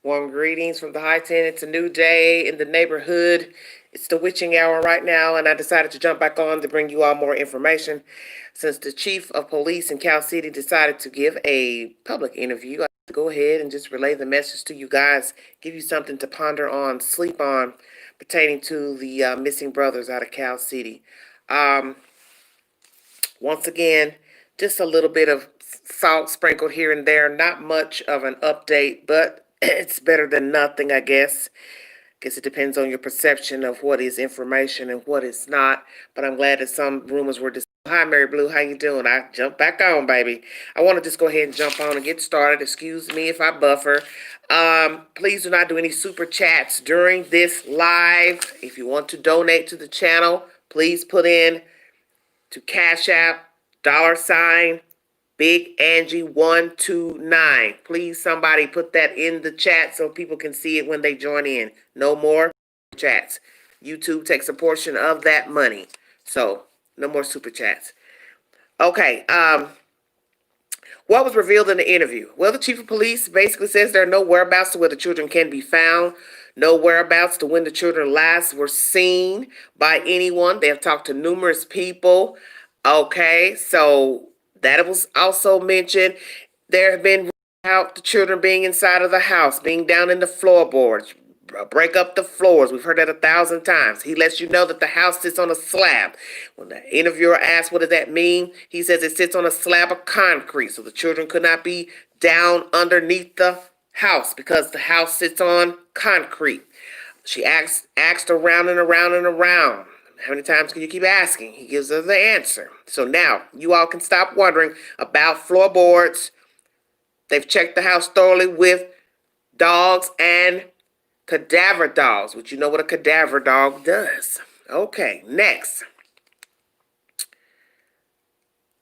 Warm greetings from the high 10. It's a new day in the neighborhood. It's the witching hour right now, and I decided to jump back on to bring you all more information. Since the chief of police in Cal City decided to give a public interview, I have to go ahead and just relay the message to you guys, give you something to ponder on, sleep on, pertaining to the missing brothers out of Cal City. Um, Once again, just a little bit of salt sprinkled here and there. Not much of an update, but it's better than nothing, I guess. Guess it depends on your perception of what is information and what is not. But I'm glad that some rumors were dis. Hi, Mary Blue. How you doing? I jumped back on, baby. I want to just go ahead and jump on and get started. Excuse me if I buffer. Please do not do any super chats during this live. If you want to donate to the channel, please put in to Cash App, $ Big Angie 129. Please, somebody put that in the chat so people can see it when they join in. No more chats. YouTube takes a portion of that money. So, no more super chats. Okay, what was revealed in the interview? Well, the chief of police basically says there are no whereabouts to where the children can be found. No whereabouts to when the children last were seen by anyone. They have talked to numerous people. Okay, so that was also mentioned. There have been out the children being inside of the house, being down in the floorboards, break up the floors. We've heard that 1,000 times. He lets you know that the house sits on a slab. When the interviewer asks, what does that mean? He says it sits on a slab of concrete, so the children could not be down underneath the house because the house sits on concrete. She asked around and around and around. How many times can you keep asking? He gives her the answer. So now you all can stop wondering about floorboards. They've checked the house thoroughly with dogs and cadaver dogs, which you know what a cadaver dog does. Okay, next.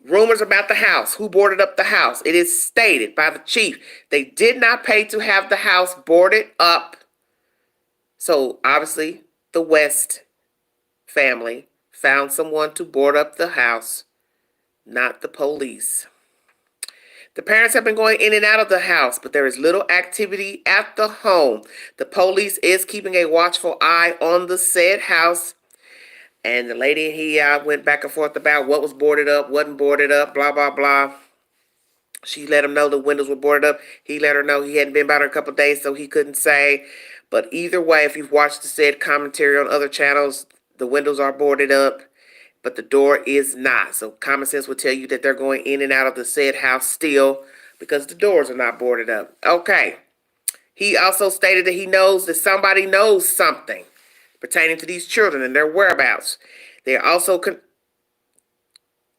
Rumors about the house. Who boarded up the house? It is stated by the chief they did not pay to have the house boarded up. So obviously, the West family found someone to board up the house, not the police. The parents have been going in and out of the house, but there is little activity at the home. The police is keeping a watchful eye on the said house. And the lady, he went back and forth about what was boarded up, wasn't boarded up, blah, blah, blah. She let him know the windows were boarded up. He let her know he hadn't been about her a couple of days, so he couldn't say. But either way, if you've watched the said commentary on other channels, the windows are boarded up, but the door is not. So common sense would tell you that they're going in and out of the said house still because the doors are not boarded up. Okay. He also stated that he knows that somebody knows something pertaining to these children and their whereabouts. They are also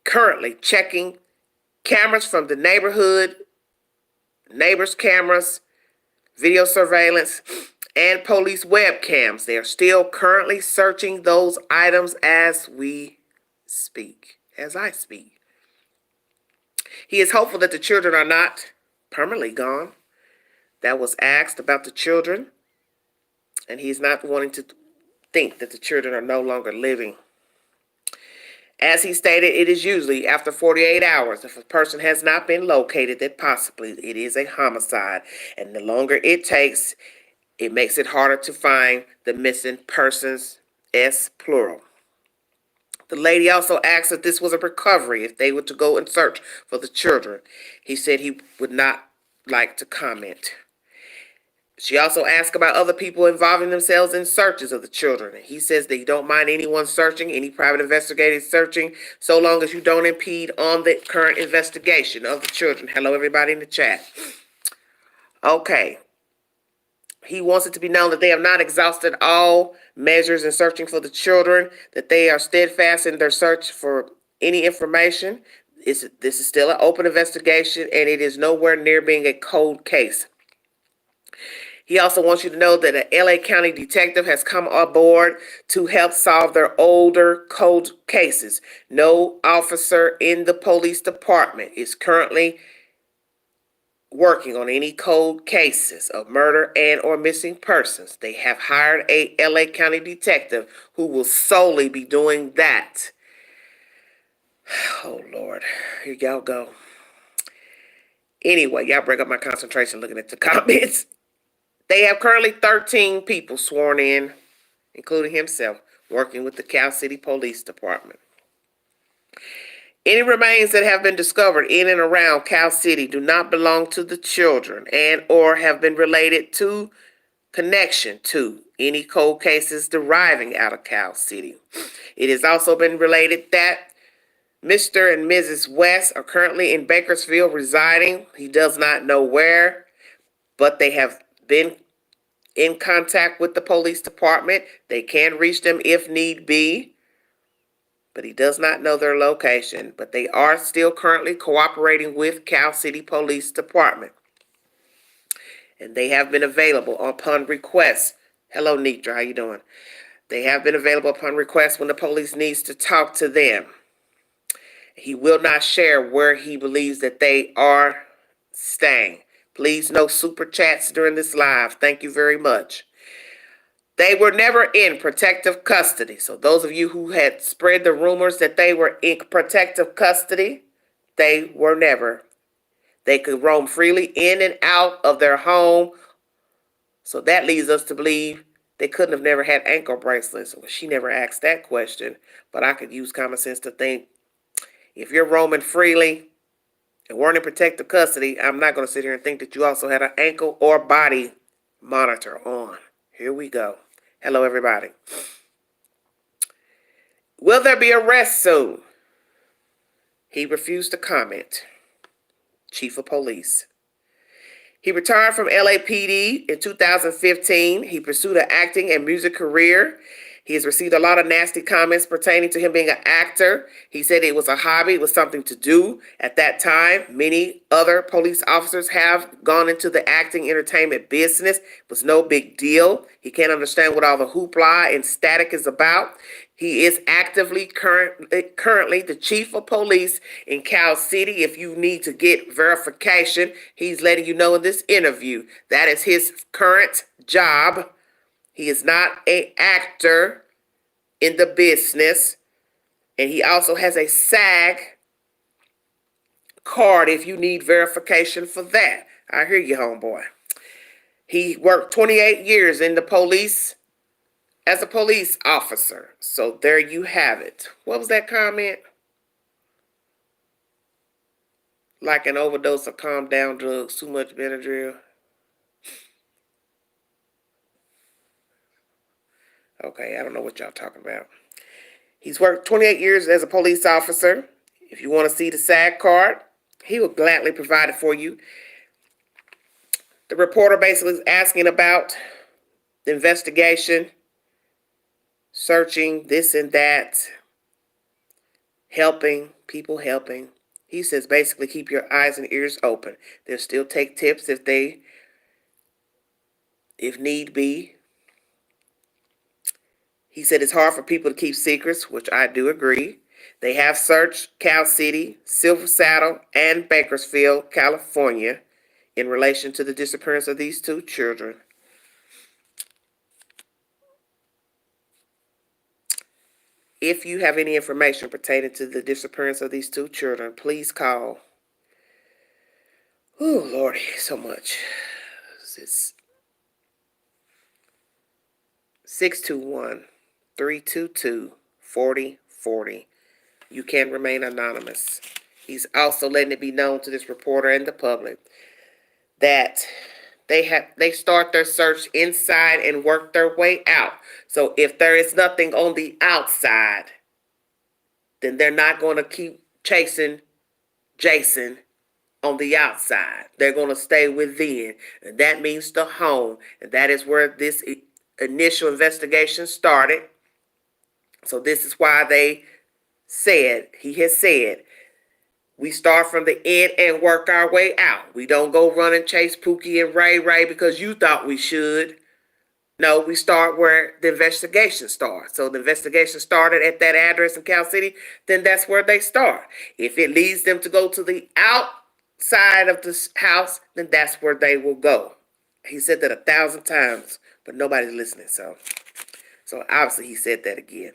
currently checking cameras from the neighborhood, neighbors' cameras, video surveillance, and police webcams. They are still currently searching those items as we speak, as I speak. He is hopeful that the children are not permanently gone. That was asked about the children, and he's not wanting to think that the children are no longer living. As he stated, it is usually after 48 hours if a person has not been located that possibly it is a homicide. And the longer it takes, it makes it harder to find the missing persons, S plural. The lady also asked if this was a recovery, if they were to go and search for the children. He said he would not like to comment. She also asked about other people involving themselves in searches of the children. He says that he don't mind anyone searching, any private investigator searching, so long as you don't impede on the current investigation of the children. Hello, everybody in the chat. Okay. He wants it to be known that they have not exhausted all measures in searching for the children, that they are steadfast in their search for any information. This is still an open investigation, and it is nowhere near being a cold case. He also wants you to know that an LA County detective has come aboard to help solve their older cold cases. No officer in the police department is currently working on any cold cases of murder and or missing persons. They have hired a LA County detective who will solely be doing that. Oh, Lord. Here y'all go. Anyway, y'all break up my concentration looking at the comments. They have currently 13 people sworn in, including himself, working with the Cal City Police Department. Any remains that have been discovered in and around Cal City do not belong to the children and or have been related to, connection to, any cold cases deriving out of Cal City. It has also been related that Mr. and Mrs. West are currently in Bakersfield residing. He does not know where, but they have been in contact with the police department. They can reach them if need be, but he does not know their location. But they are still currently cooperating with Cal City Police Department. And they have been available upon request. Hello, Nitra, how you doing? They have been available upon request when the police needs to talk to them. He will not share where he believes that they are staying. Please, no super chats during this live. Thank you very much. They were never in protective custody. So those of you who had spread the rumors that they were in protective custody, they were never. They could roam freely in and out of their home. So that leads us to believe they couldn't have never had ankle bracelets. Well, she never asked that question, but I could use common sense to think if you're roaming freely and weren't in protective custody, I'm not going to sit here and think that you also had an ankle or body monitor on. Here we go. Hello, everybody. Will there be arrests soon? He refused to comment. Chief of Police. He retired from LAPD in 2015. He pursued an acting and music career. He has received a lot of nasty comments pertaining to him being an actor. He said it was a hobby, it was something to do. At that time, many other police officers have gone into the acting entertainment business. It was no big deal. He can't understand what all the hoopla and static is about. He is actively currently the chief of police in Cal City. If you need to get verification, he's letting you know in this interview that is his current job. He is not an actor in the business. And he also has a SAG card if you need verification for that. I hear you, homeboy. He worked 28 years in the police as a police officer. So there you have it. What was that comment? Like an overdose of calm down drugs, too much Benadryl. Okay, I don't know what y'all talking about. He's worked 28 years as a police officer. If you want to see the SAG card, he will gladly provide it for you. The reporter basically is asking about the investigation, searching this and that, helping, people helping. He says basically keep your eyes and ears open. They'll still take tips if need be. He said it's hard for people to keep secrets, which I do agree. They have searched Cal City, Silver Saddle, and Bakersfield, California, in relation to the disappearance of these two children. If you have any information pertaining to the disappearance of these two children, please call. Oh, Lordy, so much. It's 621-322-4040. You can remain anonymous. He's also letting it be known to this reporter and the public that they start their search inside and work their way out. So if there is nothing on the outside, then they're not going to keep chasing Jason on the outside. They're going to stay within. And that means the home. And that is where this initial investigation started. So this is why he has said, we start from the end and work our way out. We don't go run and chase Pookie and Ray because you thought we should. No, we start where the investigation starts. So the investigation started at that address in Cal City, then that's where they start. If it leads them to go to the outside of this house, then that's where they will go. He said that 1,000 times, but nobody's listening. So obviously he said that again.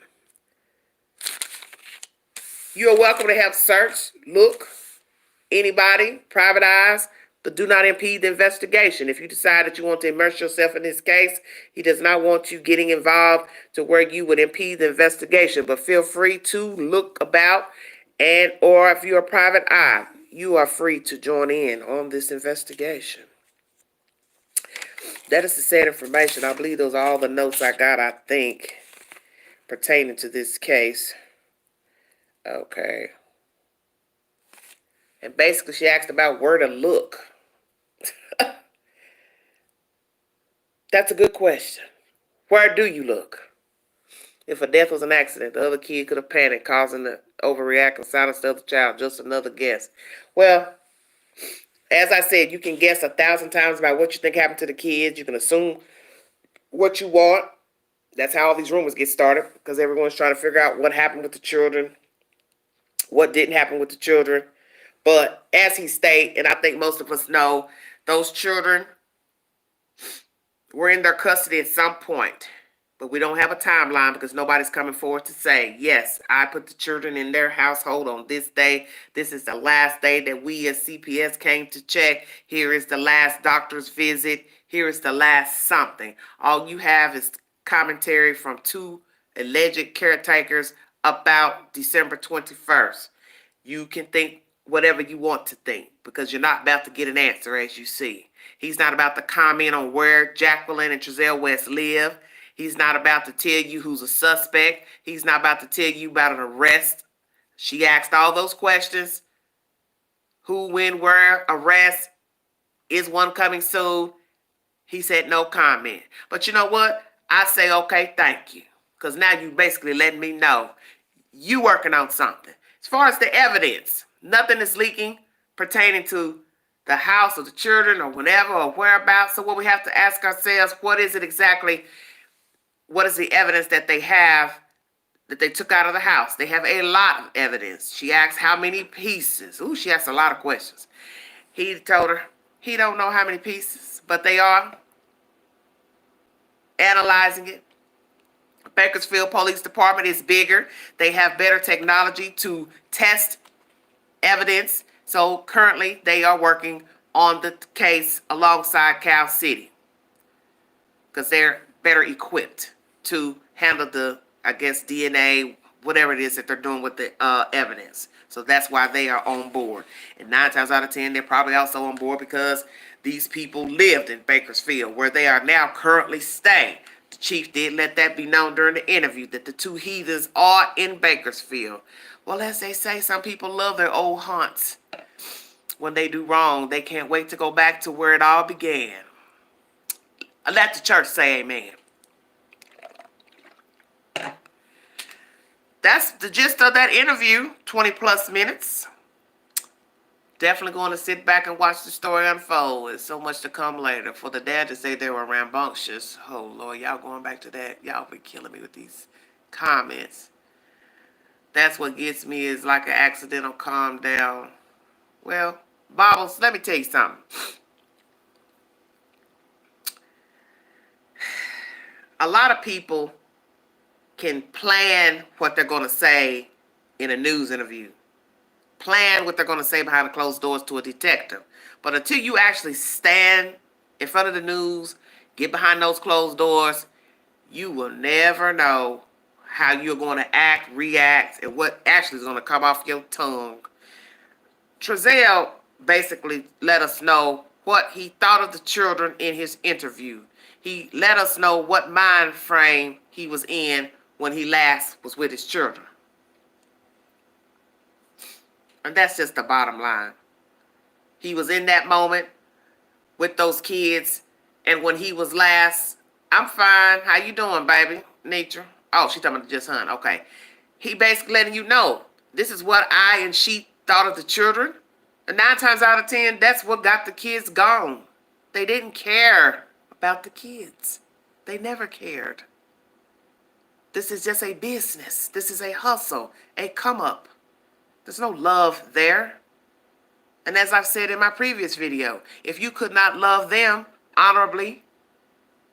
You are welcome to have search, look, anybody, private eyes, but do not impede the investigation. If you decide that you want to immerse yourself in this case, he does not want you getting involved to where you would impede the investigation. But feel free to look about, and or if you're a private eye, you are free to join in on this investigation. That is the said information. I believe those are all the notes I got, I think, pertaining to this case. Okay. And basically she asked about where to look. That's a good question. Where do you look? If a death was an accident, the other kid could have panicked, causing the overreact and silence the other child. Just another guess. Well, as I said, you can guess 1,000 times about what you think happened to the kids. You can assume what you want. That's how all these rumors get started, because everyone's trying to figure out what happened with the children, what didn't happen with the children. But as he stated, and I think most of us know, those children were in their custody at some point. But we don't have a timeline because nobody's coming forward to say, yes, I put the children in their household on this day. This is the last day that we as CPS came to check. Here is the last doctor's visit. Here is the last something. All you have is commentary from 2 alleged caretakers about December 21st. You can think whatever you want to think, because you're not about to get an answer, as you see. He's not about to comment on where Jacqueline and Trezell West live. He's not about to tell you who's a suspect. He's not about to tell you about an arrest. She asked all those questions. Who, when, where, arrest, is one coming soon? He said no comment. But you know what? I say, okay, thank you. Because now you basically letting me know you working on something. As far as the evidence, nothing is leaking pertaining to the house or the children or whatever or whereabouts. So what we have to ask ourselves, what is it exactly? What is the evidence that they have that they took out of the house? They have a lot of evidence. She asked how many pieces. Ooh, she asked a lot of questions. He told her he don't know how many pieces, but they are analyzing it. Bakersfield Police Department is bigger. They have better technology to test evidence. So currently they are working on the case alongside Cal City, because they're better equipped to handle the, I guess, DNA, whatever it is that they're doing with the evidence. So that's why they are on board. And 9 times out of 10, they're probably also on board because these people lived in Bakersfield, where they are now currently staying. The chief did let that be known during the interview, that the 2 heathens are in Bakersfield. Well, as they say, some people love their old haunts. When they do wrong, they can't wait to go back to where it all began. Let the church say amen. That's the gist of that interview, 20 plus minutes. Definitely going to sit back and watch the story unfold. There's so much to come later. For the dad to say they were rambunctious, oh Lord, y'all going back to that. Y'all be killing me with these comments. That's what gets me, is like an accidental calm down. Well, Bobbles, let me tell you something. A lot of people can plan what they're going to say in a news interview. Plan what they're going to say behind the closed doors to a detective. But until you actually stand in front of the news, get behind those closed doors, you will never know how you're going to act, react, and what actually is going to come off your tongue. Trezell basically let us know what he thought of the children in his interview. He let us know what mind frame he was in when he last was with his children. And that's just the bottom line. He was in that moment with those kids, and when he was last, I'm fine. How you doing, baby? Nature. Oh, she talking about just hun. Okay. He basically letting you know, this is what I and she thought of the children. And 9 times out of 10, that's what got the kids gone. They didn't care about the kids. They never cared. This is just a business. This is a hustle, a come up. There's no love there. And as I've said in my previous video, if you could not love them honorably,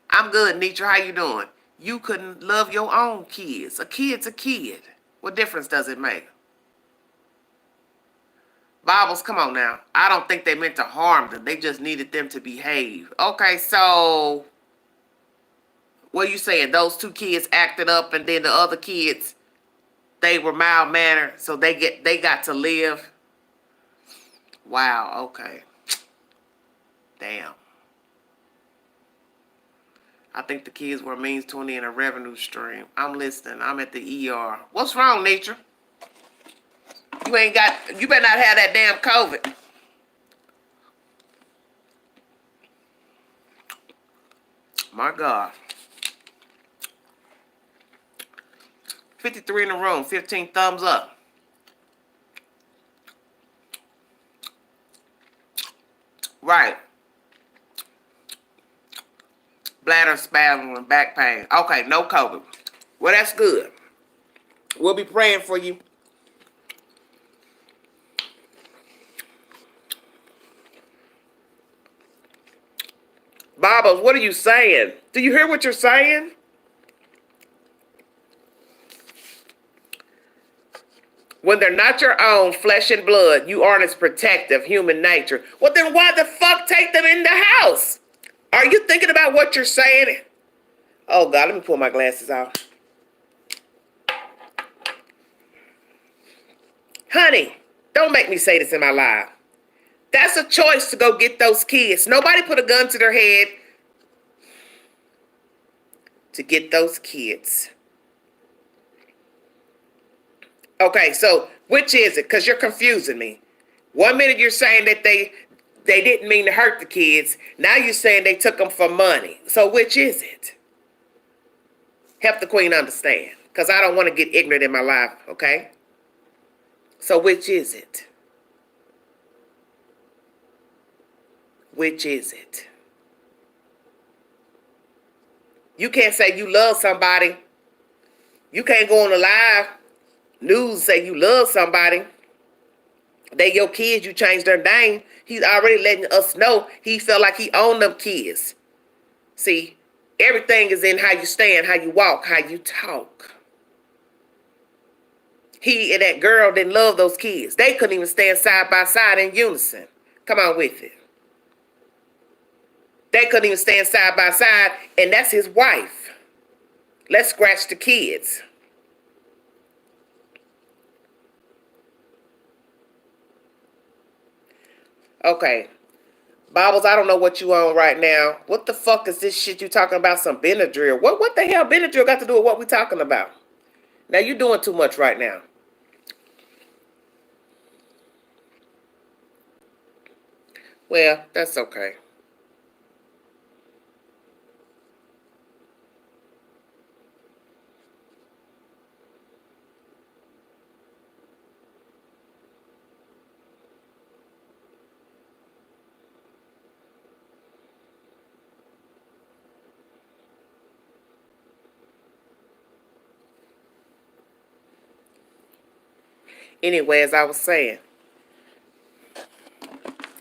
I'm good, Nitra. How you doing? You couldn't love your own kids. A kid's a kid. What difference does it make? Bibles, come on now. I don't think they meant to harm them. They just needed them to behave. Okay, so what are you saying? Those two kids acted up and then the other kids, they were mild-mannered, so they got to live. Wow, okay. Damn. I think the kids were a means to in a revenue stream. I'm listening. I'm at the ER. What's wrong, Nature? You better not have that damn COVID. My God. 53 in the room, 15 thumbs up. Right. Bladder spasm and back pain. Okay, no COVID. Well, that's good. We'll be praying for you. Bobbles, what are you saying? Do you hear what you're saying? When they're not your own flesh and blood, you aren't as protective, human nature. Well, then why the fuck take them in the house? Are you thinking about what you're saying? Oh, God, let me pull my glasses off. Honey, don't make me say this in my life. That's a choice to go get those kids. Nobody put a gun to their head to get those kids. Okay, so which is it? Because you're confusing me. 1 minute you're saying that they didn't mean to hurt the kids. Now you're saying they took them for money. So which is it? Help the queen understand. Because I don't want to get ignorant in my life, okay? So which is it? Which is it? You can't say you love somebody. You can't go on the live news and say you love somebody. They your kids, you changed their name. He's already letting us know he felt like he owned them kids. See, everything is in how you stand, how you walk, how you talk. He and that girl didn't love those kids. They couldn't even stand side by side in unison. Come on with it. They couldn't even stand side by side, and that's his wife. Let's scratch the kids. Okay. Bobbles, I don't know what you on right now. What the fuck is this shit you talking about? Some Benadryl. What the hell Benadryl got to do with what we talking about? Now you're doing too much right now. Well, that's okay. Anyway, as I was saying,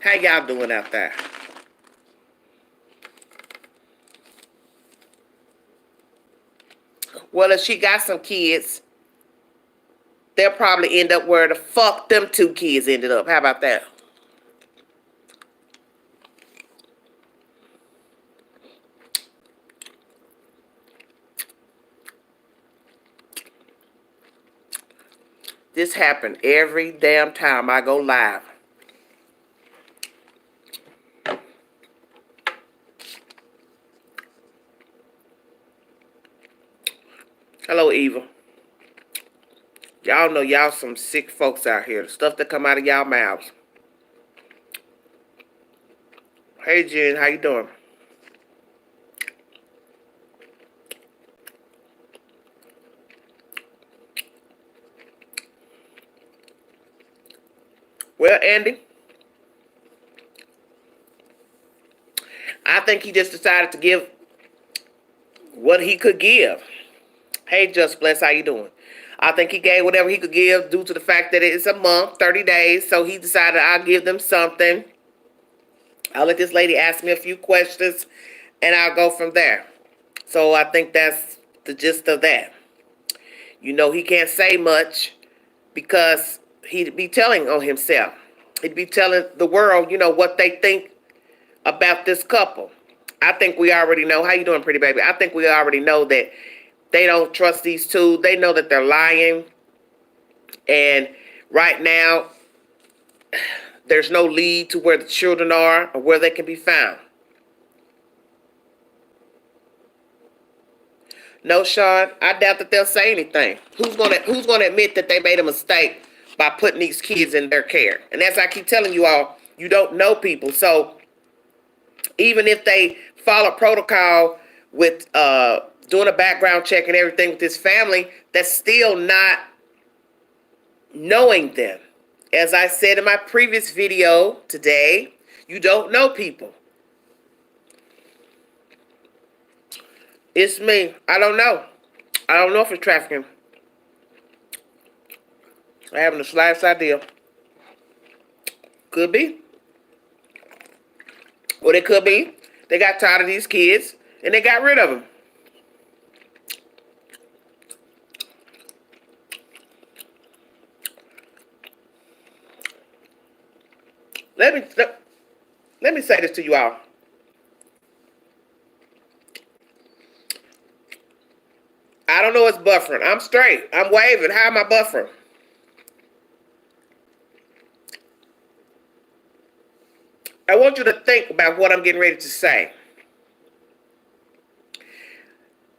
how y'all doing out there? Well, if she got some kids, they'll probably end up where the fuck them two kids ended up. How about that? This happened every damn time I go live. Hello, Eva. Y'all know y'all some sick folks out here. The stuff that come out of y'all mouths. Hey, Jen, how you doing? Well, Andy, I think he just decided to give what he could give. Hey, Just Bless, how you doing? I think he gave whatever he could give due to the fact that it's a month, 30 days. So he decided I'll give them something. I'll let this lady ask me a few questions, and I'll go from there. So I think that's the gist of that. You know, he can't say much because he'd be telling on himself. He'd be telling the world, what they think about this couple. I think we already know. How you doing, pretty baby? I think we already know that they don't trust these two. They know that they're lying. And right now, there's no lead to where the children are or where they can be found. No, Sean, I doubt that they'll say anything. Who's gonna admit that they made a mistake by putting these kids in their care? And as I keep telling you all, you don't know people. So even if they follow protocol with doing a background check and everything with this family, that's still not knowing them. As I said in my previous video today, you don't know people. It's me. I don't know. I don't know if it's trafficking. I haven't the slightest idea. Could be. What it could be, they got tired of these kids and they got rid of them. Let me say this to you all. I don't know, it's buffering. I'm straight. I'm waving. How am I buffering? I want you to think about what I'm getting ready to say.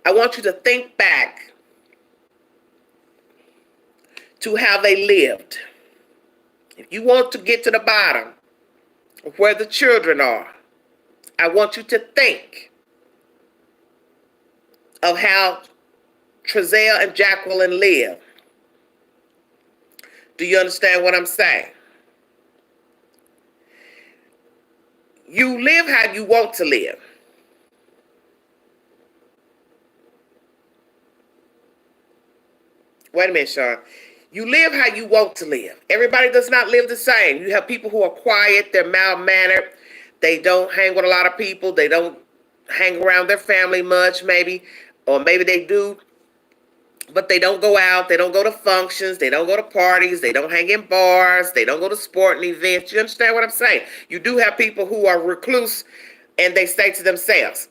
I want you to think back to how they lived. If you want to get to the bottom of where the children are, I want you to think of how Trezell and Jacqueline lived. Do you understand what I'm saying? You live how you want to live. Wait a minute, Sean. You live how you want to live. Everybody does not live the same. You have people who are quiet, they're mild-mannered, they don't hang with a lot of people, they don't hang around their family much, maybe, or maybe they do, but they don't go out, they don't go to functions, they don't go to parties, they don't hang in bars, they don't go to sporting events. You understand what I'm saying? You do have people who are recluse and they stay to themselves.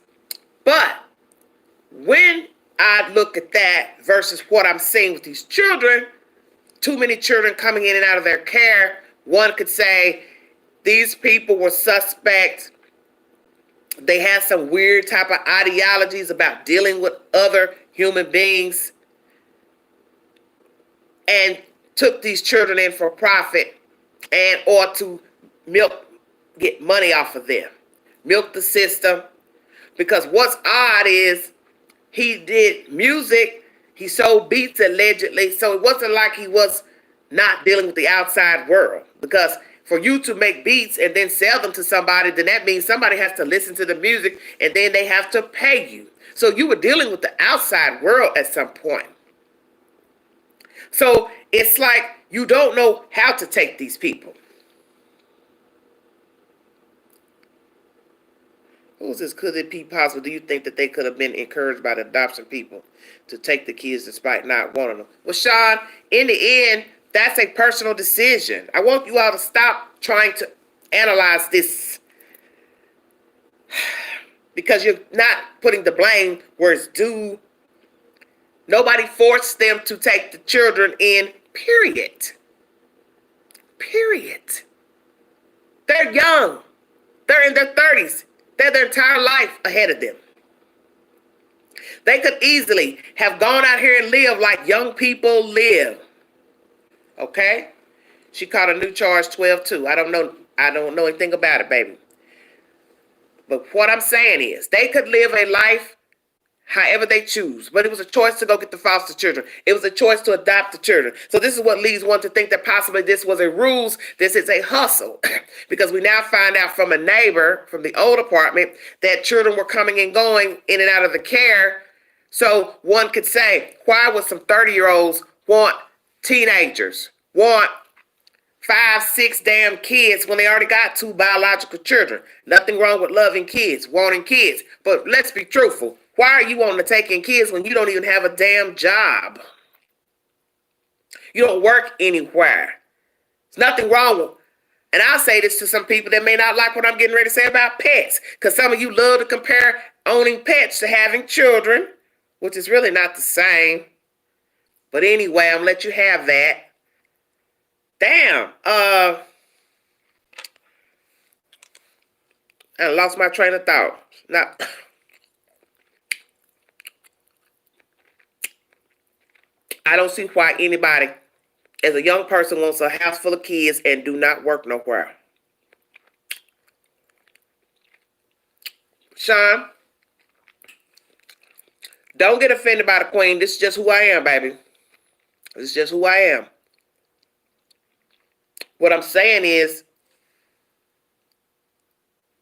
But when I look at that versus what I'm seeing with these children, too many children coming in and out of their care, one could say these people were suspect. They had some weird type of ideologies about dealing with other human beings and took these children in for profit and or to get money off of them, milk the system. Because what's odd is he did music, he sold beats allegedly, so it wasn't like he was not dealing with the outside world. Because for you to make beats and then sell them to somebody, then that means somebody has to listen to the music and then they have to pay you. So you were dealing with the outside world at some point. So it's like you don't know how to take these people. Who's this? Could it be possible? Do you think that they could have been encouraged by the adoption people to take the kids despite not wanting them? Well, Sean, in the end, that's a personal decision. I want you all to stop trying to analyze this because you're not putting the blame where it's due. Nobody forced them to take the children in, period. Period. They're young. They're in their 30s. They have their entire life ahead of them. They could easily have gone out here and lived like young people live. Okay? She caught a new charge 12-2. I don't know anything about it, baby. But what I'm saying is they could live a life however they choose. But it was a choice to go get the foster children. It was a choice to adopt the children. So this is what leads one to think that possibly this was a ruse. This is a hustle. Because we now find out from a neighbor from the old apartment that children were coming and going in and out of the care. So one could say, why would some 30-year-olds want teenagers, want 5, 6 damn kids when they already got 2 biological children? Nothing wrong with loving kids, wanting kids. But let's be truthful. Why are you wanting to take in kids when you don't even have a damn job? You don't work anywhere. There's nothing wrong with And I'll say this to some people that may not like what I'm getting ready to say about pets, because some of you love to compare owning pets to having children, which is really not the same. But anyway, I'm gonna let you have that. Damn. I lost my train of thought. Now, I don't see why anybody, as a young person, wants a house full of kids and do not work nowhere. Sean, don't get offended by the queen. This is just who I am, baby. This is just who I am. What I'm saying is,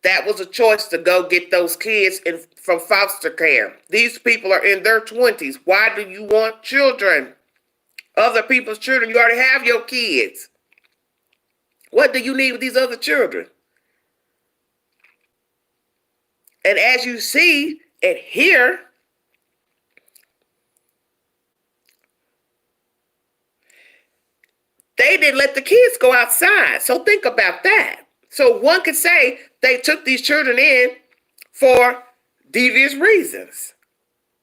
that was a choice to go get those kids from foster care. These people are in their 20s. Why do you want children? Other people's children. You already have your kids. What do you need with these other children? And as you see and hear, they didn't let the kids go outside. So think about that. So one could say they took these children in for devious reasons.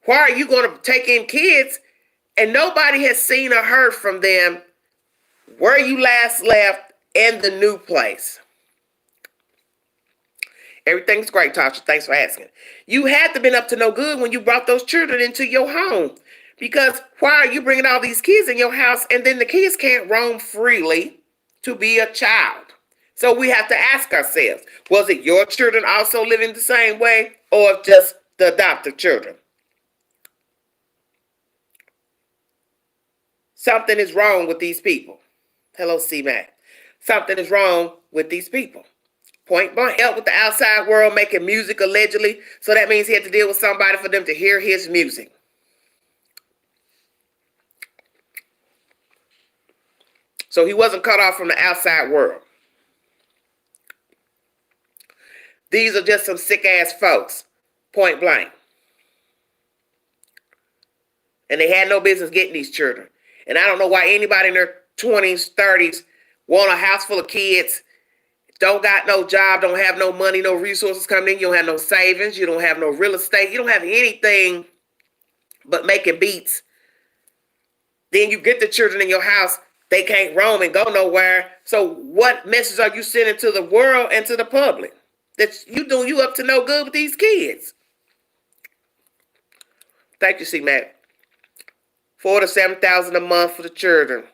Why are you going to take in kids and nobody has seen or heard from them where you last left and the new place? Everything's great, Tasha. Thanks for asking. You had to been up to no good when you brought those children into your home. Because why are you bringing all these kids in your house and then the kids can't roam freely to be a child? So we have to ask ourselves, was it your children also living the same way or just the adopted children? Something is wrong with these people. Hello, C-Mac. Something is wrong with these people. Point blank. Help with the outside world making music allegedly. So that means he had to deal with somebody for them to hear his music. So he wasn't cut off from the outside world. These are just some sick ass folks. Point blank. And they had no business getting these children. And I don't know why anybody in their 20s, 30s want a house full of kids, don't got no job, don't have no money, no resources coming in. You don't have no savings. You don't have no real estate. You don't have anything but making beats. Then you get the children in your house. They can't roam and go nowhere. So what message are you sending to the world and to the public? That you up to no good with these kids. Thank you, C-Mac. $4,000 to $7,000 a month for the children.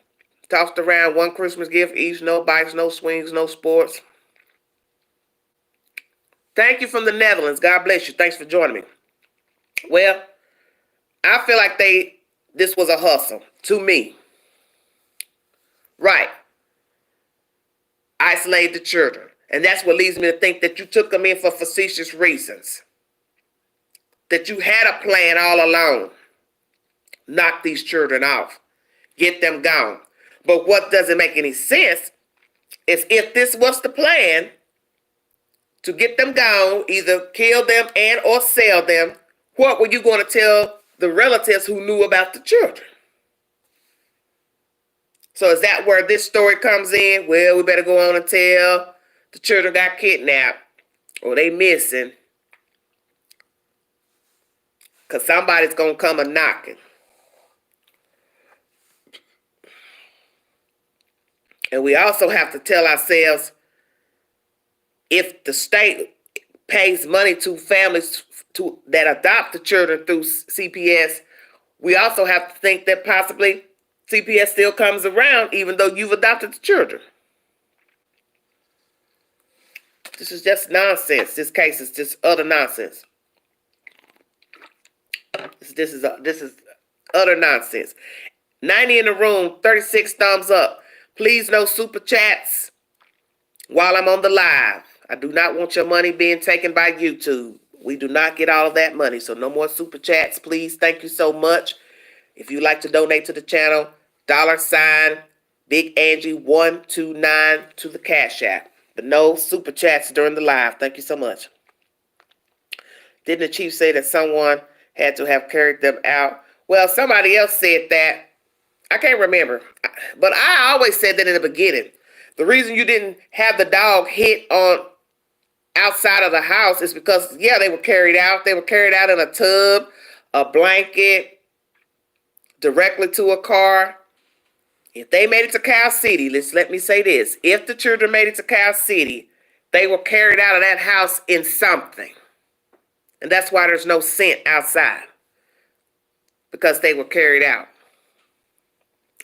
Tossed around, one Christmas gift each, no bikes, no swings, no sports. Thank you from the Netherlands. God bless you. Thanks for joining me. Well, I feel like this was a hustle to me. Right. Isolate the children. And that's what leads me to think that you took them in for facetious reasons. That you had a plan all along. Knock these children off. Get them gone. But what doesn't make any sense is if this was the plan to get them gone, either kill them and or sell them, what were you going to tell the relatives who knew about the children? So is that where this story comes in? Well, we better go on and tell the children got kidnapped or they missing because somebody's going to come a knocking. And we also have to tell ourselves, if the state pays money to families that adopt the children through CPS, we also have to think that possibly CPS still comes around even though you've adopted the children. This is just nonsense. This case is just utter nonsense. This is utter nonsense. 90 in the room, 36 thumbs up. Please no super chats while I'm on the live. I do not want your money being taken by YouTube. We do not get all of that money, so no more super chats, please. Thank you so much. If you'd like to donate to the channel, $ Big Angie 129 to the Cash App. But no super chats during the live. Thank you so much. Didn't the chief say that someone had to have carried them out? Well, somebody else said that. I can't remember. But I always said that in the beginning, The reason you didn't have the dog hit on outside of the house is because, yeah, they were carried out. They were carried out in a tub, a blanket, directly to a car. If they made it to Cal City, let me say this. If the children made it to Cal City, they were carried out of that house in something. And that's why there's no scent outside. Because they were carried out.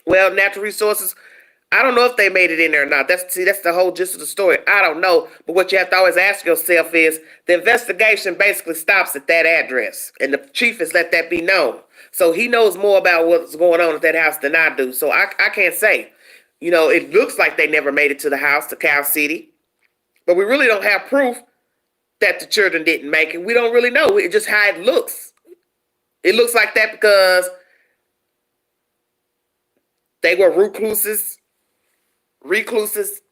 Well, natural resources, I don't know if they made it in there or not. That's the whole gist of the story. I don't know. But what you have to always ask yourself is, the investigation basically stops at that address. And the chief has let that be known. So he knows more about what's going on at that house than I do. So I can't say. You know, it looks like they never made it to the house, to Cal City. But we really don't have proof that the children didn't make it. We don't really know. It's just how it looks. It looks like that because they were recluses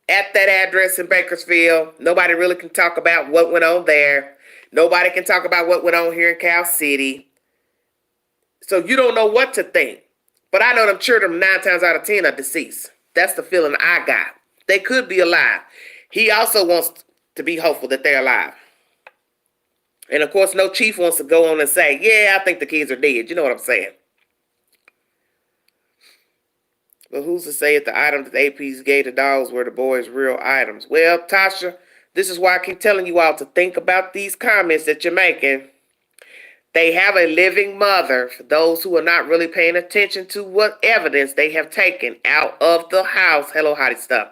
at that address in Bakersfield. Nobody really can talk about what went on there. Nobody can talk about what went on here in Cal City. So you don't know what to think. But I know them children 9 times out of 10 are deceased. That's the feeling I got. They could be alive. He also wants to be hopeful that they're alive. And of course, no chief wants to go on and say, yeah, I think the kids are dead. You know what I'm saying? But who's to say if the items that the APs gave the dogs were the boys' real items? Well, Tasha, this is why I keep telling you all to think about these comments that you're making. They have a living mother. For those who are not really paying attention to what evidence they have taken out of the house. Hello, hottie stuff.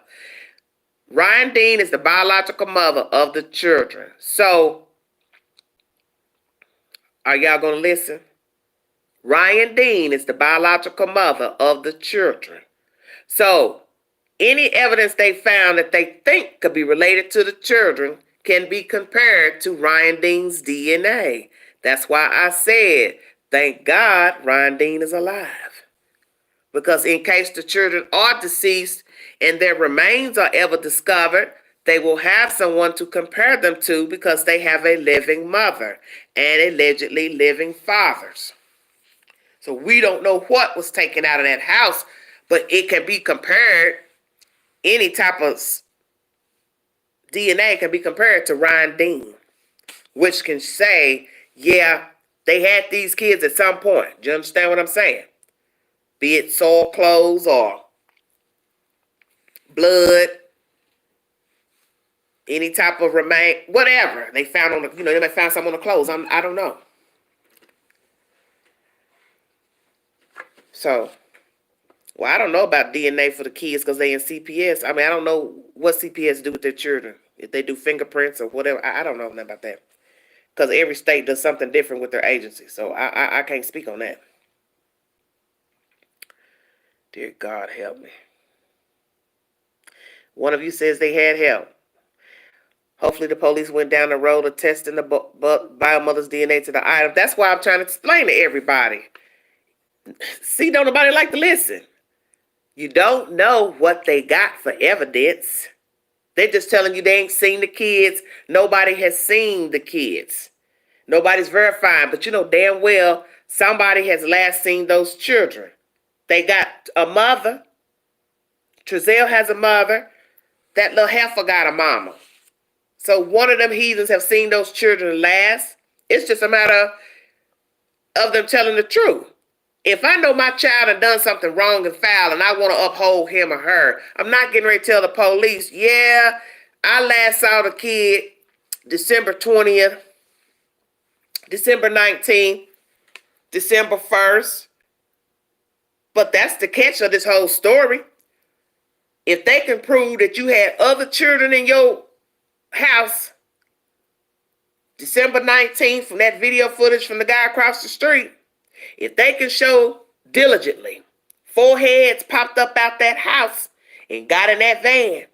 Ryan Dean is the biological mother of the children. So, are y'all going to listen? Ryan Dean is the biological mother of the children. So, any evidence they found that they think could be related to the children can be compared to Ryan Dean's DNA. That's why I said, thank God Ryan Dean is alive. Because in case the children are deceased and their remains are ever discovered, they will have someone to compare them to because they have a living mother and allegedly living fathers. So we don't know what was taken out of that house, but it can be compared. Any type of DNA can be compared to Ryan Dean, which can say, yeah, they had these kids at some point. Do you understand what I'm saying? Be it soiled clothes or blood, any type of remain, whatever they found on the, they might find something on the clothes. I don't know. So, well, I don't know about DNA for the kids because they in CPS. I mean, I don't know what CPS do with their children. If they do fingerprints or whatever, I don't know nothing about that. Because every state does something different with their agency. So I can't speak on that. Dear God, help me. One of you says they had help. Hopefully the police went down the road of testing the biomother's DNA to the item. That's why I'm trying to explain to everybody. See, don't nobody like to listen. You don't know what they got for evidence. They're just telling you they ain't seen the kids. Nobody has seen the kids. Nobody's verifying. But you know damn well somebody has last seen those children. They got a mother. Trezell has a mother. That little heifer got a mama. So one of them heathens have seen those children last. It's just a matter of them telling the truth. If I know my child had done something wrong and foul and I want to uphold him or her, I'm not getting ready to tell the police, yeah, I last saw the kid December 20th, December 19th, December 1st. But that's the catch of this whole story. If they can prove that you had other children in your house December 19th from that video footage from the guy across the street, if they can show diligently 4 heads popped up out that house and got in that van,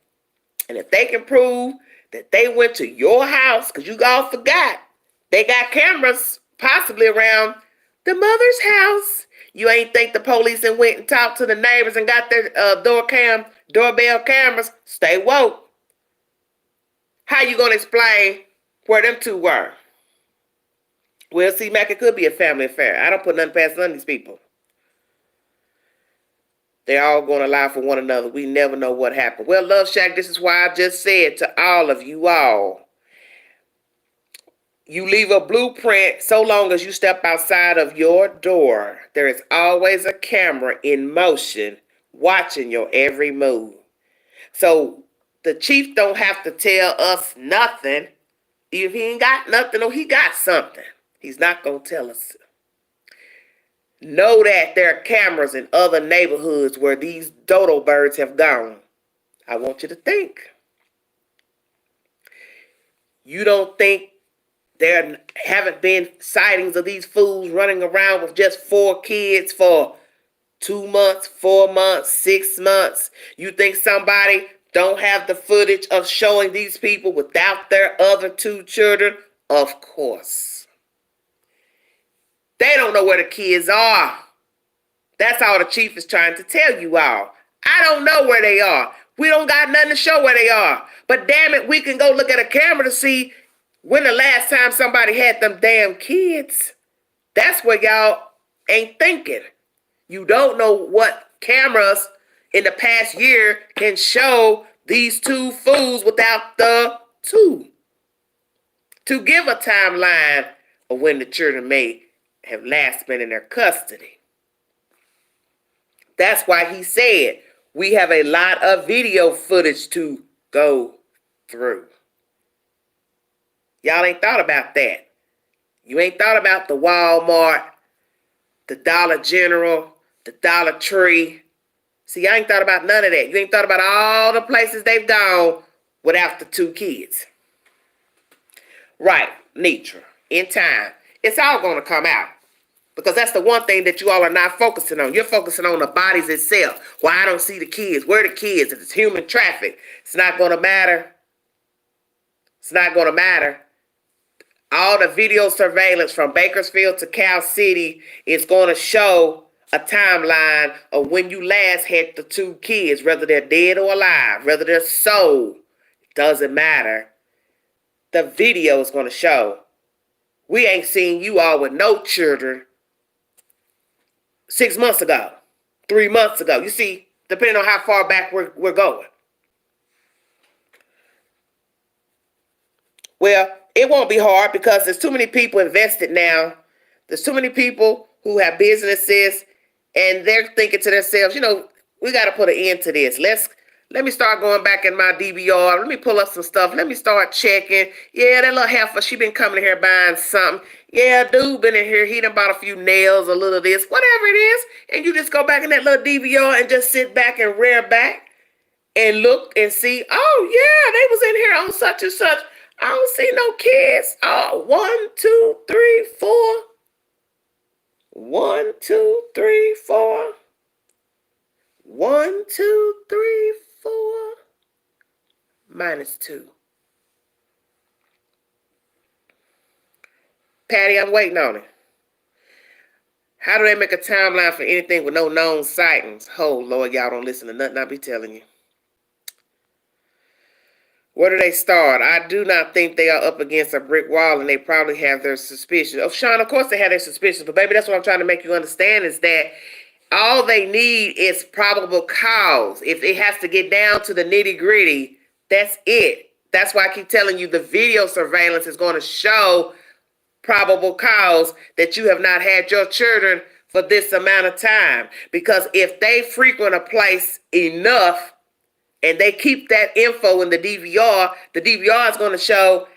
and if they can prove that they went to your house, because you all forgot, they got cameras possibly around the mother's house. You ain't think the police and went and talked to the neighbors and got their doorbell cameras. Stay woke. How you gonna explain where them two were? Well, see, Mac, it could be a family affair. I don't put nothing past none of these people. They're all going to lie for one another. We never know what happened. Well, Love Shack, this is why I just said to all of you all, you leave a blueprint so long as you step outside of your door. There is always a camera in motion watching your every move. So the chief don't have to tell us nothing. If he ain't got nothing or he got something, he's not going to tell us. Know that there are cameras in other neighborhoods where these dodo birds have gone. I want you to think. You don't think there haven't been sightings of these fools running around with just 4 kids for 2 months, 4 months, 6 months? You think somebody don't have the footage of showing these people without their other 2 children? Of course. They don't know where the kids are. That's all the chief is trying to tell you all. I don't know where they are. We don't got nothing to show where they are. But damn it, we can go look at a camera to see when the last time somebody had them damn kids. That's what y'all ain't thinking. You don't know what cameras in the past year can show these 2 fools without the 2. To give a timeline of when the children may have last been in their custody. That's why he said we have a lot of video footage to go through. Y'all ain't thought about that. You ain't thought about the Walmart, the Dollar General, the Dollar Tree. See, I ain't thought about none of that. You ain't thought about all the places they've gone without the 2 kids. Right, Nitra, in time. It's all going to come out. Because that's the one thing that you all are not focusing on. You're focusing on the bodies itself. Why I don't see the kids. Where are the kids? If it's human traffic, it's not going to matter. It's not going to matter. All the video surveillance from Bakersfield to Cal City is going to show a timeline of when you last had the 2 kids, whether they're dead or alive, whether they're sold. It doesn't matter. The video is going to show. We ain't seen you all with no children 6 months ago, 3 months ago. You see, depending on how far back we're going. Well, it won't be hard because there's too many people invested now. There's too many people who have businesses and they're thinking to themselves, you know, we got to put an end to this. Let me start going back in my DVR. Let me pull up some stuff. Let me start checking. Yeah, that little heifer, she been coming here buying something. Yeah, dude been in here. He done bought a few nails, a little of this, whatever it is. And you just go back in that little DVR and just sit back and rear back and look and see, oh, yeah, they was in here on such and such. I don't see no kids. Oh, 1, 2, 3, 4. 1, 2, 3, 4. 1, 2, 3, 4. -2. Patty, I'm waiting on it. How do they make a timeline for anything with no known sightings? Oh, Lord, y'all don't listen to nothing I be telling you. Where do they start? I do not think they are up against a brick wall, and they probably have their suspicions. Oh, Sean, of course they have their suspicions, but baby, that's what I'm trying to make you understand is that all they need is probable cause. If it has to get down to the nitty gritty, that's it. That's why I keep telling you the video surveillance is going to show probable cause that you have not had your children for this amount of time. Because if they frequent a place enough, and they keep that info in the DVR is going to show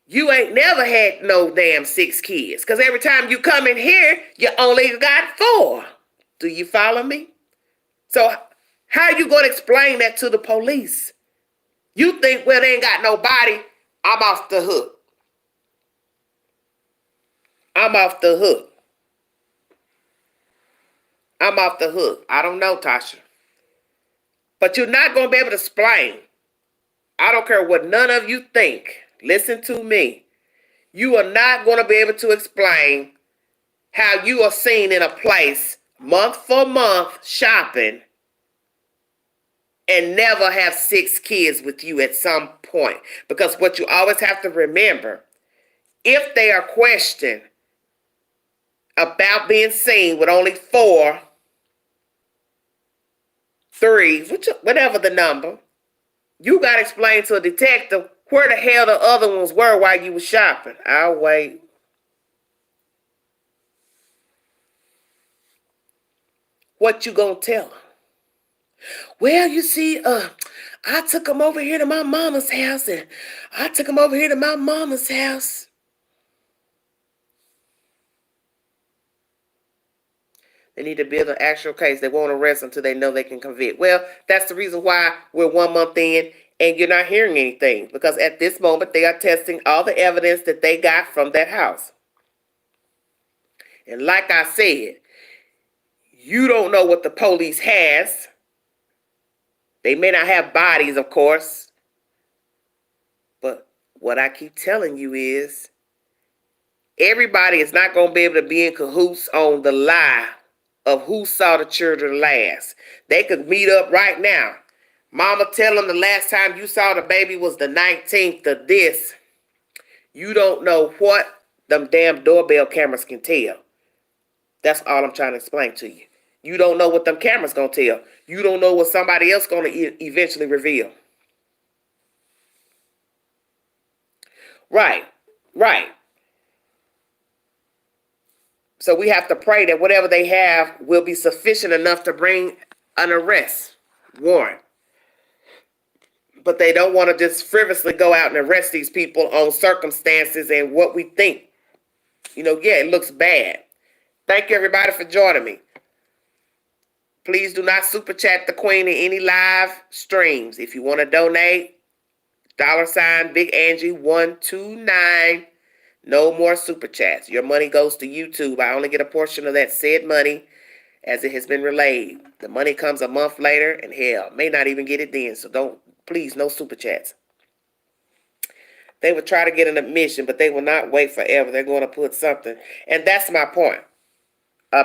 you ain't never had no damn 6 kids. Because every time you come in here, you only got 4. Do you follow me? So how you going to explain that to the police? You think, well, they ain't got nobody, I'm off the hook. I'm off the hook. I'm off the hook. I don't know, Tasha. But you're not going to be able to explain. I don't care what none of you think. Listen to me. You are not going to be able to explain how you are seen in a place month for month shopping and never have 6 kids with you at some point. Because what you always have to remember, if they are questioned about being seen with only 4, 3, whatever the number. You got to explain to a detective where the hell the other ones were while you were shopping. I'll wait. What you gonna tell them? Well, you see, I took them over here to my mama's house, and I took them over here to my mama's house. They need to build an actual case. They won't arrest until they know they can convict. Well, that's the reason why we're 1 month in and you're not hearing anything. Because at this moment, they are testing all the evidence that they got from that house. And like I said, you don't know what the police has. They may not have bodies, of course. But what I keep telling you is, everybody is not going to be able to be in cahoots on the lie of who saw the children last. They could meet up right now. Mama tell them the last time you saw the baby was the 19th of this. You don't know what them damn doorbell cameras can tell. That's all I'm trying to explain to you. You don't know what them cameras gonna tell. You don't know what somebody else gonna eventually reveal. Right. So we have to pray that whatever they have will be sufficient enough to bring an arrest warrant. But they don't want to just frivolously go out and arrest these people on circumstances and what we think. Yeah, it looks bad. Thank you, everybody, for joining me. Please do not super chat the Queen in any live streams. If you want to donate, $ Big Angie 129. No more super chats. Your money goes to YouTube. I only get a portion of that said money as it has been relayed. The money comes a month later, and hell, may not even get it then. So please, no super chats. They will try to get an admission, but they will not wait forever. They're going to put something. And that's my point.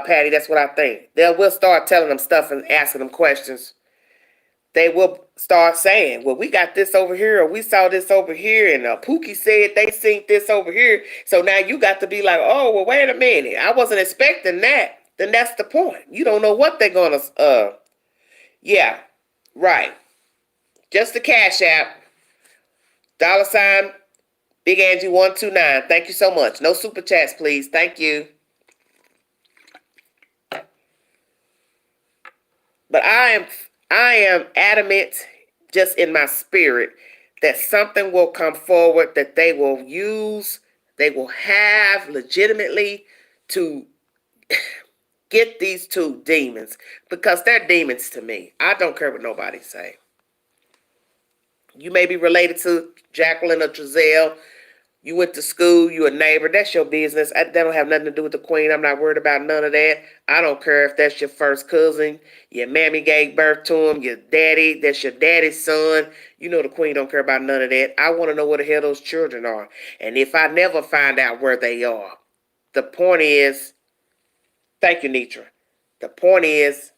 Patty, that's what I think. They will start telling them stuff and asking them questions. They will start saying, well, we got this over here, or we saw this over here, and Pookie said they seen this over here. So now you got to be like, oh, well, wait a minute. I wasn't expecting that. Then that's the point. You don't know what they're going to, yeah, right. Just the Cash App, $ Big Angie 129. Thank you so much. No super chats, please. Thank you. But I am adamant, just in my spirit, that something will come forward that they will use, they will have legitimately to get these two demons, because they're demons to me. I don't care what nobody say. You may be related to Jacqueline or Trezelle. You went to school, you a neighbor, that's your business. That don't have nothing to do with the Queen. I'm not worried about none of that. I don't care if that's your first cousin, your mammy gave birth to him, your daddy, that's your daddy's son. You know the Queen don't care about none of that. I want to know where the hell those children are. And if I never find out where they are, the point is, thank you, Nitra. The point is,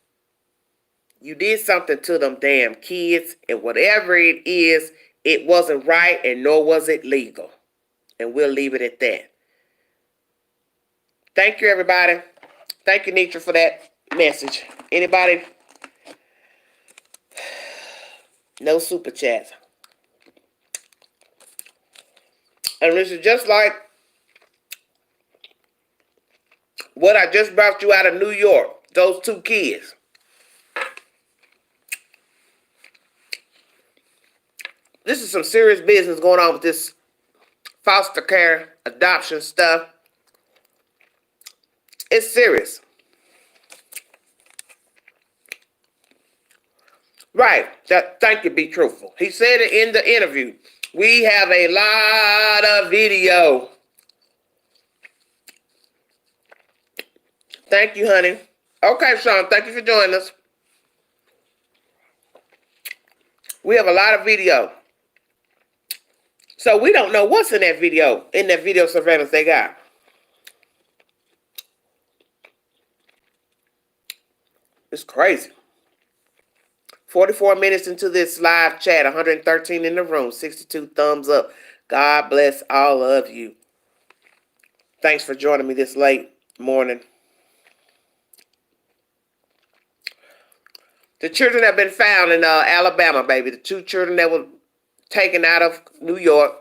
you did something to them damn kids, and whatever it is, it wasn't right, and nor was it legal. And we'll leave it at that. Thank you, everybody. Thank you, Nitra, for that message. Anybody? No super chats. And this is just like what I just brought you out of New York. Those two kids. This is some serious business going on with this foster care, adoption stuff. It's serious. Right. Thank you, Be Truthful. He said it in the interview. We have a lot of video. Thank you, honey. Okay, Sean, thank you for joining us. We have a lot of video. So we don't know what's in that video surveillance they got. It's crazy. 44 minutes into this live chat, 113 in the room, 62 thumbs up. God bless all of you. Thanks for joining me this late morning. The children have been found in Alabama, baby. The 2 children that were taken out of New York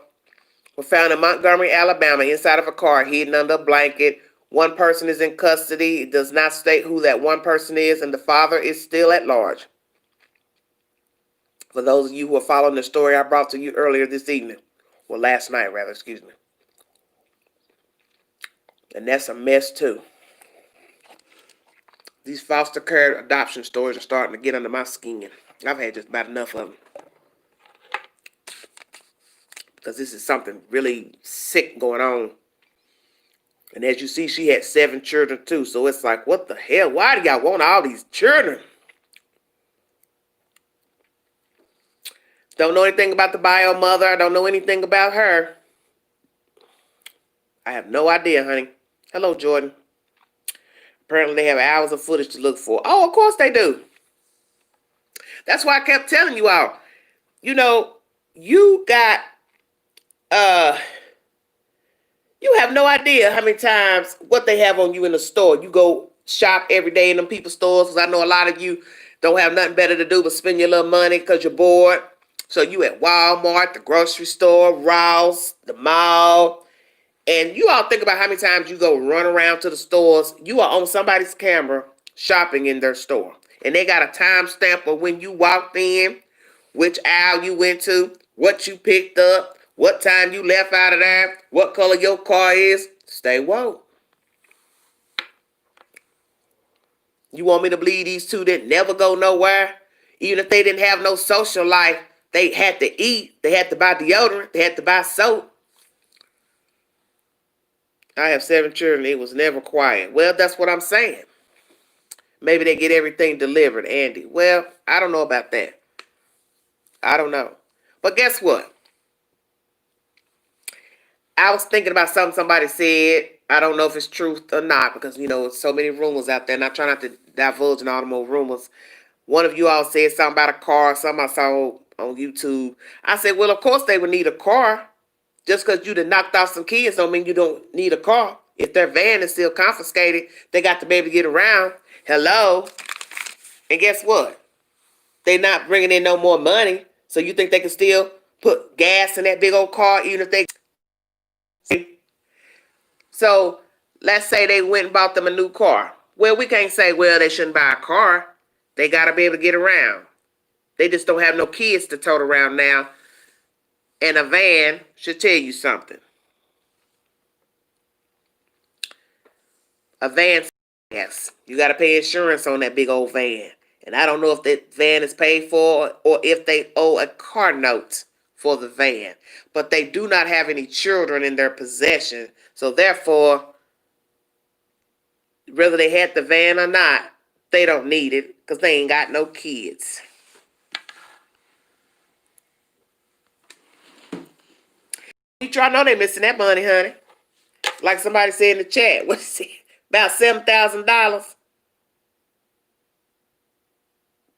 were found in Montgomery, Alabama, inside of a car, hidden under a blanket. One person is in custody. It does not state who that one person is, and the father is still at large. For those of you who are following the story I brought to you earlier this evening, or last night, rather, excuse me. And that's a mess, too. These foster care adoption stories are starting to get under my skin. I've had just about enough of them. Because this is something really sick going on. And as you see, she had 7 children too. So it's like, what the hell? Why do y'all want all these children? Don't know anything about the bio mother. I don't know anything about her. I have no idea, honey. Hello, Jordan. Apparently they have hours of footage to look for. Oh, of course they do. That's why I kept telling you all. You know, you got, you have no idea how many times what they have on you in the store. You go shop every day in them people's stores, because I know a lot of you don't have nothing better to do but spend your little money because you're bored. So you at Walmart, the grocery store, Ross, the mall. And you all think about how many times you go run around to the stores. You are on somebody's camera shopping in their store. And they got a timestamp of when you walked in, which aisle you went to, what you picked up, what time you left out of there, what color your car is. Stay woke. You want me to believe these 2 that never go nowhere? Even if they didn't have no social life, they had to eat. They had to buy deodorant. They had to buy soap. I have 7 children. It was never quiet. Well, that's what I'm saying. Maybe they get everything delivered, Andy. Well, I don't know about that. I don't know. But guess what? I was thinking about something somebody said. I don't know if it's truth or not, because, you know, so many rumors out there, and I try not to divulge in all the more rumors. One of you all said something about a car, something I saw on YouTube. I said, well, of course they would need a car. Just because you done knocked off some kids don't mean you don't need a car. If their van is still confiscated, they got to be able to get around. Hello? And guess what? They're not bringing in no more money. So you think they can still put gas in that big old car even if they... So let's say they went and bought them a new car. Well, we can't say, well, they shouldn't buy a car. They got to be able to get around. They just don't have no kids to tote around now. And a van should tell you something. A van, yes, you got to pay insurance on that big old van. And I don't know if that van is paid for or if they owe a car note for the van. But they do not have any children in their possession. So therefore, whether they had the van or not, they don't need it because they ain't got no kids. I know they missing that money, honey. Like somebody said in the chat, what is it? About $7,000.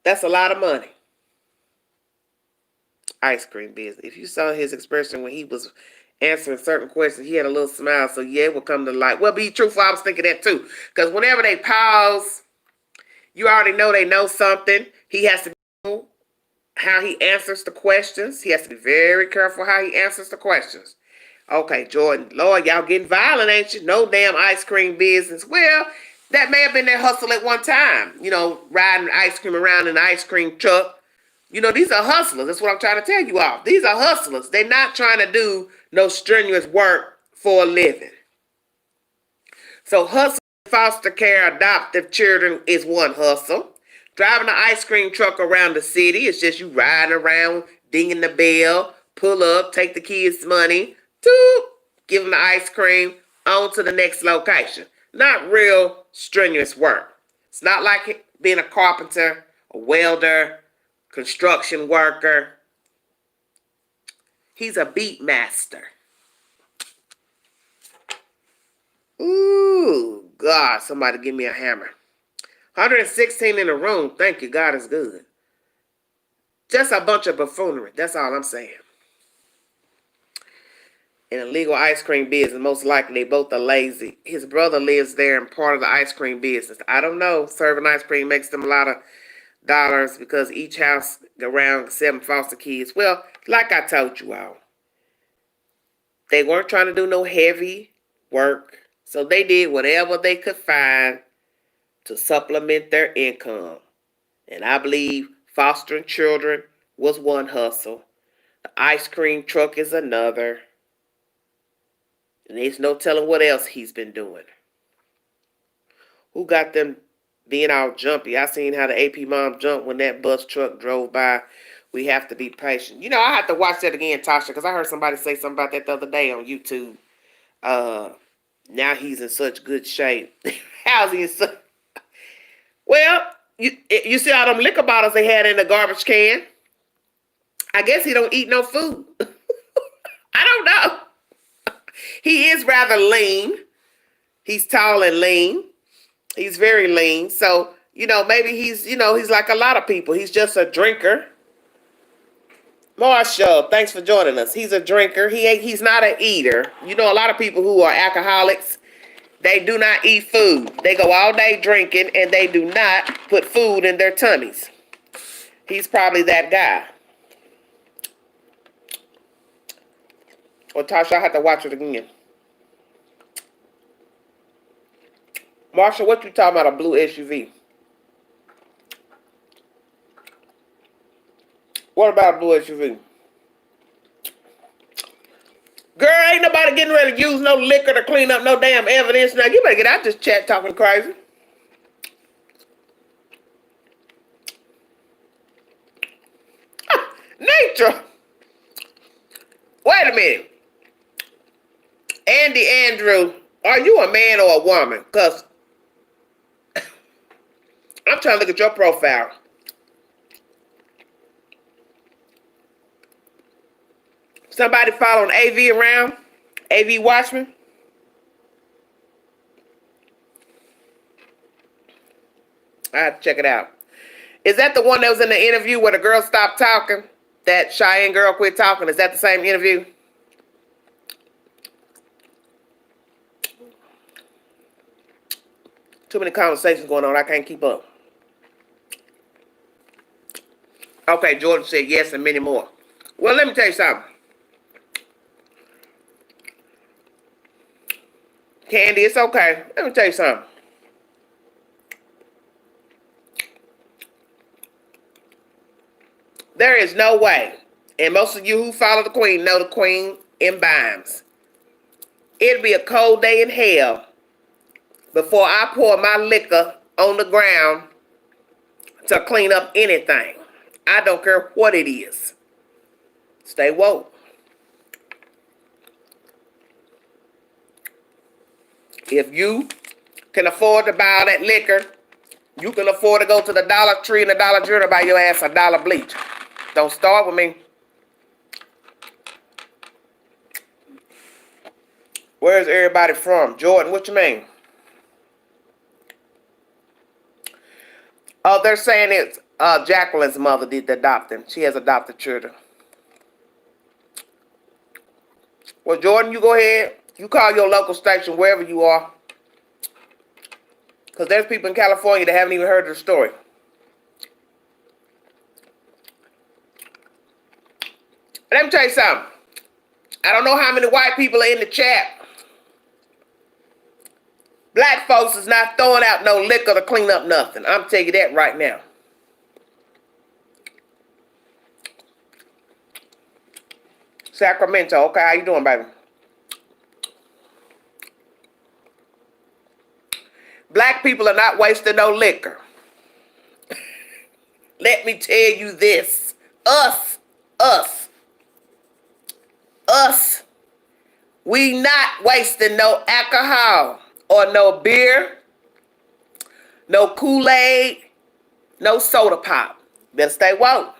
That's a lot of money. Ice cream business. If you saw his expression when he was answering certain questions, he had a little smile. So yeah, it will come to light. Well, be truthful, I was thinking that too. Because whenever they pause, you already know they know something. He has to be how he answers the questions. He has to be very careful how he answers the questions. Okay, Jordan, Lord, y'all getting violent, ain't you? No damn ice cream business. Well, that may have been their hustle at one time. You know, riding ice cream around in an ice cream truck. You know, these are hustlers. That's what I'm trying to tell you all. These are hustlers. They're not trying to do no strenuous work for a living. So hustling foster care adoptive children is one hustle. Driving an ice cream truck around the city, it's just you riding around, dinging the bell, pull up, take the kids' money, give them the ice cream, on to the next location. Not real strenuous work. It's not like being a carpenter, a welder, construction worker. He's a beat master. Ooh, God, somebody give me a hammer. 116 in the room. Thank you. God is good. Just a bunch of buffoonery. That's all I'm saying. In a legal ice cream business, most likely they both are lazy. His brother lives there and part of the ice cream business. I don't know. Serving ice cream makes them a lot of because each house around 7 foster kids. Well, like I told you all, they weren't trying to do no heavy work, so they did whatever they could find to supplement their income. And I believe fostering children was one hustle. The ice cream truck is another. And there's no telling what else he's been doing. Who got them being all jumpy? I seen how the AP mom jumped when that bus truck drove by. We have to be patient. You know, I have to watch that again, Tasha, because I heard somebody say something about that the other day on YouTube. Now he's in such good shape. How's he in such... Well, you see all them liquor bottles they had in the garbage can? I guess he don't eat no food. I don't know. He is rather lean. He's tall and lean. He's very lean. So, you know, maybe he's like a lot of people. He's just a drinker. Marshall, thanks for joining us. He's a drinker. He's not an eater. You know, a lot of people who are alcoholics, they do not eat food. They go all day drinking and they do not put food in their tummies. He's probably that guy. Well, Tasha, I have to watch it again. Marshall, what you talking about, a blue SUV? What about a blue SUV? Girl, ain't nobody getting ready to use no liquor to clean up no damn evidence. Now, you better get out this chat talking crazy. Nature. Wait a minute. Andy Andrew, are you a man or a woman? Because I'm trying to look at your profile. Somebody following AV around? AV Watchman? I have to check it out. Is that the one that was in the interview where the girl stopped talking? That Cheyenne girl quit talking? Is that the same interview? Too many conversations going on. I can't keep up. Okay, Jordan said yes and many more. Well, let me tell you something. Candy, it's okay. Let me tell you something. There is no way, and most of you who follow the queen know the queen imbibes. It'll be a cold day in hell before I pour my liquor on the ground to clean up anything. I don't care what it is. Stay woke. If you can afford to buy all that liquor, you can afford to go to the Dollar Tree and the Dollar General and buy your ass a dollar bleach. Don't start with me. Where's everybody from? Jordan, what you mean? Oh, they're saying it's Jacqueline's mother did the adopting. She has adopted children. Well, Jordan, you go ahead. You call your local station wherever you are. Because there's people in California that haven't even heard the story. Let me tell you something. I don't know how many white people are in the chat. Black folks is not throwing out no liquor to clean up nothing. I'm telling you that right now. Sacramento, okay, how you doing, baby? Black people are not wasting no liquor. Let me tell you this. Us. We not wasting no alcohol or no beer, no Kool-Aid, no soda pop. Better stay woke.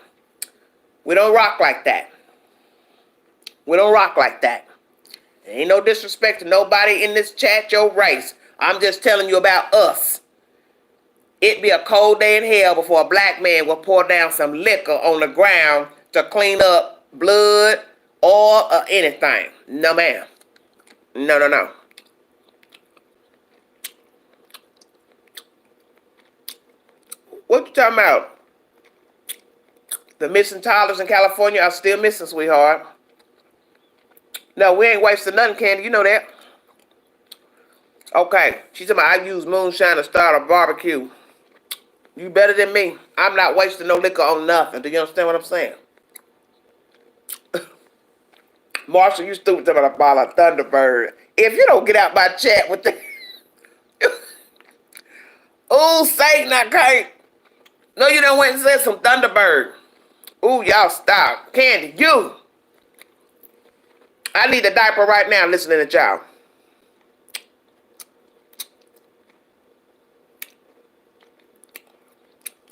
We don't rock like that. We don't rock like that. There ain't no disrespect to nobody in this chat, your race. I'm just telling you about us. It'd be a cold day in hell before a black man will pour down some liquor on the ground to clean up blood or anything. No, ma'am. No. What you talking about? The missing toddlers in California are still missing, sweetheart. No, we ain't wasting nothing, Candy. You know that. Okay. She said, I use moonshine to start a barbecue. You better than me. I'm not wasting no liquor on nothing. Do you understand what I'm saying? Marshall, you stupid talking about a bottle of Thunderbird. If you don't get out my chat with the... Ooh, Satan, I can't. No, you done went and said some Thunderbird. Ooh, y'all stop. Candy, you. I need a diaper right now listening to y'all.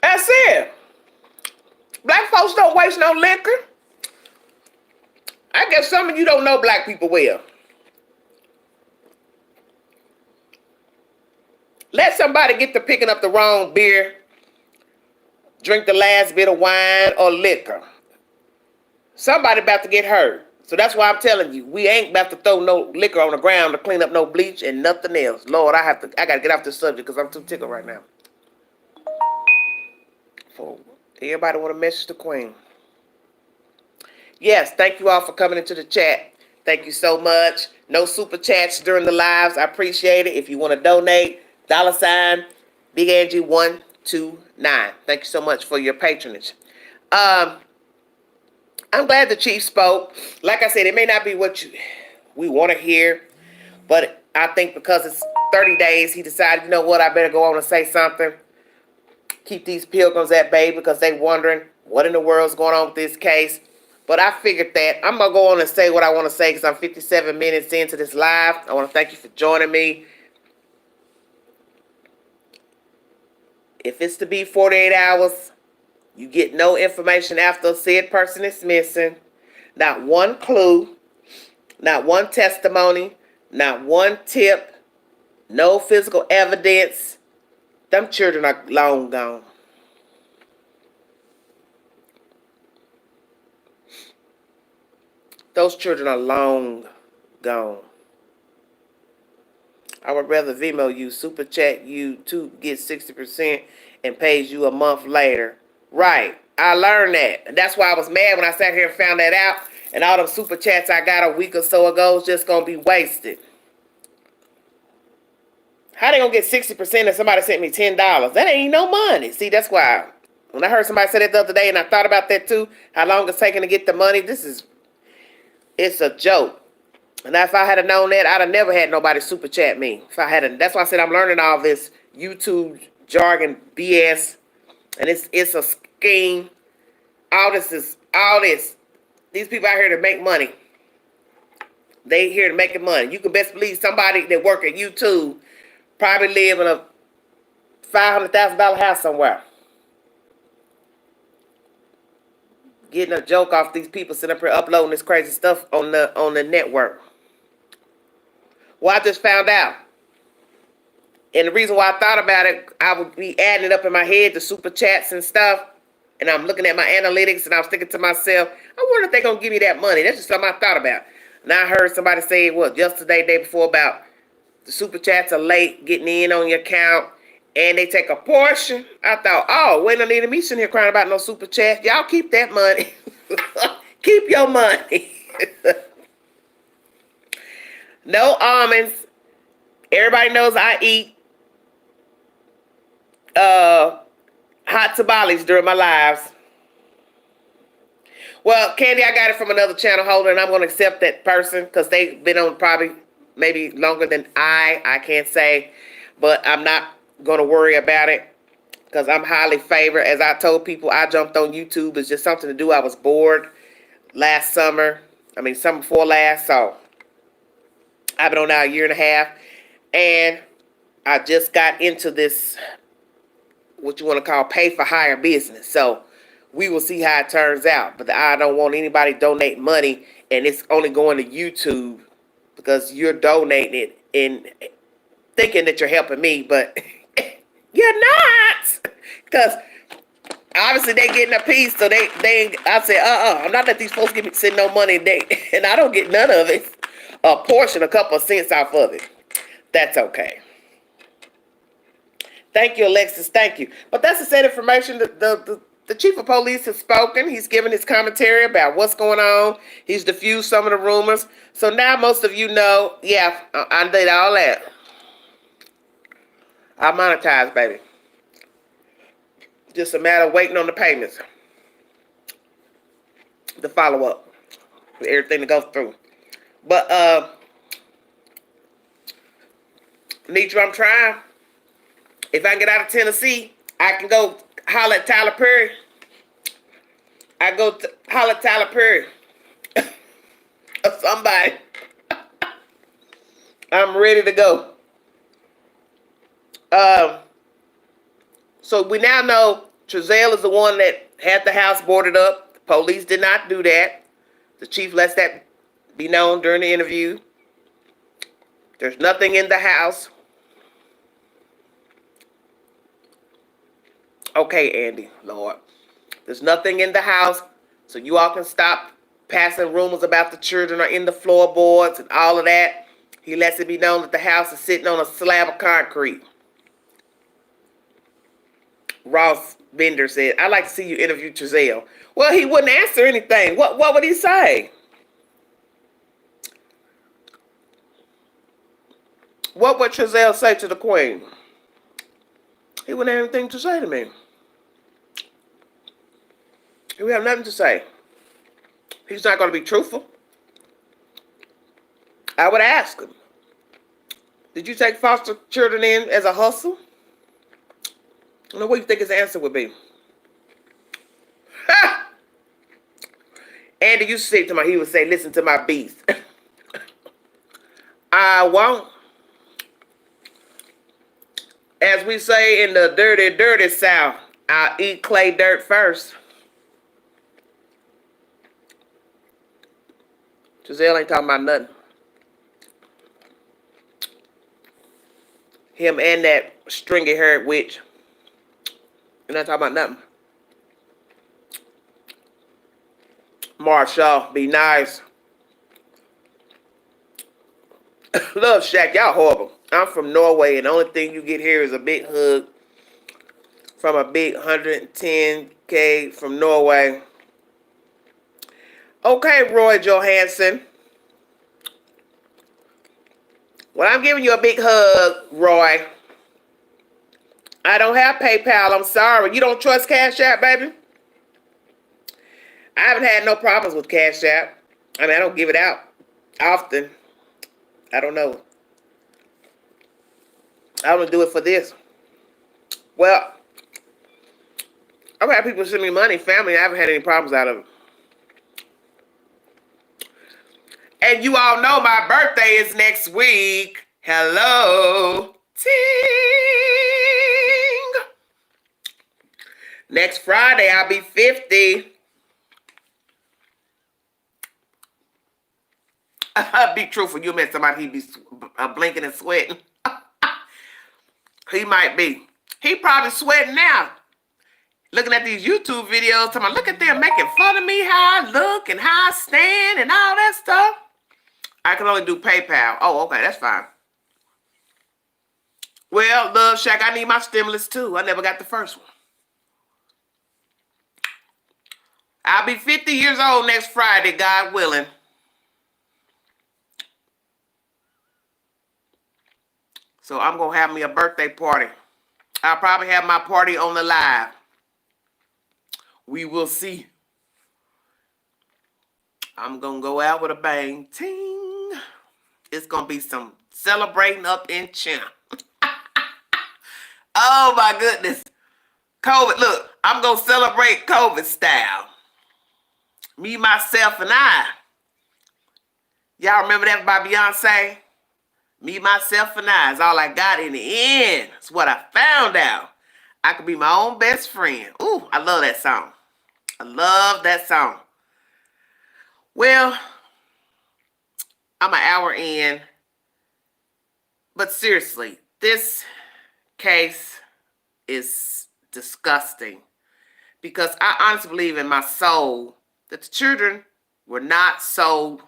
That's it. Black folks don't waste no liquor. I guess some of you don't know black people well. Let somebody get to picking up the wrong beer, drink the last bit of wine or liquor. Somebody about to get hurt. So that's why I'm telling you, we ain't about to throw no liquor on the ground to clean up no bleach and nothing else. Lord, I gotta get off this subject because I'm too tickled right now. For everybody want to message the Queen. Yes, thank you all for coming into the chat. Thank you so much. No super chats during the lives. I appreciate it. If you want to donate, $ Big Angie 129. Thank you so much for your patronage. I'm glad the chief spoke. Like I said, it may not be what we want to hear, but I think because it's 30 days, he decided, you know what, I better go on and say something. Keep these pilgrims at bay because they wondering what in the world's going on with this case. But I figured that I'm going to go on and say what I want to say because I'm 57 minutes into this live. I want to thank you for joining me. If it's to be 48 hours, you get no information after said person is missing. Not one clue, not one testimony, not one tip, no physical evidence. Them children are long gone. Those children are long gone. I would rather Venmo you, super chat you to get 60% and pays you a month later. Right. I learned that. And that's why I was mad when I sat here and found that out. And all them super chats I got a week or so ago is just going to be wasted. How they going to get 60% if somebody sent me $10? That ain't no money. See, that's why when I heard somebody say that the other day and I thought about that too, how long it's taking to get the money, it's a joke. And if I had known that, I'd have never had nobody super chat me. That's why I said I'm learning all this YouTube jargon BS. And it's a scheme. All this. These people out here to make money. They here to make money. You can best believe somebody that work at YouTube probably live in a $500,000 house somewhere. Getting a joke off these people sitting up here uploading this crazy stuff on the network. Well, I just found out. And the reason why I thought about it, I would be adding it up in my head, the super chats and stuff. And I'm looking at my analytics and I was thinking to myself, I wonder if they're going to give me that money. That's just something I thought about. And I heard somebody say, yesterday, day before, about the super chats are late getting in on your account and they take a portion. I thought, oh, wait, no need of me sitting here crying about no super chat. Y'all keep that money. Keep your money. No almonds. Everybody knows I eat hot tamales during my lives. Well, Candy, I got it from another channel holder, and I'm going to accept that person because they've been on probably maybe longer than I can't say, but I'm not going to worry about it because I'm highly favored. As I told people, I jumped on YouTube. It's just something to do. I was bored summer before last, so I've been on now a year and a half, and I just got into this, what you want to call pay for hire business. So we will see how it turns out. But I don't want anybody to donate money and it's only going to YouTube because you're donating it and thinking that you're helping me, but you're not. Because obviously they getting a piece, so I said, I'm not letting these folks send no money, and I don't get none of it. A portion, a couple of cents off of it. That's okay. Thank you, Alexis. Thank you. But that's the same information. The the chief of police has spoken. He's given his commentary about what's going on. He's diffused some of the rumors. So now most of you know, yeah, I did all that. I monetized, baby. Just a matter of waiting on the payments. The follow up. For everything to go through. But Nitra, I'm trying. If I can get out of Tennessee, I can go holler at Tyler Perry. I go holler at Tyler Perry. Or somebody. I'm ready to go. So we now know Trezell is the one that had the house boarded up. The police did not do that. The chief lets that be known during the interview. There's nothing in the house. Okay, Andy, Lord. There's nothing in the house, so you all can stop passing rumors about the children are in the floorboards and all of that. He lets it be known that the house is sitting on a slab of concrete. Ross Bender said, I'd like to see you interview Trezell. Well, he wouldn't answer anything. What would he say? What would Trezell say to the Queen? He wouldn't have anything to say to me. He would have nothing to say. He's not going to be truthful. I would ask him, did you take foster children in as a hustle? What do you think his answer would be? Ha! Andy used to say to he would say, listen to my beats. I won't. As we say in the dirty, dirty South, I'll eat clay dirt first. Trezell ain't talking about nothing. Him and that stringy-haired witch. You're not talking about nothing. Marshall, be nice. Love Shack, y'all horrible. I'm from Norway, and the only thing you get here is a big hug from a big 110K from Norway. Okay, Roy Johansson. Well, I'm giving you a big hug, Roy. I don't have PayPal. I'm sorry. You don't trust Cash App, baby? I haven't had no problems with Cash App. I mean, I don't give it out often. I don't know. I want to do it for this. Well, I've had people send me money, family. I haven't had any problems out of it. And you all know my birthday is next week. Hello. Ting. Next Friday, I'll be 50. Be truthful. You met somebody, he'd be blinking and sweating. He might be. He probably sweating now. Looking at these YouTube videos, talking, look at them making fun of me, how I look and how I stand and all that stuff. I can only do PayPal. Oh, okay, that's fine. Well, Love Shack, I need my stimulus too. I never got the first one. I'll be 50 years old next Friday, God willing. So I'm going to have me a birthday party. I'll probably have my party on the live. We will see. I'm going to go out with a bang. Ting. It's going to be some celebrating up in China. Oh, my goodness. COVID, look, I'm going to celebrate COVID style. Me, myself, and I. Y'all remember that by Beyonce? Me, myself, and I is all I got in the end. It's what I found out. I could be my own best friend. Ooh, I love that song. I love that song. Well, I'm an hour in. But seriously, this case is disgusting. Because I honestly believe in my soul that the children were not sold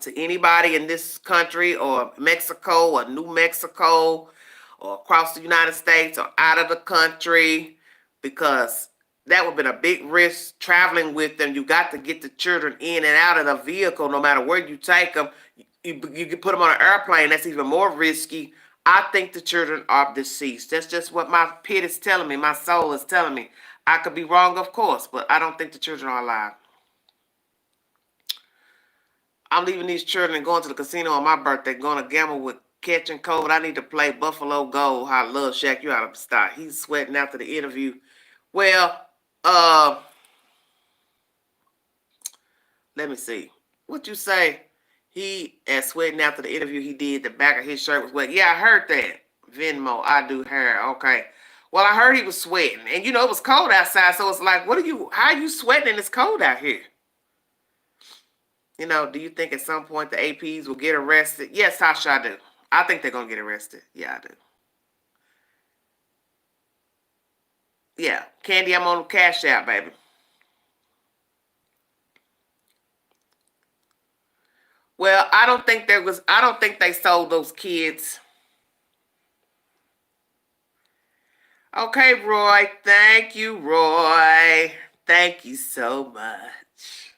to anybody in this country or Mexico or New Mexico or across the United States or out of the country, because That would have been a big risk traveling with them. You got to get the children in and out of the vehicle no matter where you take them. You can put them on an airplane. That's even more risky. I think the children are deceased. That's just what my pit is telling me. My soul is telling me. I could be wrong, of course, but I don't think the children are alive. I'm leaving these children and going to the casino on my birthday, going to gamble with catching COVID. I need to play Buffalo Gold. How I love Shaq. You out of start. He's sweating after the interview. Well, let me see. What you say? He is sweating after the interview he did. The back of his shirt was wet. Yeah, I heard that. Venmo, I do hair. Okay. Well, I heard he was sweating. And you know, it was cold outside. So it's like, how are you sweating and it's cold out here? You know, do you think at some point the APs will get arrested? Yes, Tasha, I do. I think they're going to get arrested. Yeah, I do. Yeah. Candy, I'm on Cash App, baby. Well, I don't think they sold those kids. Okay, Roy. Thank you, Roy. Thank you so much.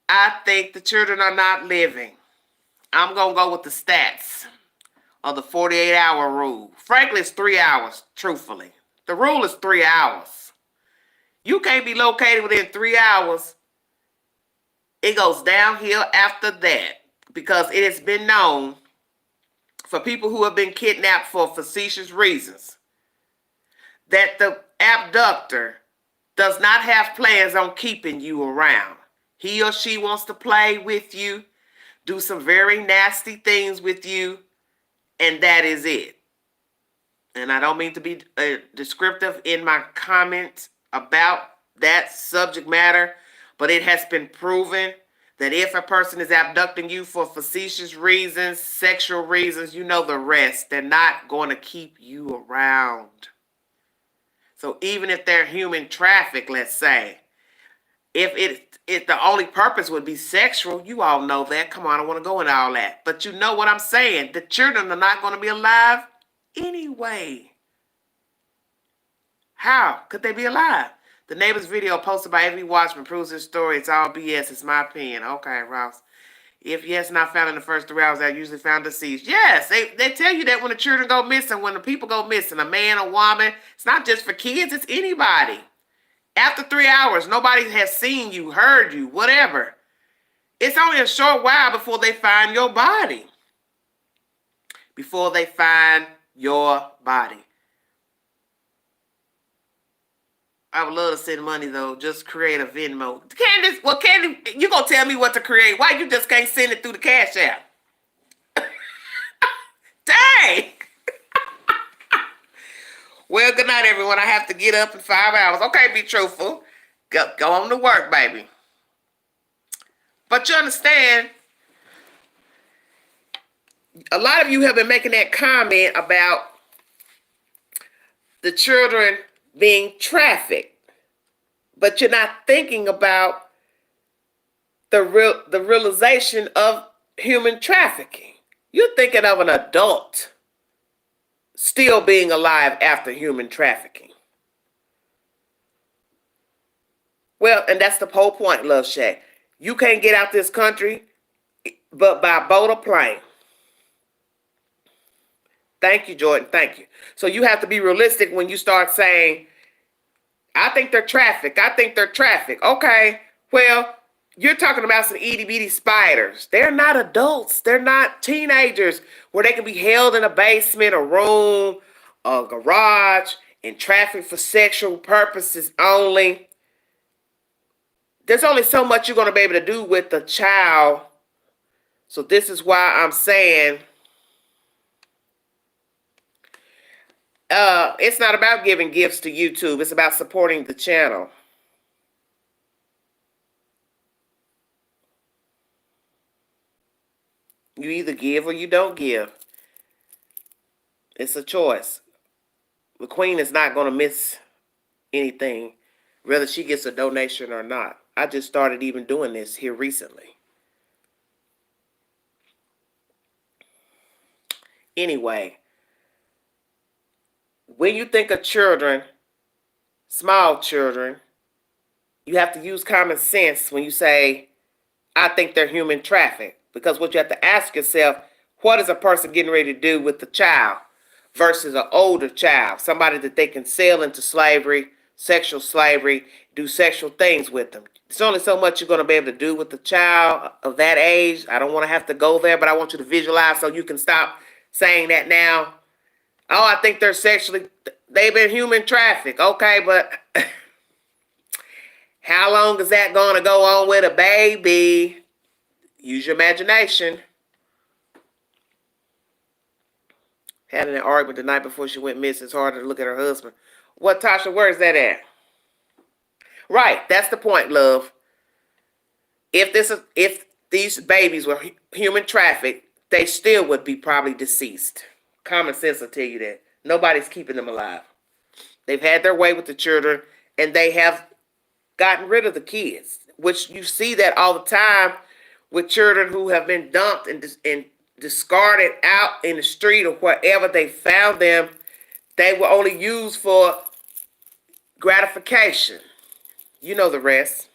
I think the children are not living. I'm going to go with the stats of the 48-hour rule. Frankly, it's 3 hours, truthfully. The rule is 3 hours. You can't be located within 3 hours. It goes downhill after that because it has been known for people who have been kidnapped for facetious reasons that the abductor does not have plans on keeping you around. He or she wants to play with you, do some very nasty things with you, and that is it. And I don't mean to be descriptive in my comments about that subject matter, but it has been proven that if a person is abducting you for facetious reasons, sexual reasons, you know the rest. They're not going to keep you around. So even if they're human traffic, let's say, if the only purpose would be sexual, you all know that. Come on, I don't want to go into all that. But you know what I'm saying. The children are not going to be alive anyway. How could they be alive? The neighbor's video posted by AV Watchman proves this story. It's all BS. It's my opinion. Okay, Ross. If yes, not found in the first 3 hours, they're usually found deceased. Yes, they tell you that when the children go missing, when the people go missing, a man, a woman, it's not just for kids, it's anybody. After 3 hours, nobody has seen you, heard you, whatever. It's only a short while before they find your body. Before they find your body. I would love to send money, though. Just create a Venmo. Candace, you going to tell me what to create. Why you just can't send it through the Cash App? Dang! Well, good night, everyone. I have to get up in 5 hours. Okay, be truthful. Go on to work, baby. But you understand, a lot of you have been making that comment about the children being trafficked. But you're not thinking about the realization of human trafficking. You're thinking of an adult still being alive after human trafficking. Well, and that's the whole point, Love Shack. You can't get out this country but by boat or plane. Thank you, Jordan. Thank you. So you have to be realistic when you start saying, I think they're trafficked. I think they're trafficked. Okay, well, you're talking about some itty bitty spiders. They're not adults. They're not teenagers where they can be held in a basement, a room, a garage, and trafficked for sexual purposes only. There's only so much you're going to be able to do with the child. So this is why I'm saying it's not about giving gifts to YouTube. It's about supporting the channel. You either give or you don't give. It's a choice. The queen is not going to miss anything, whether she gets a donation or not. I just started even doing this here recently. Anyway, when you think of children, small children, you have to use common sense when you say, I think they're human trafficked. Because what you have to ask yourself, what is a person getting ready to do with the child versus an older child, somebody that they can sell into slavery, sexual slavery, do sexual things with them. There's only so much you're going to be able to do with the child of that age. I don't want to have to go there, but I want you to visualize so you can stop saying that now. Oh, I think they've been human trafficked. Okay, but how long is that going to go on with a baby? Use your imagination. Had an argument the night before she went missing. It's harder to look at her husband. What, Tasha, where's that at? Right, that's the point, love. If these babies were human trafficked, they still would be probably deceased. Common sense will tell you that. Nobody's keeping them alive. They've had their way with the children, and they have gotten rid of the kids, which you see that all the time with children who have been dumped and discarded out in the street or wherever they found them. They were only used for gratification. You know the rest.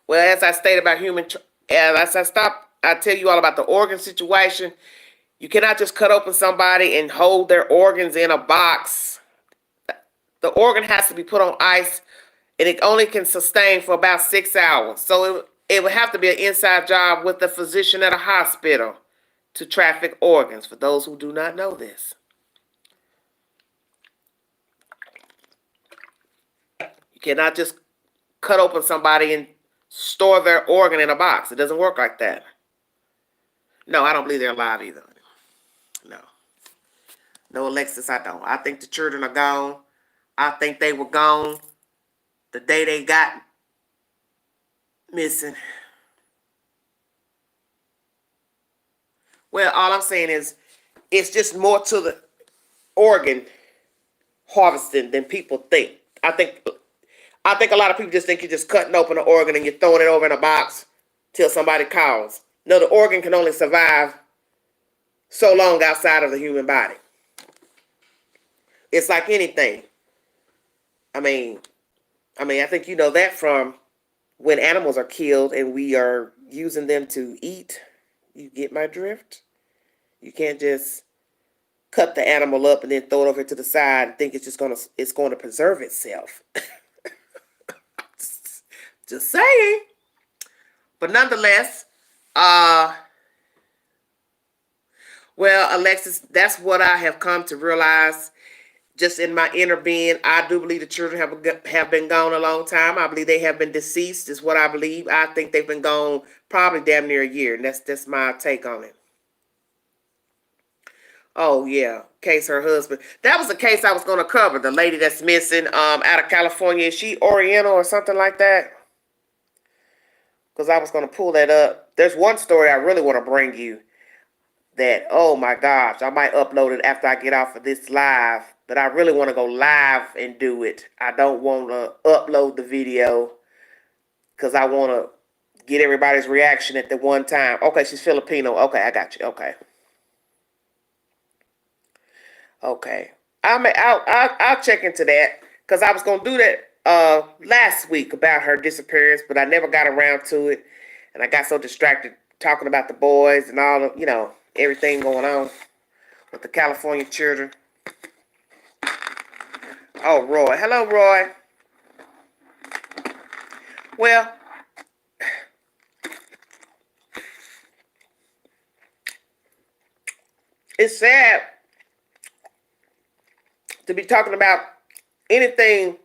Well, as I stated about I tell you all about the organ situation. You cannot just cut open somebody and hold their organs in a box. The organ has to be put on ice, and it only can sustain for about 6 hours. So it would have to be an inside job with the physician at a hospital to traffic organs, for those who do not know this. You cannot just cut open somebody and store their organ in a box. It doesn't work like that. No, I don't believe they're alive either. No, Alexis, I don't. I think the children are gone. I think they were gone the day they got missing. Well, all I'm saying is it's just more to the organ harvesting than people think. I think a lot of people just think you're just cutting open an organ and you're throwing it over in a box till somebody calls. No, the organ can only survive so long outside of the human body. It's like anything. I think you know that from when animals are killed and we are using them to eat. You get my drift? You can't just cut the animal up and then throw it over to the side and think it's going to preserve itself. Just saying. But nonetheless, well, Alexis, that's what I have come to realize. Just in my inner being, I do believe the children have been gone a long time. I believe they have been deceased, is what I believe. I think they've been gone probably damn near a year, and that's my take on it. Oh, yeah. Case her husband. That was the case I was going to cover. The lady that's missing out of California. Is she Oriental or something like that? Because I was going to pull that up. There's one story I really want to bring you that, oh my gosh, I might upload it after I get off of this live. But I really want to go live and do it. I don't want to upload the video because I want to get everybody's reaction at the one time. Okay, she's Filipino. Okay, I got you. Okay. I'll check into that because I was going to do that last week about her disappearance, but I never got around to it. And I got so distracted talking about the boys and all of, everything going on with the California children. Oh, Roy. Hello, Roy. Well, it's sad to be talking about anything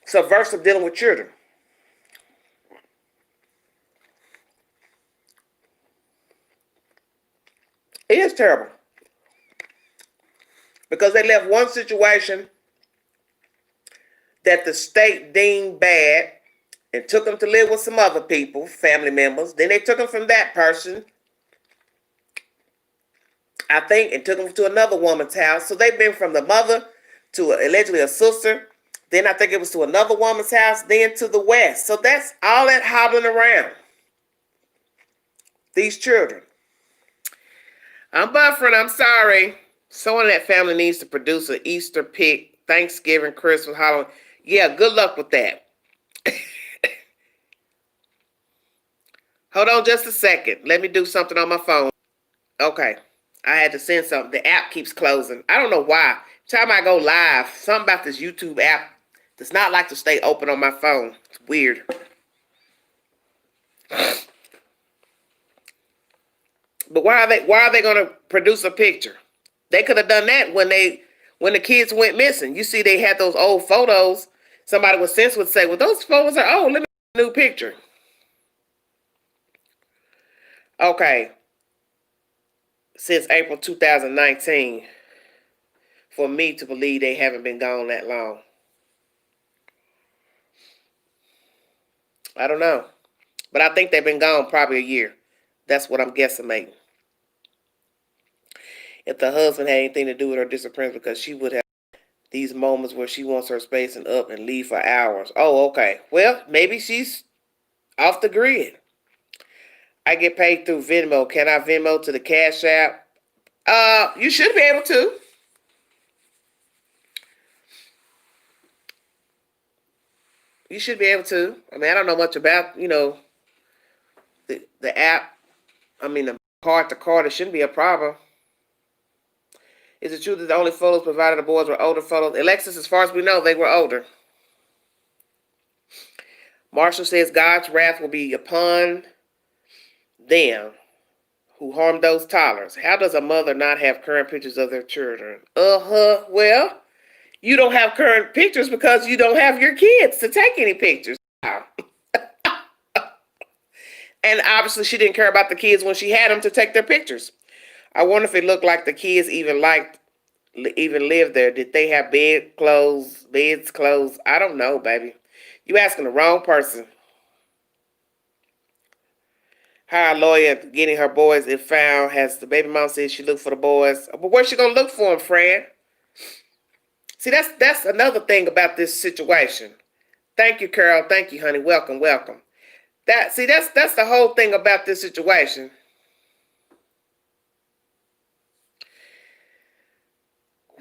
subversive dealing with children. It is terrible. Because they left one situation that the state deemed bad and took them to live with some other people, family members. Then they took them from that person, I think, and took them to another woman's house. So they've been from the mother to allegedly a sister. Then I think it was to another woman's house, then to the west. So that's all that hobbling around. These children. I'm buffering, I'm sorry. Someone in that family needs to produce an Easter pic, Thanksgiving, Christmas, Halloween. Yeah, good luck with that. Hold on just a second. Let me do something on my phone. Okay. I had to send something. The app keeps closing. I don't know why. Every time I go live, something about this YouTube app does not like to stay open on my phone. It's weird. But why are they gonna produce a picture? They could have done that when the kids went missing. You see, they had those old photos. Somebody with sense would say, well, those photos are old. Let me get a new picture. Okay. Since April 2019, for me to believe they haven't been gone that long. I don't know. But I think they've been gone probably a year. That's what I'm guesstimating. If the husband had anything to do with her disappearance, because she would have these moments where she wants her space and up and leave for hours. Oh, okay. Well, maybe she's off the grid. I get paid through Venmo. Can I Venmo to the Cash App? You should be able to. You should be able to. I mean, I don't know much about, the app. I mean, the card to card, it shouldn't be a problem. Is it true that the only photos provided the boys were older photos? Alexis, as far as we know, they were older. Marshall says God's wrath will be upon them who harmed those toddlers. How does a mother not have current pictures of their children? Well, you don't have current pictures because you don't have your kids to take any pictures. And obviously she didn't care about the kids when she had them to take their pictures. I wonder if it looked like the kids even lived there. Did they have beds closed? I don't know, baby. You asking the wrong person. Hire a lawyer getting her boys if found. Has the baby mom said she looked for the boys? But where's she gonna look for them, Fran? See, that's another thing about this situation. Thank you, Carol. Thank you, honey. Welcome. That's the whole thing about this situation.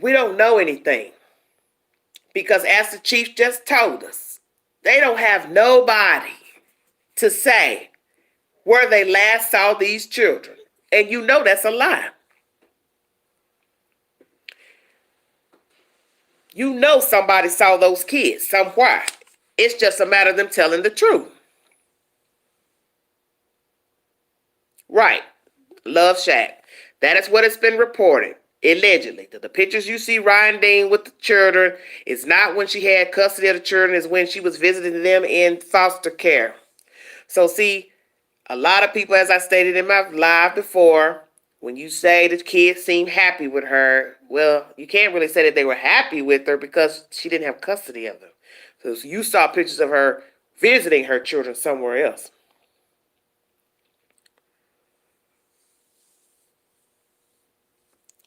We don't know anything. Because as the chief just told us, they don't have nobody to say where they last saw these children. And you know that's a lie. You know somebody saw those kids somewhere. It's just a matter of them telling the truth. Right. Love Shack. That is what it's been reported. Allegedly. The pictures you see Ryan Dean with the children is not when she had custody of the children, it's when she was visiting them in foster care. So see, a lot of people, as I stated in my live before, when you say the kids seem happy with her, well, you can't really say that they were happy with her because she didn't have custody of them. So you saw pictures of her visiting her children somewhere else.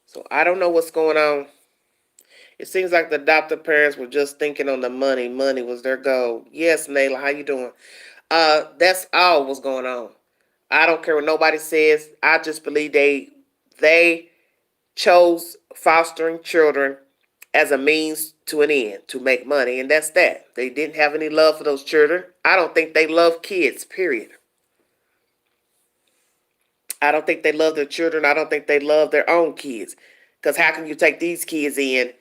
So I don't know what's going on. It seems like the adoptive parents were just thinking on the money. Money was their goal. Yes, Nayla, how you doing? That's all what's going on. I don't care what nobody says. I just believe they chose fostering children as a means to an end, to make money, and that's that. They didn't have any love for those children. I don't think they love kids, period. I don't think they love their children. I don't think they love their own kids. Because how can you take these kids in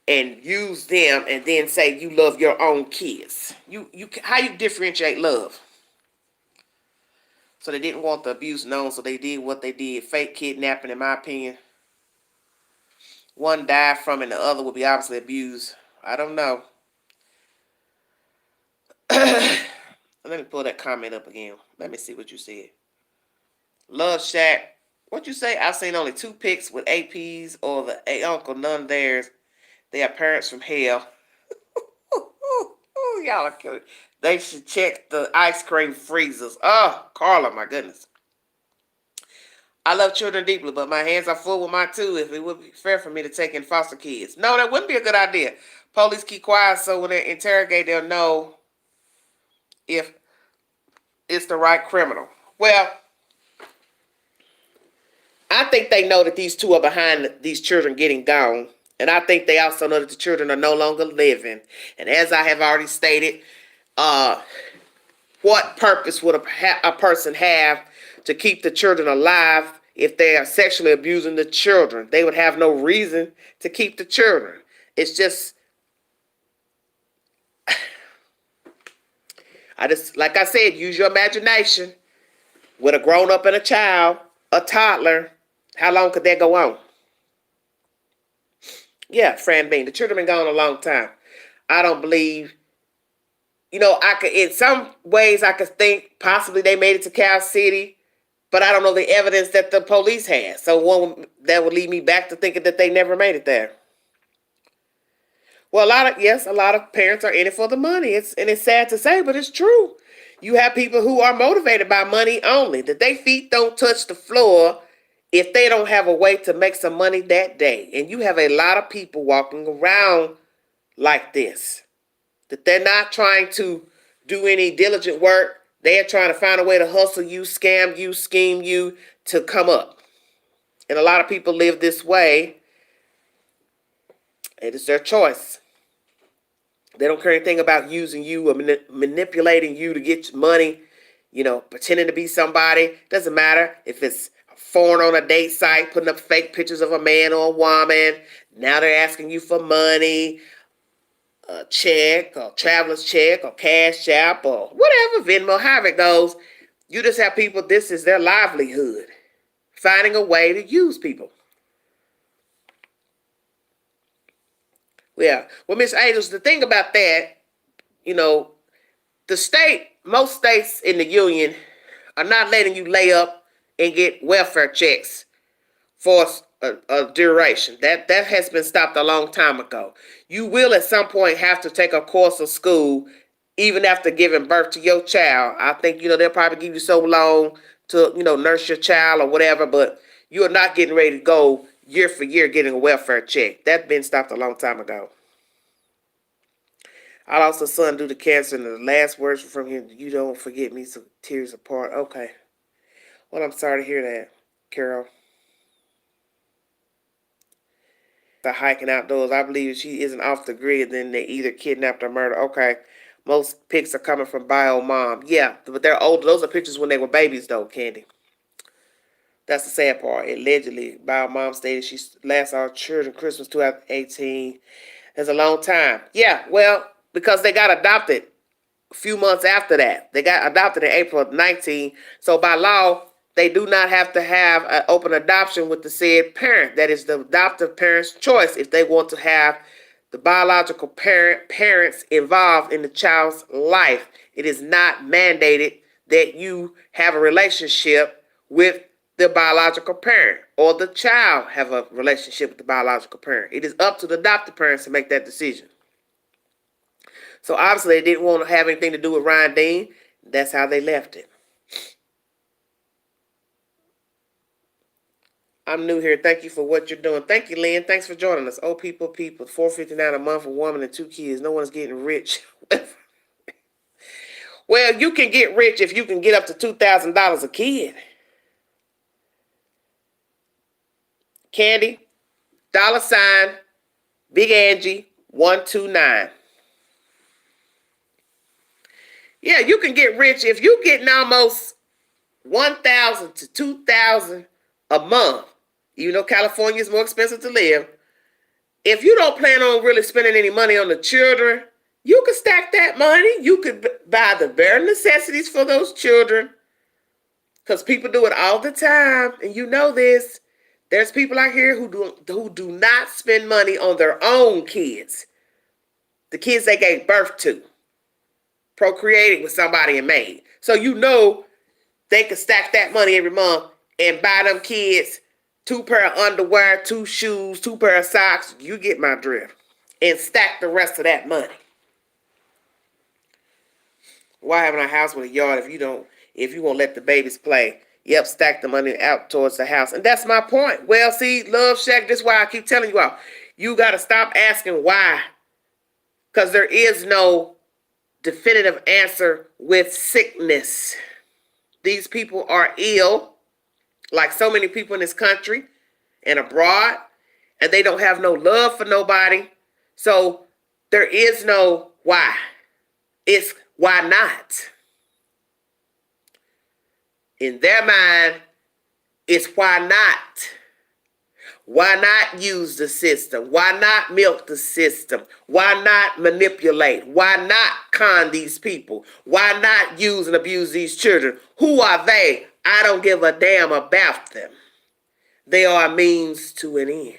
and use them and then say you love your own kids? How you differentiate love? So they didn't want the abuse known, so they did what they did. Fake kidnapping, in my opinion. One died from it, and the other will be obviously abused. I don't know. Let me pull that comment up again. Let me see what you said. Love Shack. What you say? I've seen only 2 pics with APs or the uncle, none theirs. They are parents from hell. Y'all are killing. They should check the ice cream freezers. Oh, Carla, my goodness. I love children deeply, but my hands are full with mine too. If it would be fair for me to take in foster kids. No, that wouldn't be a good idea. Police keep quiet so when they interrogate, they'll know if it's the right criminal. Well, I I think they know that these two are behind these children getting gone. And I think they also know that the children are no longer living. And as I have already stated, what purpose would a person have to keep the children alive if they are sexually abusing the children? They would have no reason to keep the children. It's just, like I said, use your imagination. With a grown up and a child, a toddler, how long could that go on? Yeah, Fran Bean, the children been gone a long time. I don't believe, I could, in some ways, I could think possibly they made it to Cal City, but I don't know the evidence that the police has. So that would lead me back to thinking that they never made it there. Well, a lot of parents are in it for the money. It's sad to say, but it's true. You have people who are motivated by money only, that their feet don't touch the floor if they don't have a way to make some money that day. And you have a lot of people walking around like this, that they're not trying to do any diligent work. They're trying to find a way to hustle you, scam you, scheme you to come up. And a lot of people live this way. It is their choice. They don't care anything about using you or manipulating you to get money, pretending to be somebody. Doesn't matter if it's foreign on a date site, putting up fake pictures of a man or a woman. Now they're asking you for money, a check, or traveler's check, or cash app, or whatever, Venmo, however it goes. You just have people, this is their livelihood, finding a way to use people. Yeah. Well, Miss Angels, the thing about that, most states in the union are not letting you lay up and get welfare checks for a duration. That has been stopped a long time ago. You will at some point have to take a course of school, even after giving birth to your child. I think, they'll probably give you so long to, nurse your child or whatever, but you are not getting ready to go year for year getting a welfare check. That's been stopped a long time ago. I lost a son due to cancer, and the last words from him, "You don't forget me," so tears apart. Okay. Well, I'm sorry to hear that, Carol. The hiking outdoors. I believe if she isn't off the grid, then they either kidnapped or murdered. Okay. Most pics are coming from Bio Mom. Yeah, but they're older. Those are pictures when they were babies, though, Candy. That's the sad part. Allegedly, Bio Mom stated she last saw her children Christmas 2018. That's a long time. Yeah, well, because they got adopted a few months after that. They got adopted in April of 19. So by law, they do not have to have an open adoption with the said parent. That is the adoptive parent's choice if they want to have the biological parents involved in the child's life. It is not mandated that you have a relationship with the biological parent or the child have a relationship with the biological parent. It is up to the adoptive parents to make that decision. So obviously they didn't want to have anything to do with Ryan Dean. That's how they left it. I'm new here. Thank you for what you're doing. Thank you, Lynn. Thanks for joining us. Oh, people, $4.59 a month, a woman and 2 kids. No one's getting rich. Well, you can get rich if you can get up to $2,000 a kid. Candy, $ Big Angie 129. Yeah, you can get rich if you're getting almost $1,000 to $2,000 a month. Even though California is more expensive to live. If you don't plan on really spending any money on the children, you can stack that money. You could buy the bare necessities for those children. Because people do it all the time. And you know this. There's people out here who do not spend money on their own kids. The kids they gave birth to. Procreated with somebody and made. So they can stack that money every month and buy them kids 2 pair of underwear, 2 shoes, 2 pair of socks. You get my drift. And stack the rest of that money. Why having a house with a yard if you won't let the babies play? Yep, stack the money out towards the house. And that's my point. Well, see, Love Shack, this is why I keep telling you all. You got to stop asking why. Because there is no definitive answer with sickness. These people are ill. like so many people in this country and abroad, and they don't have no love for nobody. So there is no why. It's why not. In their mind, it's why not. Why not use the system? Why not milk the system? Why not manipulate? Why not con these people? Why not use and abuse these children? Who are they? I don't give a damn about them. They are a means to an end.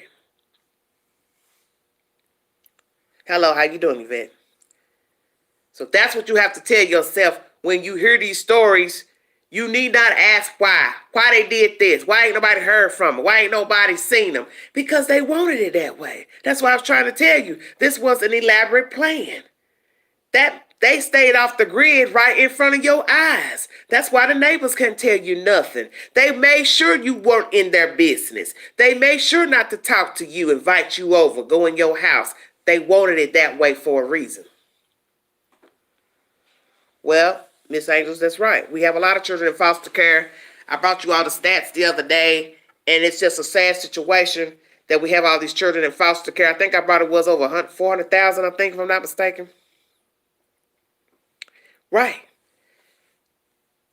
Hello, how you doing, Yvette? So that's what you have to tell yourself when you hear these stories. You need not ask why. Why they did this. Why ain't nobody heard from them? Why ain't nobody seen them? Because they wanted it that way. That's why I was trying to tell you. This was an elaborate plan. That they stayed off the grid right in front of your eyes. That's why the neighbors can't tell you nothing. They made sure you weren't in their business. They made sure not to talk to you, invite you over, go in your house. They wanted it that way for a reason. Well, Miss Angels, that's right. We have a lot of children in foster care. I brought you all the stats the other day, and it's just a sad situation that we have all these children in foster care. I think I brought it was over 400,000, I think, if I'm not mistaken. Right.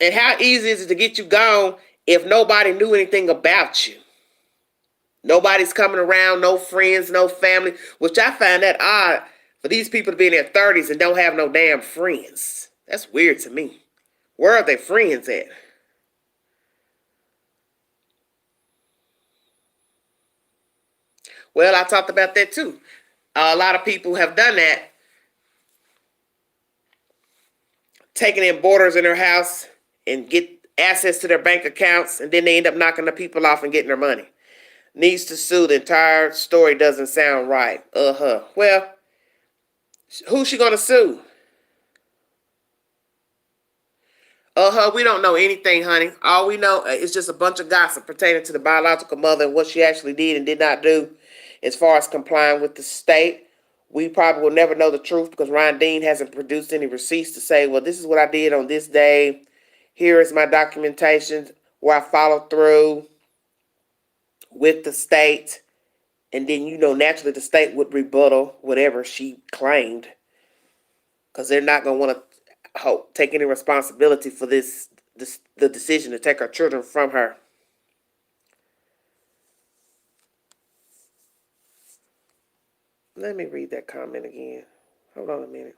And how easy is it to get you gone if nobody knew anything about you? Nobody's coming around, no friends, no family, which I find that odd for these people to be in their 30s and don't have no damn friends. That's weird to me. Where are their friends at? Well, I talked about that too. A lot of people have done that, taking in boarders in their house and get access to their bank accounts, and then they end up knocking the people off and getting their money. Needs to sue. The entire story doesn't sound right. Well, who's she gonna sue? We don't know anything, honey. All we know is just a bunch of gossip pertaining to the biological mother and what she actually did and did not do as far as complying with the state. We probably will never know the truth because Ryan Dean hasn't produced any receipts to say, well, this is what I did on this day. Here is my documentation where I followed through with the state. And then, naturally the state would rebuttal whatever she claimed because they're not going to want to take any responsibility for the decision to take our children from her. Let me read that comment again. Hold on a minute.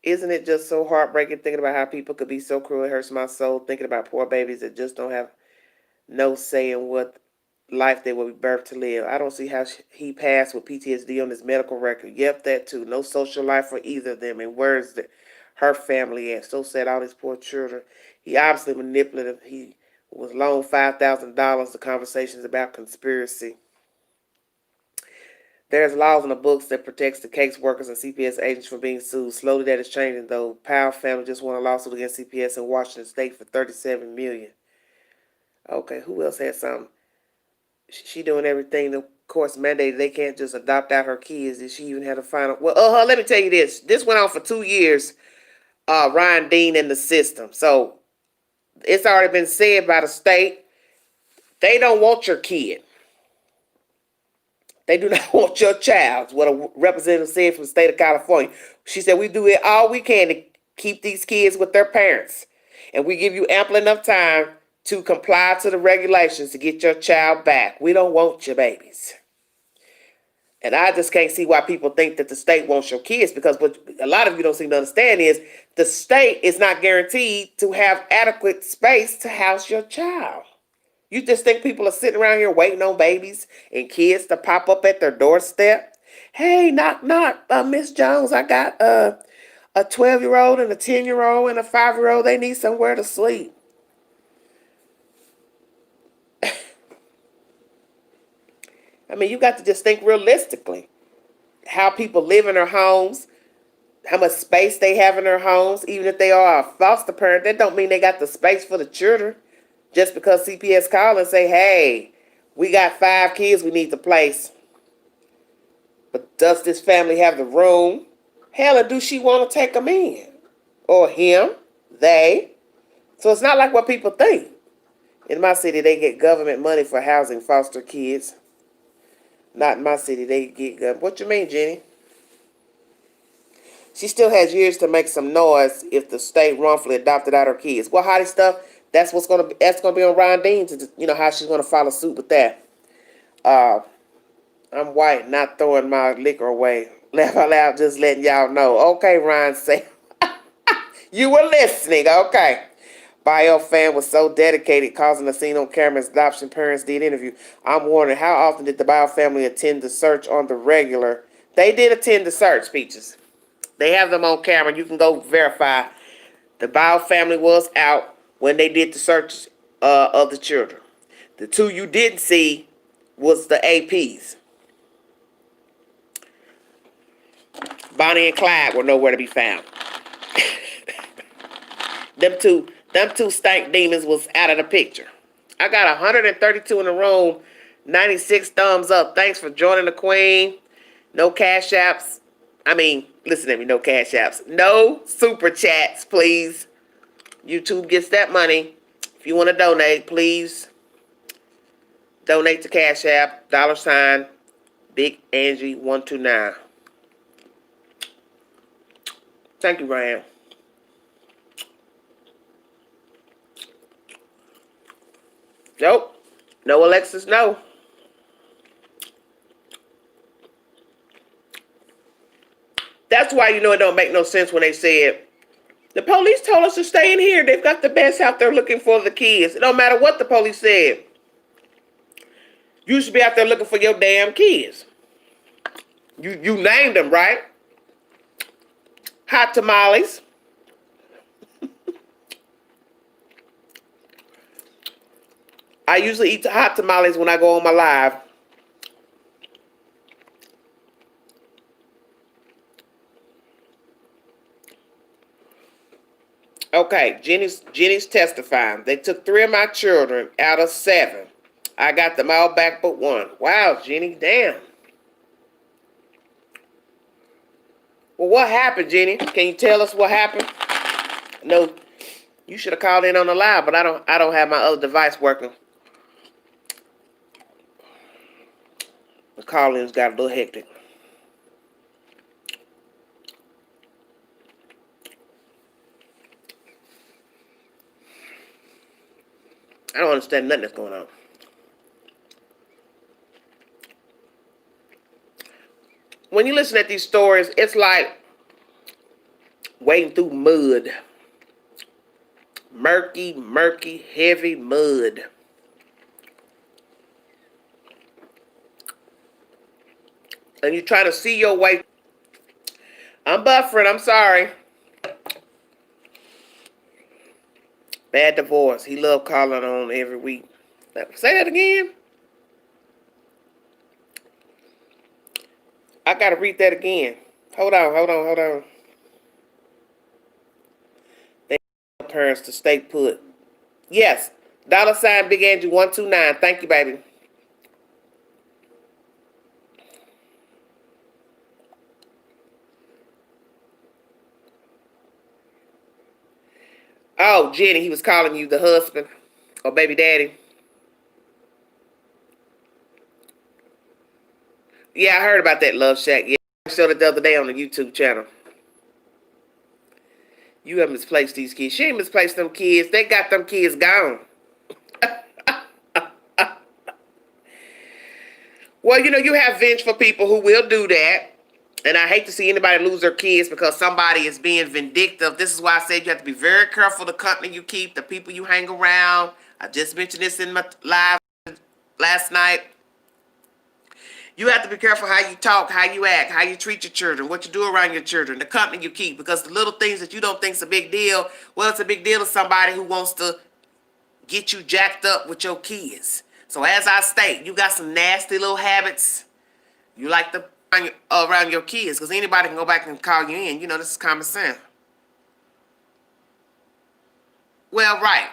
Isn't it just so heartbreaking thinking about how people could be so cruel? It hurts my soul thinking about poor babies that just don't have no say in what life they will be birthed to live. I don't see how he passed with PTSD on his medical record. Yep, that too. No social life for either of them. And where's her family at? So sad, all these poor children. He obviously manipulative. He was loaned $5,000 to conversations about conspiracy. There's laws in the books that protects the case workers and CPS agents from being sued. Slowly that is changing, though. Powell family just won a lawsuit against CPS in Washington State for $37 million. Okay, who else had something? She doing everything the court's mandated. They can't just adopt out her kids. Did she even have a final? Well, let me tell you this. This went on for 2 years. Ryan Dean in the system. So it's already been said by the state. They don't want your kid. They do not want your child. What a representative said from the state of California. She said, we do it all we can to keep these kids with their parents. And we give you ample enough time to comply to the regulations to get your child back. We don't want your babies. And I just can't see why people think that the state wants your kids, because what a lot of you don't seem to understand is the state is not guaranteed to have adequate space to house your child. You just think people are sitting around here waiting on babies and kids to pop up at their doorstep? Hey, knock, knock, Miss Jones, I got a 12-year-old and a 10-year-old and a 5-year-old. They need somewhere to sleep. I mean, you got to just think realistically. How people live in their homes, how much space they have in their homes. Even if they are a foster parent, that don't mean they got the space for the children. Just because CPS call and say, hey, we got 5 kids we need to place. But does this family have the room? Hell, or do she want to take them in? Or him, They. So it's not like what people think. In my city, they get government money for housing foster kids. Not in my city, they get what you mean, Jenny? She still has years to make some noise if the state wrongfully adopted out her kids. Well, Hottie stuff, that's gonna be on Ron Dean to how she's gonna follow suit with that. I'm white, not throwing my liquor away. Laugh out loud, just letting y'all know. Okay, Ron say you were listening. Okay. Bio fan was so dedicated, causing a scene on camera as adoption parents did interview. I'm wondering, how often did the Bio family attend the search on the regular? They did attend the search, Peaches. They have them on camera. You can go verify. The Bio family was out when they did the search of the children. The two you didn't see was the APs. Bonnie and Clyde were nowhere to be found. Them two stank demons was out of the picture. I got 132 in the room, 96 thumbs up. Thanks for joining the queen. No cash apps. Listen to me, no cash apps. No super chats, please. YouTube gets that money. If you want to donate, please donate to Cash App, $ Big Angie 129. Thank you, Ryan. Nope. No Alexis, no. That's why it don't make no sense when they said, the police told us to stay in here. They've got the best out there looking for the kids. It don't matter what the police said. You should be out there looking for your damn kids. You named them, right? Hot tamales. I usually eat the hot tamales when I go on my live. Okay, Jenny's testifying. They took 3 of my children out of 7. I got them all back but 1. Wow, Jenny, damn. Well, what happened, Jenny? Can you tell us what happened? No, you should have called in on the live, but I don't have my other device working. The call-ins got a little hectic. I don't understand nothing that's going on. When you listen at these stories, it's like wading through mud. Murky, heavy mud. And you're trying to see your way. I'm buffering, I'm sorry. Bad divorce. He loved calling on every week. Say that again. I gotta read that again. Hold on. They parents to stay put. Yes. $ Big Angie 129. Thank you, baby. Oh, Jenny, he was calling you the husband or baby daddy. Yeah, I heard about that, Love Shack. Yeah, I showed it the other day on the YouTube channel. You have misplaced these kids. She ain't misplaced them kids. They got them kids gone. Well, you have vengeful people who will do that. And I hate to see anybody lose their kids because somebody is being vindictive. This is why I said you have to be very careful the company you keep, the people you hang around. I just mentioned this in my live last night. You have to be careful how you talk, how you act, how you treat your children, what you do around your children, the company you keep. Because the little things that you don't think is a big deal, well, it's a big deal to somebody who wants to get you jacked up with your kids. So as I state, you got some nasty little habits. You like to around your kids, because anybody can go back and call you in. This is common sense. Well, right.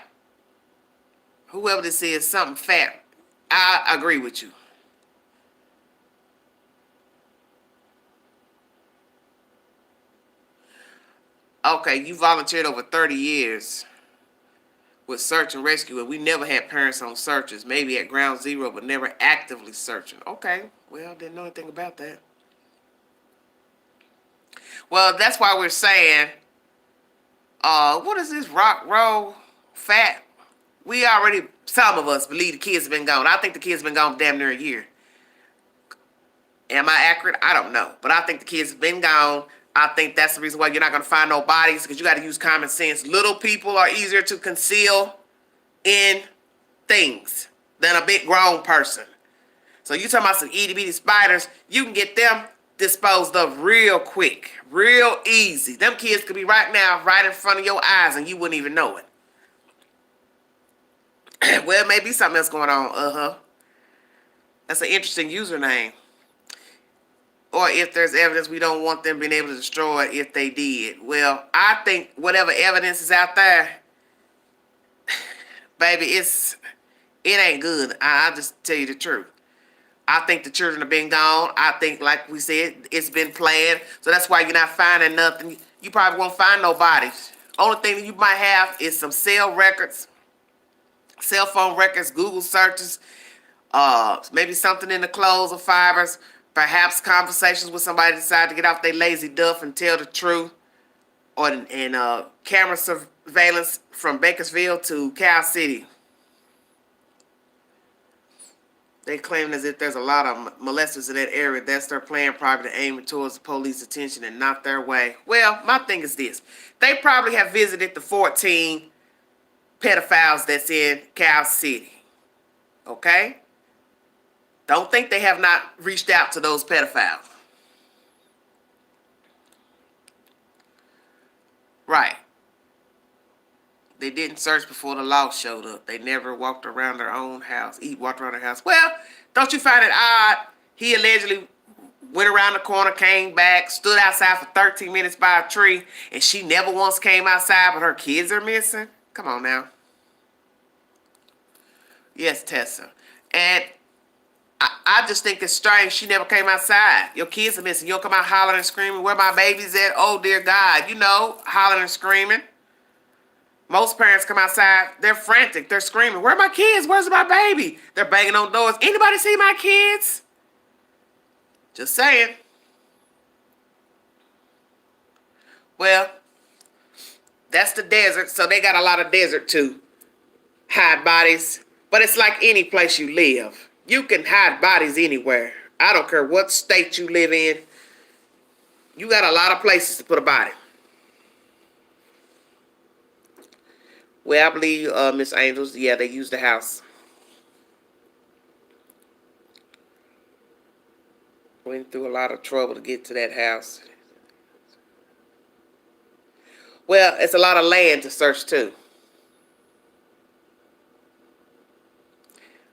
Whoever this is, something fat. I agree with you. Okay, you volunteered over 30 years with search and rescue, and we never had parents on searches. Maybe at ground zero, but never actively searching. Okay, well, didn't know anything about that. Well, that's why we're saying, what is this rock roll fat? We already, some of us believe the kids have been gone. I think the kids have been gone damn near a year. Am I accurate? I don't know. But I think the kids have been gone. I think that's the reason why you're not going to find no bodies, because you got to use common sense. Little people are easier to conceal in things than a big grown person. So you talking about some itty bitty spiders, you can get them disposed of real quick, real easy. Them kids could be right now, right in front of your eyes, and you wouldn't even know it. Well, maybe something else going on. That's an interesting username. Or if there's evidence, we don't want them being able to destroy it if they did. Well, I think whatever evidence is out there, baby, it ain't good. I'll just tell you the truth. I think the children have been gone. I think, like we said, it's been planned. So that's why you're not finding nothing. You probably won't find no bodies. Only thing that you might have is some cell records, cell phone records, Google searches, maybe something in the clothes or fibers, perhaps conversations with somebody decide to get off their lazy duff and tell the truth, or camera surveillance from Bakersfield to Cal City. They claim as if there's a lot of molesters in that area. That's their plan, probably to aim it towards the police attention and not their way. Well, my thing is this. They probably have visited the 14 pedophiles that's in Cal City. Okay? Don't think they have not reached out to those pedophiles. Right. They didn't search before the law showed up. They never walked around their own house. Walked around their house. Well, don't you find it odd? He allegedly went around the corner, came back, stood outside for 13 minutes by a tree, and she never once came outside, but her kids are missing? Come on now. Yes, Tessa. And I just think it's strange she never came outside. Your kids are missing. You don't come out hollering and screaming, where my baby's at? Oh, dear God. You know, hollering and screaming. Most parents come outside, they're frantic, they're screaming, where are my kids? Where's my baby? They're banging on doors. Anybody see my kids? Just saying. Well, that's the desert, so they got a lot of desert to hide bodies. But it's like any place you live. You can hide bodies anywhere. I don't care what state you live in. You got a lot of places to put a body. Well, I believe Miss Angels, yeah, they used the house. Went through a lot of trouble to get to that house. Well, it's a lot of land to search too.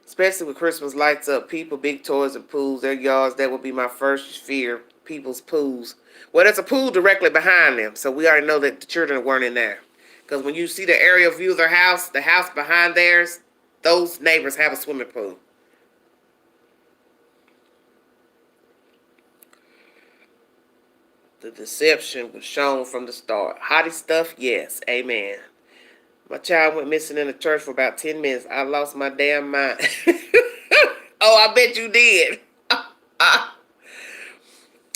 Especially with Christmas lights up, people, big toys and pools, their yards, that would be my first fear, people's pools. Well, there's a pool directly behind them, so we already know that the children weren't in there. Because when you see the aerial view of their house, the house behind theirs, those neighbors have a swimming pool. The deception was shown from the start. Hottie stuff, yes, amen. My child went missing in the church for about 10 minutes. I lost my damn mind. Oh, I bet you did.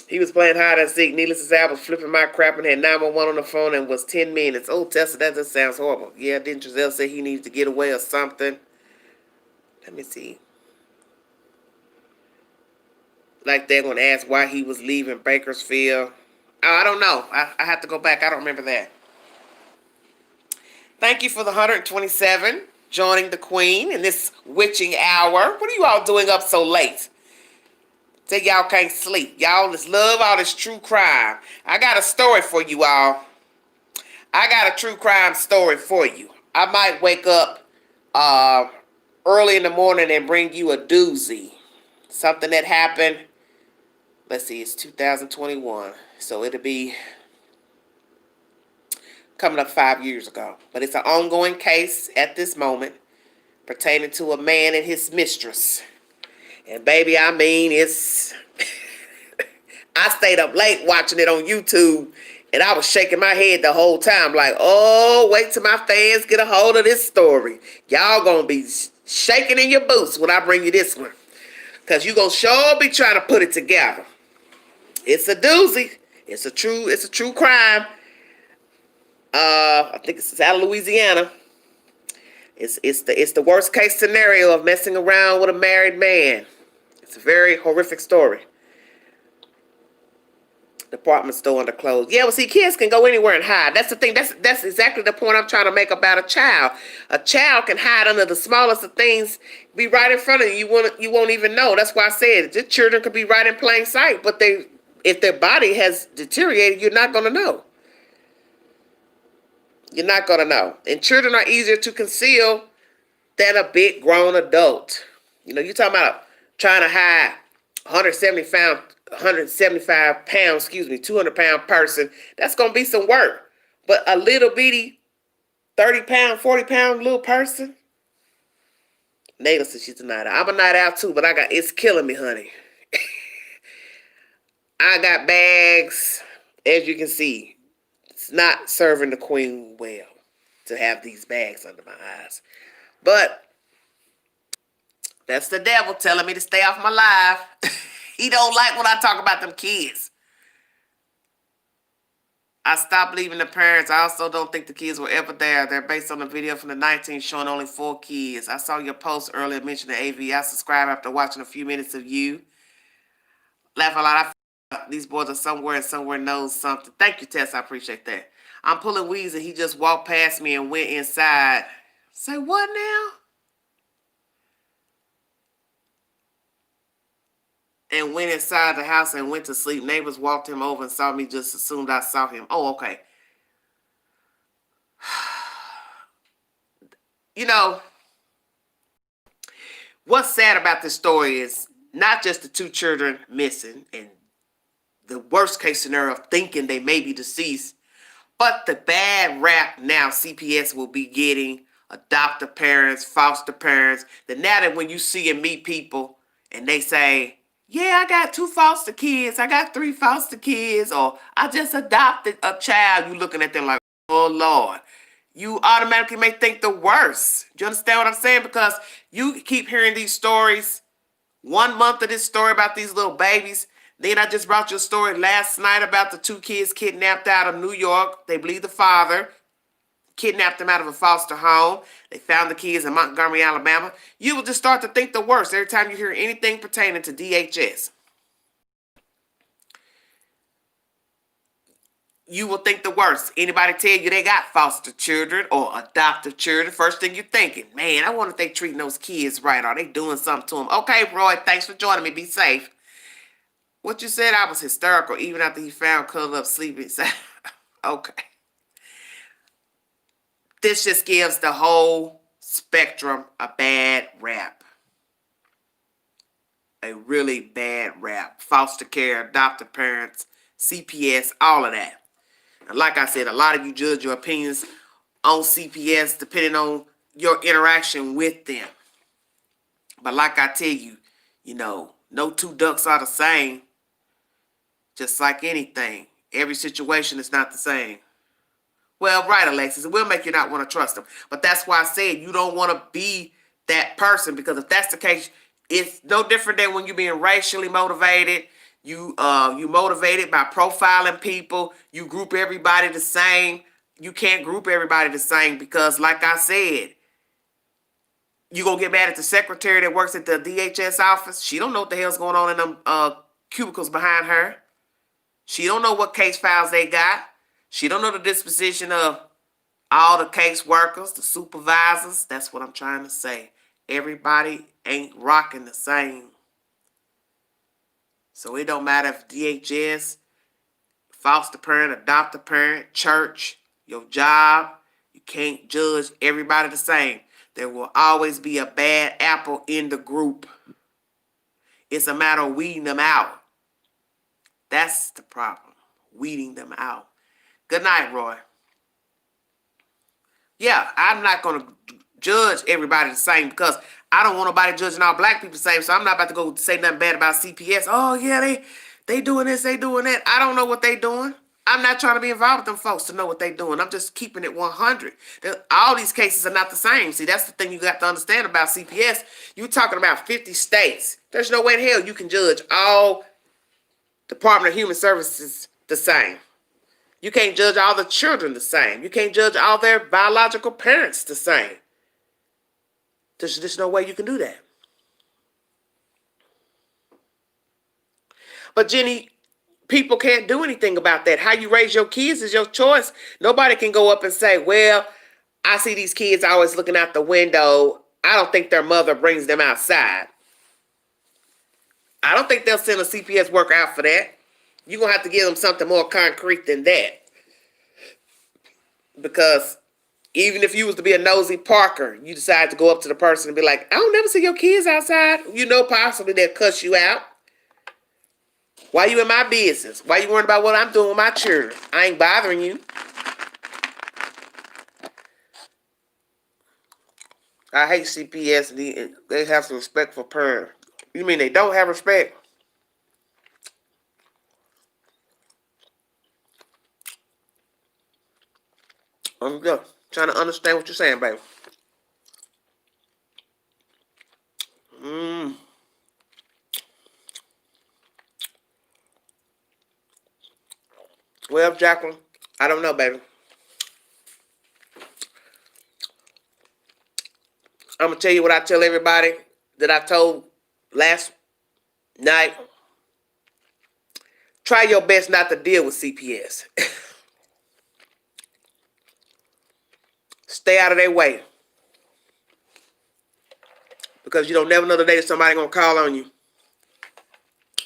He was playing hide and seek. Needless to say, I was flipping my crap and had 911 on the phone and was 10 minutes. Oh, Tessa, that just sounds horrible. Yeah, didn't Giselle say he needs to get away or something? Let me see. Like they're going to ask why he was leaving Bakersfield. Oh, I don't know. I have to go back. I don't remember that. Thank you for the 127 joining the Queen in this witching hour. What are you all doing up so late? Say y'all can't sleep. Y'all just love all this true crime. I got a story for you all. I got a true crime story for you. I might wake up early in the morning and bring you a doozy. Something that happened. Let's see, it's 2021. So it'll be coming up 5 years ago. But it's an ongoing case at this moment pertaining to a man and his mistress. And baby, I mean, it's... I stayed up late watching it on YouTube And I was shaking my head the whole time, like, oh, wait till my fans get a hold of this story. Y'all gonna be shaking in your boots when I bring you this one. Because you gonna sure be trying to put it together. It's a doozy. It's a true crime. I think it's out of Louisiana. It's the worst case scenario of messing around with a married man. It's a very horrific story. Department store under closed. Yeah, well, see, kids can go anywhere and hide. That's the thing. That's exactly the point I'm trying to make about a child. A child can hide under the smallest of things, be right in front of you. You won't even know. That's why I said the children could be right in plain sight, but if their body has deteriorated, you're not gonna know. You're not gonna know. And children are easier to conceal than a big grown adult. You know, you're talking about trying to hide 175 pounds, 200-pound person. That's going to be some work. But a little bitty 30-pound, 40-pound little person, Nada says she's a night out. I'm a night out too, but it's killing me, honey. I got bags, as you can see. It's not serving the queen well to have these bags under my eyes. But that's the devil telling me to stay off my live. He don't like when I talk about them kids. I stopped believing the parents. I also don't think the kids were ever there. They're based on the video from the 19th showing only 4 kids. I saw your post earlier mentioning AV. I subscribed after watching a few minutes of you. Laugh a lot. These boys are somewhere and somewhere knows something. Thank you, Tess. I appreciate that. I'm pulling weeds and he just walked past me and went inside. Say what now? And went inside the house and went to sleep. Neighbors walked him over and saw me just as soon as I saw him. Oh, okay. You know, what's sad about this story is not just the 2 children missing and the worst case scenario of thinking they may be deceased, but the bad rap now CPS will be getting, adoptive parents, foster parents, that now that when you see and meet people and they say, yeah, I got 2 foster kids, I got 3 foster kids, or I just adopted a child, you looking at them like, oh Lord. You automatically may think the worst. Do you understand what I'm saying? Because you keep hearing these stories. 1 month of this story about these little babies. Then I just brought you a story last night about the 2 kids kidnapped out of New York. They believe the father kidnapped them out of a foster home. They found the kids in Montgomery, Alabama. You will just start to think the worst every time you hear anything pertaining to DHS. You will think the worst. Anybody tell you they got foster children or adoptive children, first thing you're thinking, man, I wonder if they treating those kids right. Are they doing something to them? Okay, Roy, thanks for joining me. Be safe. What you said, I was hysterical even after he found cuddled up sleeping. Okay. This just gives the whole spectrum a bad rap. A really bad rap. Foster care, adoptive parents, CPS, all of that. And like I said, a lot of you judge your opinions on CPS depending on your interaction with them. But like I tell you, you know, no 2 ducks are the same. Just like anything. Every situation is not the same. Well, right, Alexis, it will make you not want to trust them. But that's why I said you don't want to be that person, because if that's the case, it's no different than when you're being racially motivated. You motivated by profiling people. You group everybody the same. You can't group everybody the same because, like I said, you gonna get mad at the secretary that works at the DHS office. She don't know what the hell's going on in them cubicles behind her. She don't know what case files they got. She don't know the disposition of all the case workers, the supervisors. That's what I'm trying to say. Everybody ain't rocking the same. So it don't matter if DHS, foster parent, adoptive parent, church, your job, you can't judge everybody the same. There will always be a bad apple in the group. It's a matter of weeding them out. That's the problem. Weeding them out. Good night, Roy. Yeah, I'm not going to judge everybody the same because I don't want nobody judging all black people the same, so I'm not about to go say nothing bad about CPS. Oh, yeah, they doing this, they doing that. I don't know what they doing. I'm not trying to be involved with them folks to know what they're doing. I'm just keeping it 100. All these cases are not the same. See, that's the thing you got to understand about CPS. You're talking about 50 states. There's no way in hell you can judge all Department of Human Services the same. You can't judge all the children the same. You can't judge all their biological parents the same. There's just no way you can do that. But Jenny, people can't do anything about that. How you raise your kids is your choice. Nobody can go up and say, well, I see these kids always looking out the window. I don't think their mother brings them outside. I don't think they'll send a CPS worker out for that. You're going to have to give them something more concrete than that. Because even if you was to be a nosy Parker, you decide to go up to the person and be like, I don't never see your kids outside. You know, possibly they'll cuss you out. Why you in my business? Why you worrying about what I'm doing with my children? I ain't bothering you. I hate CPS. They have some respect for parents. You mean they don't have respect? I'm just trying to understand what you're saying, baby. Well, Jacqueline, I don't know, baby. I'm going to tell you what I tell everybody that I told last night. Try your best not to deal with CPS. Stay out of their way. Because you don't never know the day that somebody going to call on you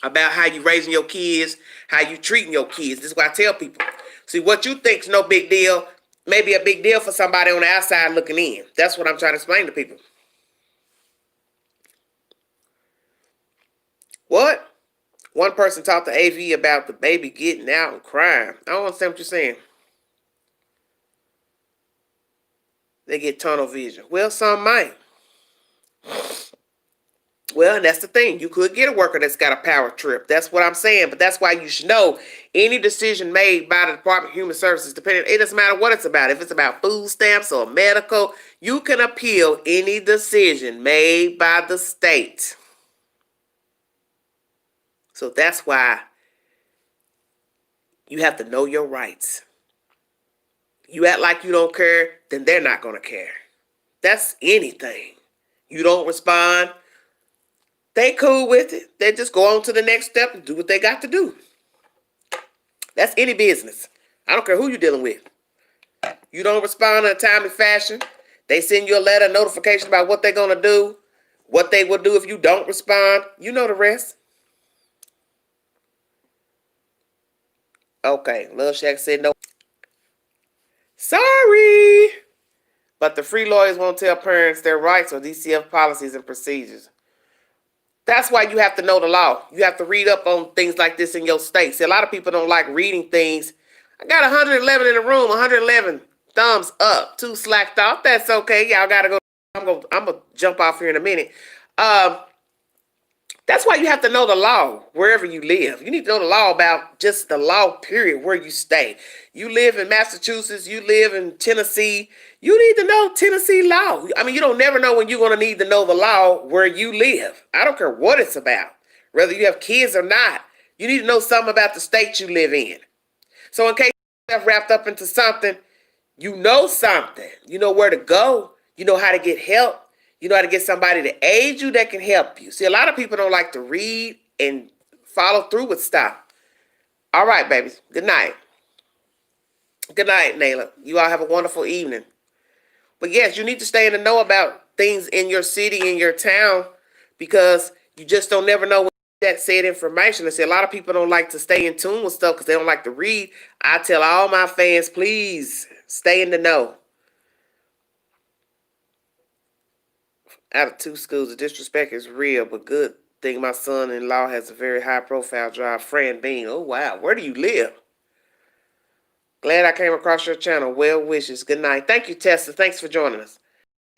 about how you raising your kids, how you treating your kids. This is what I tell people. See, what you think's no big deal may be a big deal for somebody on the outside looking in. That's what I'm trying to explain to people. What? One person talked to AV about the baby getting out and crying. I don't understand what you're saying. They get tunnel vision. Well, some might. Well, and that's the thing. You could get a worker that's got a power trip. That's what I'm saying. But that's why you should know any decision made by the Department of Human Services, it doesn't matter what it's about. If it's about food stamps or medical, you can appeal any decision made by the state. So that's why you have to know your rights. You act like you don't care, then they're not going to care. That's anything. You don't respond, they cool with it. They just go on to the next step and do what they got to do. That's any business. I don't care who you're dealing with. You don't respond in a timely fashion. They send you a letter, notification about what they're going to do, what they will do if you don't respond. You know the rest. Okay, Lil Shack said no. Sorry. But the free lawyers won't tell parents their rights or DCF policies and procedures. That's why you have to know the law. You have to read up on things like this in your state. See, a lot of people don't like reading things. I got 111 in the room, 111 thumbs up, 2 slacked off. That's okay. Y'all got to go. I'm going to jump off here in a minute. That's why you have to know the law wherever you live. You need to know the law about just the law, period, where you stay. You live in Massachusetts. You live in Tennessee. You need to know Tennessee law. I mean, you don't never know when you're going to need to know the law where you live. I don't care what it's about, whether you have kids or not. You need to know something about the state you live in. So in case you get wrapped up into something, you know something. You know where to go. You know how to get help. You know how to get somebody to aid you that can help you. See, a lot of people don't like to read and follow through with stuff. All right, babies. Good night. Good night, Nayla. You all have a wonderful evening. But yes, you need to stay in the know about things in your city, in your town, because you just don't never know what that said information. I say a lot of people don't like to stay in tune with stuff because they don't like to read. I tell all my fans, please stay in the know. Out of 2 schools, the disrespect is real, but good thing my son-in-law has a very high-profile job. Fran Bean. Oh, wow. Where do you live? Glad I came across your channel. Well wishes. Good night. Thank you, Tessa. Thanks for joining us.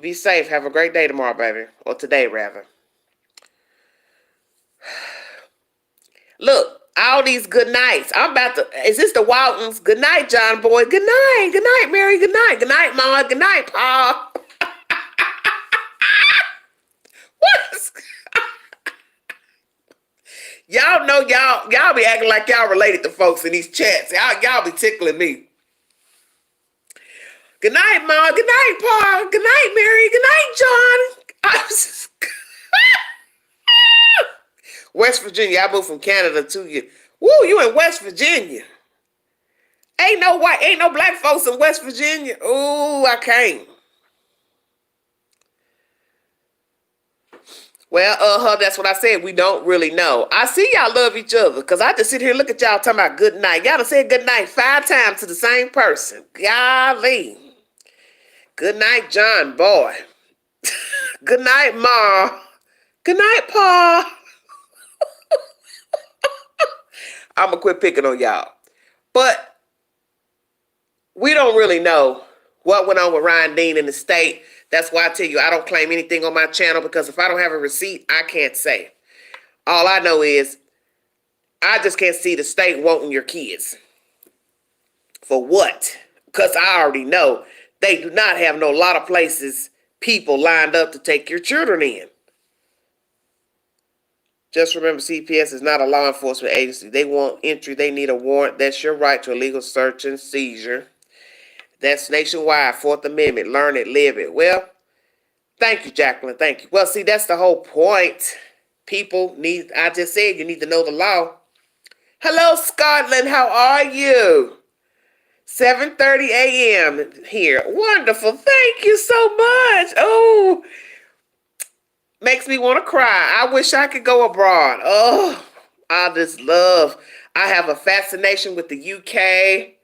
Be safe. Have a great day tomorrow, baby. Or today, rather. Look, All these good nights. I'm about to, is this the Waltons? Good night, John Boy. Good night. Good night, Mary. Good night. Good night, Ma. Good night, Pa. What is, y'all know y'all be acting like y'all related to folks in these chats. Y'all be tickling me. Good night, Ma. Good night, Pa. Good night, Mary. Good night, John. I'm just, West Virginia. I moved from Canada 2 years. Woo, you in West Virginia. Ain't no black folks in West Virginia. Ooh, I can't. Well, that's what I said. We don't really know. I see y'all love each other because I just sit here and look at y'all talking about good night. Y'all done said good night 5 times to the same person. Golly. Good night, John Boy. Good night, Ma. Good night, Pa. I'm going to quit picking on y'all. But we don't really know what went on with Ryan Dean in the state. That's why I tell you I don't claim anything on my channel because if I don't have a receipt, I can't say. All I know is I just can't see the state wanting your kids. For what? Because I already know they do not have no lot of places people lined up to take your children in. Just remember, CPS is not a law enforcement agency. They want entry. They need a warrant. That's your right to a legal search and seizure. That's nationwide, 4th Amendment. Learn it, live it. Well, thank you, Jacqueline. Thank you. Well, see, that's the whole point. People need, I just said you need to know the law. Hello, Scotland. How are you? 7:30 a.m. here. Wonderful. Thank you so much. Oh, makes me want to cry. I wish I could go abroad. Oh, I just love. I have a fascination with the UK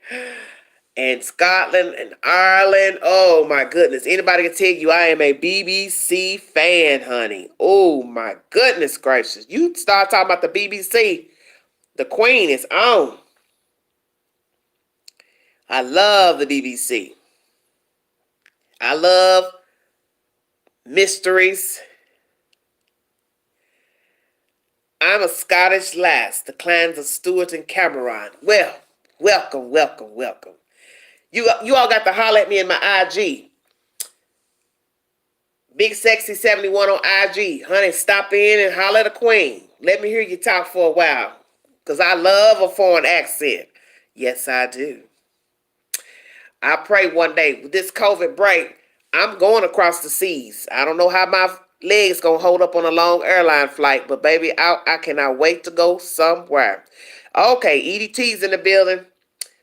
and Scotland and Ireland. Oh my goodness. Anybody can tell you I am a BBC fan, honey. Oh my goodness gracious. You start talking about the BBC, the Queen is on. I love the BBC. I love mysteries. I'm a Scottish lass, the clans of Stuart and Cameron. Well, welcome, welcome, welcome. You all got to holler at me in my IG. Big Sexy 71 on IG. Honey, stop in and holler at the Queen. Let me hear you talk for a while. Because I love a foreign accent. Yes, I do. I pray one day with this COVID break, I'm going across the seas. I don't know how my legs going to hold up on a long airline flight, but baby, I cannot wait to go somewhere. Okay, EDT's in the building.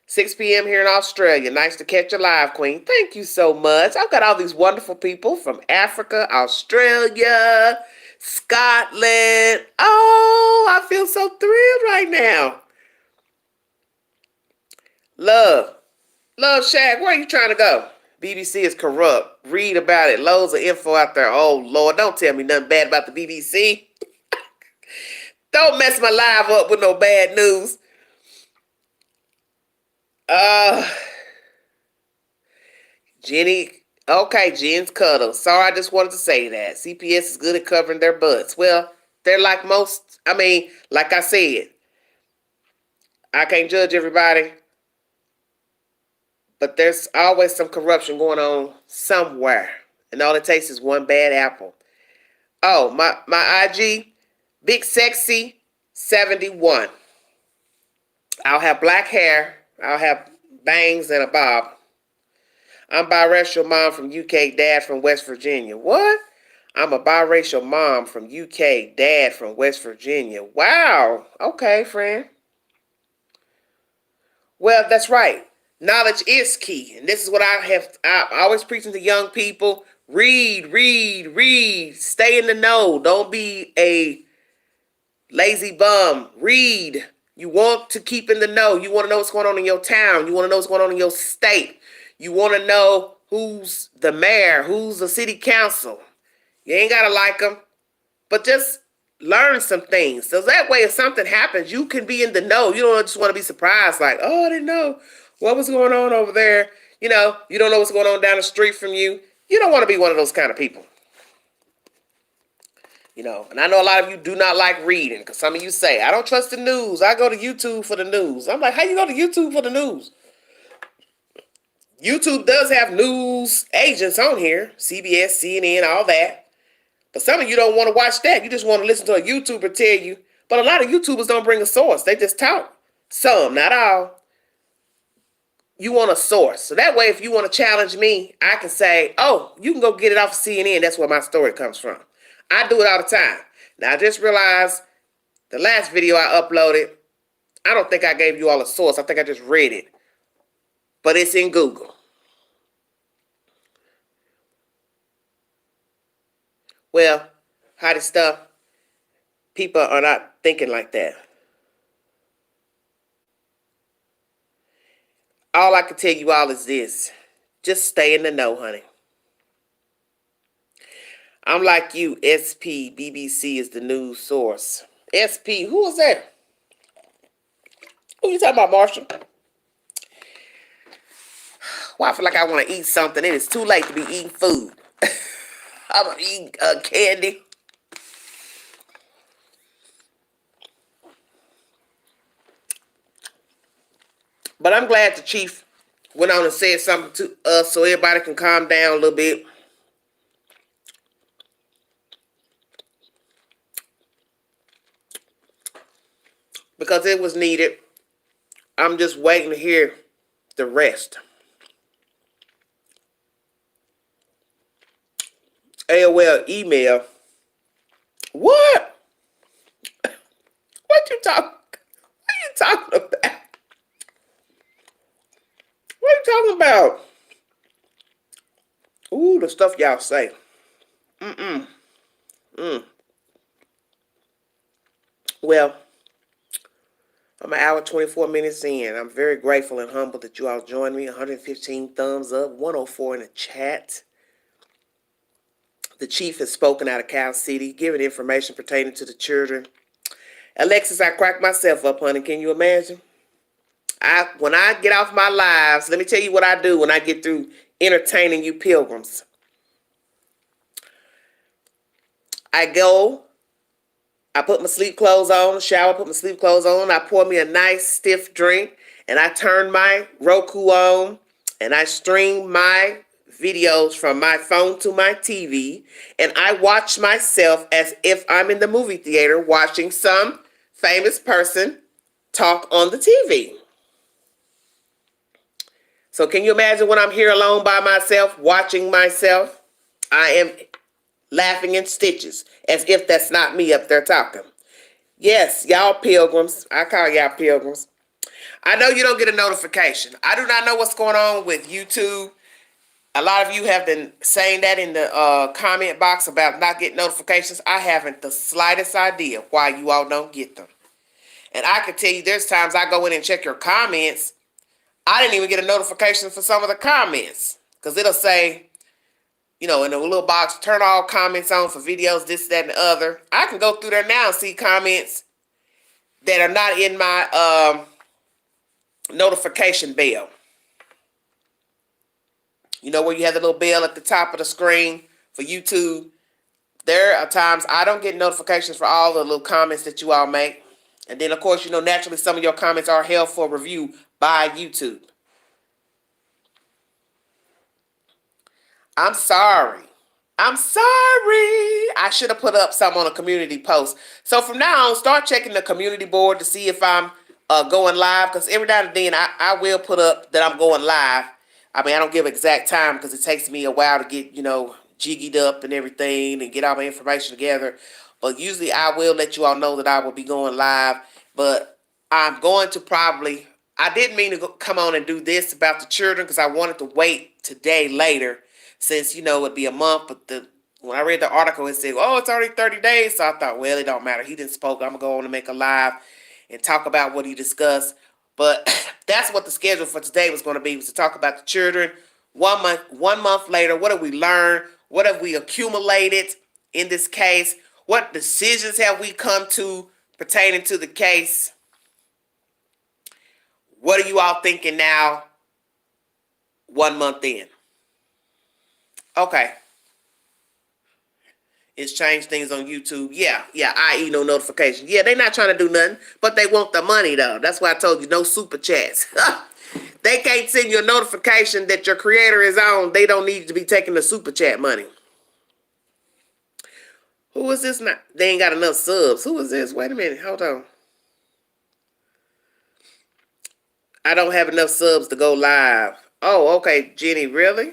6 p.m. here in Australia. Nice to catch you live, Queen. Thank you so much. I've got all these wonderful people from Africa, Australia, Scotland. Oh, I feel so thrilled right now. Love Shag, where are you trying to go? BBC is corrupt. Read about it. Loads of info out there. Oh, Lord, don't tell me nothing bad about the BBC. Don't mess my live up with no bad news. Jenny, okay, Jen's Cuddle. Sorry, I just wanted to say that. CPS is good at covering their butts. Well, they're like most, like I said, I can't judge everybody, but there's always some corruption going on somewhere. And all it takes is one bad apple. Oh, my IG, Big Sexy 71. I'll have black hair. I'll have bangs and a bob. I'm biracial mom from UK, dad from West Virginia. What? I'm a biracial mom from UK, dad from West Virginia. Wow. Okay, friend. Well, that's right. Knowledge is key. And this is what I'm always preaching to young people. Read. Stay in the know. Don't be a lazy bum. Read. You want to keep in the know. You want to know what's going on in your town. You want to know what's going on in your state. You want to know who's the mayor, who's the city council. You ain't got to like them, but just learn some things. So that way, if something happens, you can be in the know. You don't just want to be surprised like, oh, I didn't know what was going on over there. You don't know what's going on down the street from you. You don't want to be one of those kind of people. You know, and I know a lot of you do not like reading because some of you say, I don't trust the news. I go to YouTube for the news. I'm like, how you go to YouTube for the news? YouTube does have news agents on here, CBS, CNN, all that. But some of you don't want to watch that. You just want to listen to a YouTuber tell you. But a lot of YouTubers don't bring a source. They just talk. Some, not all. You want a source. So that way, if you want to challenge me, I can say, oh, you can go get it off of CNN. That's where my story comes from. I do it all the time. Now, I just realized the last video I uploaded, I don't think I gave you all a source. I think I just read it. But it's in Google. Well, hottie stuff, people are not thinking like that. All I can tell you all is this. Just stay in the know, honey. I'm like you, SP, BBC is the news source. SP, who was that? Who you talking about, Marshall? Well, I feel like I want to eat something and it's too late to be eating food. I'm going to eat candy. But I'm glad the chief went on and said something to us so everybody can calm down a little bit. Because it was needed. I'm just waiting to hear the rest. AOL email. What? What you talking? What are you talking about? What are you talking about? Ooh, the stuff y'all say. Well, I'm an hour 24 minutes in. I'm very grateful and humbled that you all joined me. 115 thumbs up, 104 in the chat. The chief has spoken out of Cal City, giving information pertaining to the children. Alexis, I cracked myself up, honey. Can you imagine? When I get off my lives, let me tell you what I do when I get through entertaining you pilgrims. I go, I put my sleep clothes on, shower, put my sleep clothes on, I pour me a nice stiff drink, and I turn my Roku on, and I stream my videos from my phone to my TV, and I watch myself as if I'm in the movie theater watching some famous person talk on the TV. So can you imagine when I'm here alone by myself, watching myself? I am laughing in stitches, as if that's not me up there talking. Yes, y'all pilgrims. I call y'all pilgrims. I know you don't get a notification. I do not know what's going on with YouTube. A lot of you have been saying that in the comment box about not getting notifications. I haven't the slightest idea why you all don't get them. And I can tell you there's times I go in and check your comments. I didn't even get a notification for some of the comments. Because it'll say, you know, in a little box, turn all comments on for videos, this, that, and the other. I can go through there now and see comments that are not in my notification bell. You know where you have the little bell at the top of the screen for YouTube? There are times I don't get notifications for all the little comments that you all make. And then, of course, you know, naturally some of your comments are held for review by YouTube. I'm sorry. I'm sorry. I should have put up some on a community post. So from now on, start checking the community board to see if I'm going live. Because every now and then I will put up that I'm going live. I mean, I don't give exact time because it takes me a while to get, you know, jiggied up and everything and get all my information together. But usually I will let you all know that I will be going live. But I'm going to probably, I didn't mean to come on and do this about the children because I wanted to wait today later since, you know, it'd be a month. But when I read the article, it said, oh, it's already 30 days. So I thought, well, it don't matter. He didn't spoke. I'm going to go on and make a live and talk about what he discussed. But that's what the schedule for today was going to be, was to talk about the children. 1 month later, what have we learned? What have we accumulated in this case? What decisions have we come to pertaining to the case? What are you all thinking now, 1 month in? Okay. It's changed things on YouTube. Yeah, i.e. no notification. Yeah, they not trying to do nothing, but they want the money though. That's why I told you no super chats. They can't send you a notification that your creator is on. They don't need to be taking the super chat money. Who is this now? They ain't got enough subs. Who is this? Wait a minute. Hold on. I don't have enough subs to go live. Oh, okay, Jenny, really?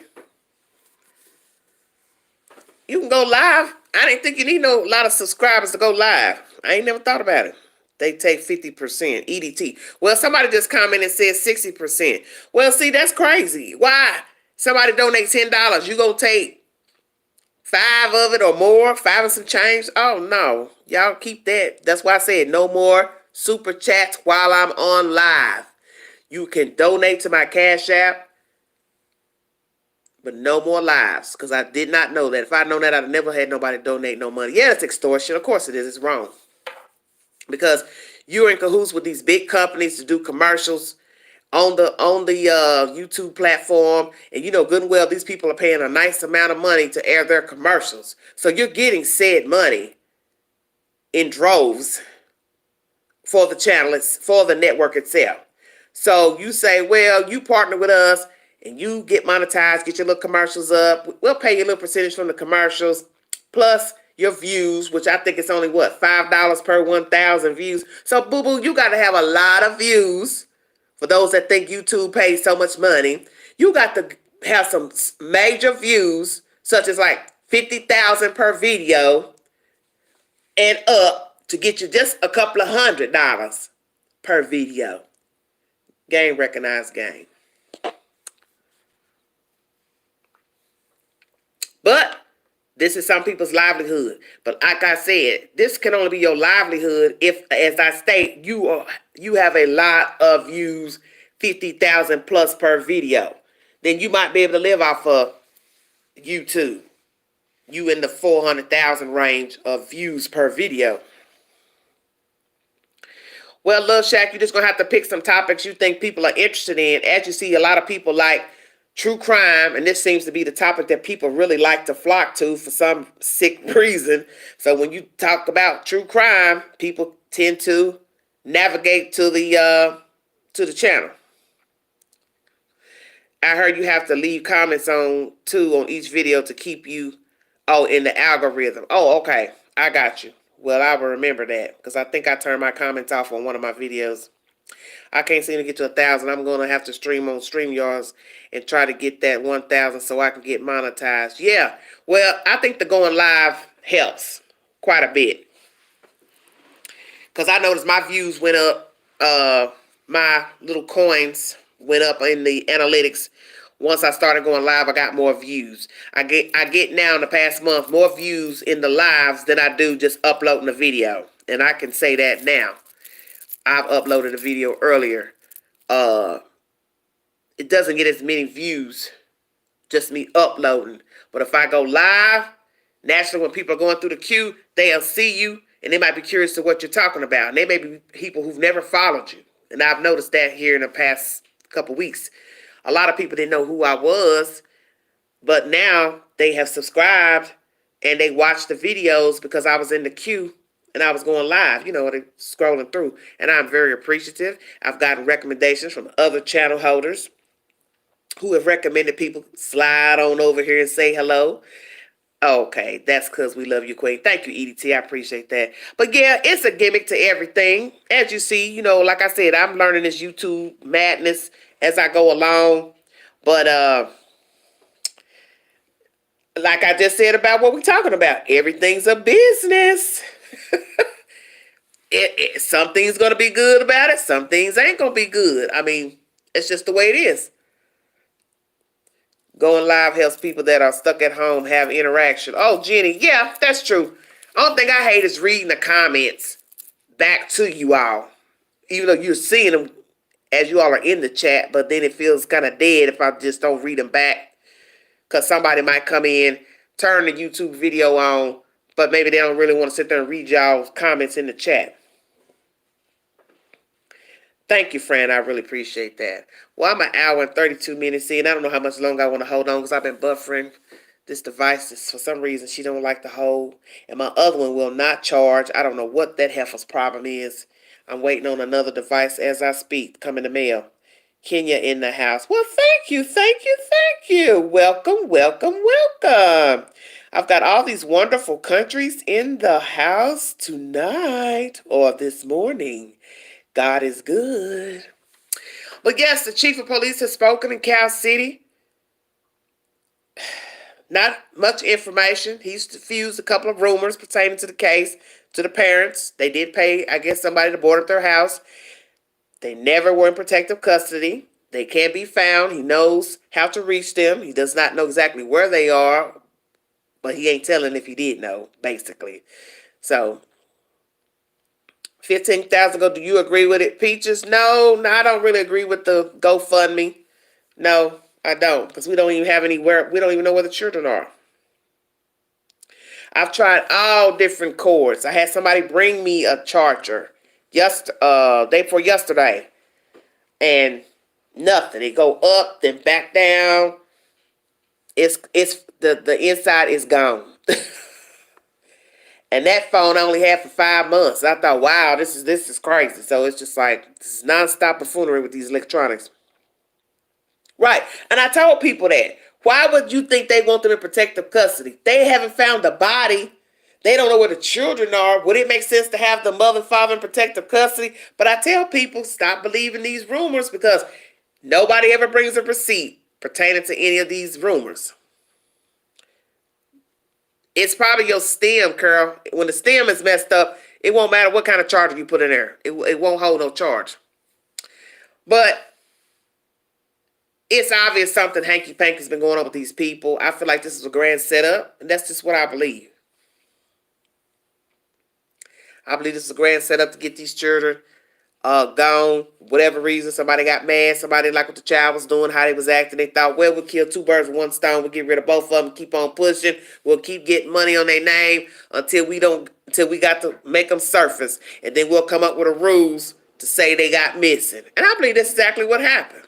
You can go live. I didn't think you need a lot of subscribers to go live. I ain't never thought about it. They take 50% EDT. Well, somebody just commented and said 60%. Well, see, that's crazy. Why? Somebody donate $10. You gonna take 5 of it or more? 5 and some change? Oh, no. Y'all keep that. That's why I said no more super chats while I'm on live. You can donate to my Cash App, but no more lives, because I did not know that. If I'd known that, I'd never had nobody donate no money. Yeah, it's extortion. Of course it is. It's wrong. Because you're in cahoots with these big companies to do commercials on the YouTube platform, and you know good and well these people are paying a nice amount of money to air their commercials. So you're getting said money in droves for the channel, for the network itself. So you say, well, you partner with us and you get monetized, get your little commercials up. We'll pay you a little percentage from the commercials, plus your views, which I think it's only, what, $5 per 1,000 views. So, boo-boo, you got to have a lot of views. For those that think YouTube pays so much money, you got to have some major views, such as like 50,000 per video and up, to get you just a couple of $100 per video. Game recognized game. But this is some people's livelihood. But like I said, this can only be your livelihood if, as I state, you have a lot of views, 50,000 plus per video. Then you might be able to live off of YouTube. You in the 400,000 range of views per video. Well, Lil Shaq, you're just going to have to pick some topics you think people are interested in. As you see, a lot of people like true crime, and this seems to be the topic that people really like to flock to for some sick reason. So when you talk about true crime, people tend to navigate to the channel. I heard you have to leave comments on each video to keep you in the algorithm. Oh, okay. I got you. Well, I will remember that, because I think I turned my comments off on one of my videos. I can't seem to get to 1,000. I'm going to have to stream on StreamYards and try to get that 1,000 so I can get monetized. Yeah, well, I think the going live helps quite a bit, because I noticed my views went up. My little coins went up in the analytics. Once I started going live, I got more views. I get now in the past month more views in the lives than I do just uploading a video. And I can say that now. I've uploaded a video earlier. It doesn't get as many views, just me uploading. But if I go live, naturally when people are going through the queue, they'll see you and they might be curious to what you're talking about. And they may be people who've never followed you. And I've noticed that here in the past couple weeks. A lot of people didn't know who I was, but now they have subscribed and they watch the videos because I was in the queue and I was going live, you know, they're scrolling through. And I'm very appreciative. I've gotten recommendations from other channel holders who have recommended people slide on over here and say hello. Okay, that's because we love you, Queen. Thank you, EDT. I appreciate that. But yeah, it's a gimmick to everything. As you see, you know, like I said, I'm learning this YouTube madness as I go along. But like I just said about what we're talking about, everything's a business. Some things going to be good about it. Some things ain't going to be good. I mean, it's just the way it is. Going live helps people that are stuck at home have interaction. Oh, Jenny, yeah, that's true. Only thing I hate is reading the comments back to you all. Even though you're seeing them as you all are in the chat, but then it feels kind of dead if I just don't read them back. Because somebody might come in, turn the YouTube video on, but maybe they don't really want to sit there and read y'all's comments in the chat. Thank you, friend. I really appreciate that. Well, I'm an hour and 32 minutes in. I don't know how much longer I want to hold on because I've been buffering This device is, for some reason, she don't like to hold. And my other one will not charge. I don't know what that heifer's problem is. I'm waiting on another device as I speak. Come in the mail. Kenya in the house. Well, thank you, thank you, thank you. Welcome, welcome, welcome. I've got all these wonderful countries in the house tonight or this morning. God is good. But yes, the chief of police has spoken in Cal City. Not much information. He's diffused a couple of rumors pertaining to the case to the parents. They did pay, I guess, somebody to board up their house. They never were in protective custody. They can't be found. He knows how to reach them. He does not know exactly where they are, but he ain't telling if he did know, basically. So, 15,000 go. Do you agree with it, Peaches? No, I don't really agree with the GoFundMe. No, I don't, because we don't even have anywhere. We don't even know where the children are. I've tried all different cords. I had somebody bring me a charger day before yesterday, and nothing. It go up, then back down. It's the inside is gone. And that phone I only had for 5 months. I thought, wow, this is crazy. So it's just like this is nonstop buffoonery with these electronics. Right. And I told people that. Why would you think they want them in protective custody? They haven't found the body. They don't know where the children are. Would it make sense to have the mother and father in protective custody? But I tell people, stop believing these rumors because nobody ever brings a receipt pertaining to any of these rumors. It's probably your stem, Carol. When the stem is messed up, it won't matter what kind of charger you put in there. It won't hold no charge. But it's obvious something hanky-panky's been going on with these people. I feel like this is a grand setup, and that's just what I believe. I believe this is a grand setup to get these children gone. Whatever reason, somebody got mad. Somebody didn't like what the child was doing, how they was acting. They thought, well, we'll kill 2 birds with 1 stone. We'll get rid of both of them, keep on pushing. We'll keep getting money on their name until we got to make them surface. And then we'll come up with a ruse to say they got missing. And I believe that's exactly what happened.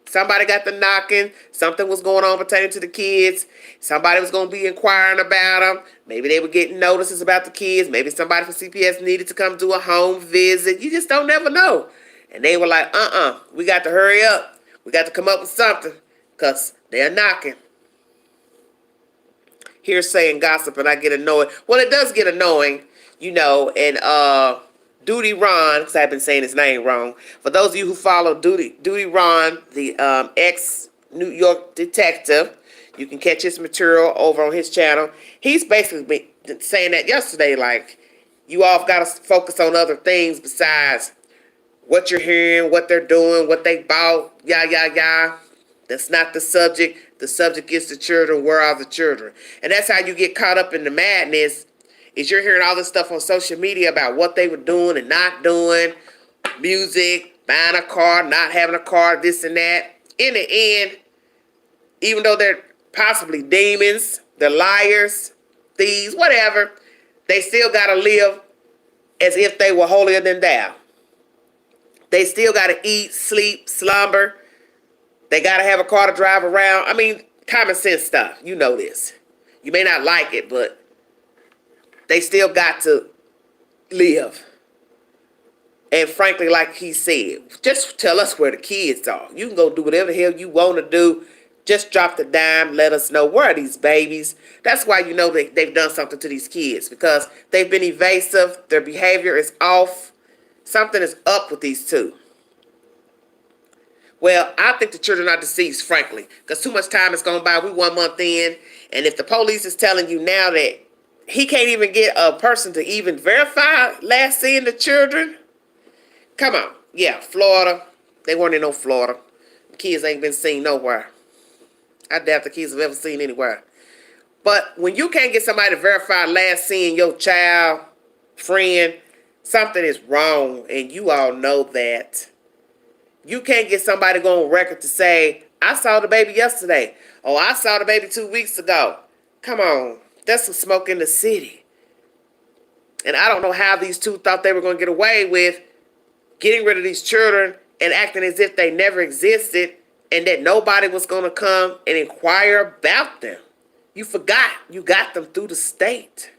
Somebody got the knocking. Something was going on pertaining to the kids. Somebody was going to be inquiring about them. Maybe they were getting notices about the kids. Maybe somebody from CPS needed to come do a home visit. You just don't never know. And they were like, we got to hurry up. We got to come up with something because they're knocking. Hearsay and gossip, and I get annoyed. Well, it does get annoying, and Duty Ron, because I've been saying his name wrong. For those of you who follow Duty Ron, the ex-New York detective, you can catch his material over on his channel. He's basically been saying that yesterday, like, you all got to focus on other things besides what you're hearing, what they're doing, what they bought, yah. That's not the subject. The subject is the children. Where are the children? And that's how you get caught up in the madness. Is you're hearing all this stuff on social media about what they were doing and not doing, music, buying a car, not having a car, this and that. In the end, even though they're possibly demons, they're liars, thieves, whatever, they still got to live as if they were holier than thou. They still got to eat, sleep, slumber. They got to have a car to drive around. I mean, common sense stuff. You know this. You may not like it, but they still got to live. And frankly, like he said, just tell us where the kids are. You can go do whatever the hell you want to do. Just drop the dime. Let us know where are these babies. That's why you know they've done something to these kids. Because they've been evasive. Their behavior is off. Something is up with these two. Well, I think the children are deceased, frankly. Because too much time has gone by. We 1 month in. And if the police is telling you now that he can't even get a person to even verify last seeing the children. Come on. Yeah, Florida. They weren't in no Florida. The kids ain't been seen nowhere. I doubt the kids have ever seen anywhere. But when you can't get somebody to verify last seeing your child, friend, something is wrong. And you all know that. You can't get somebody to go on record to say, I saw the baby yesterday. Oh, I saw the baby 2 weeks ago. Come on. That's some smoke in the city. And I don't know how these two thought they were going to get away with getting rid of these children and acting as if they never existed and that nobody was going to come and inquire about them. You forgot you got them through the state.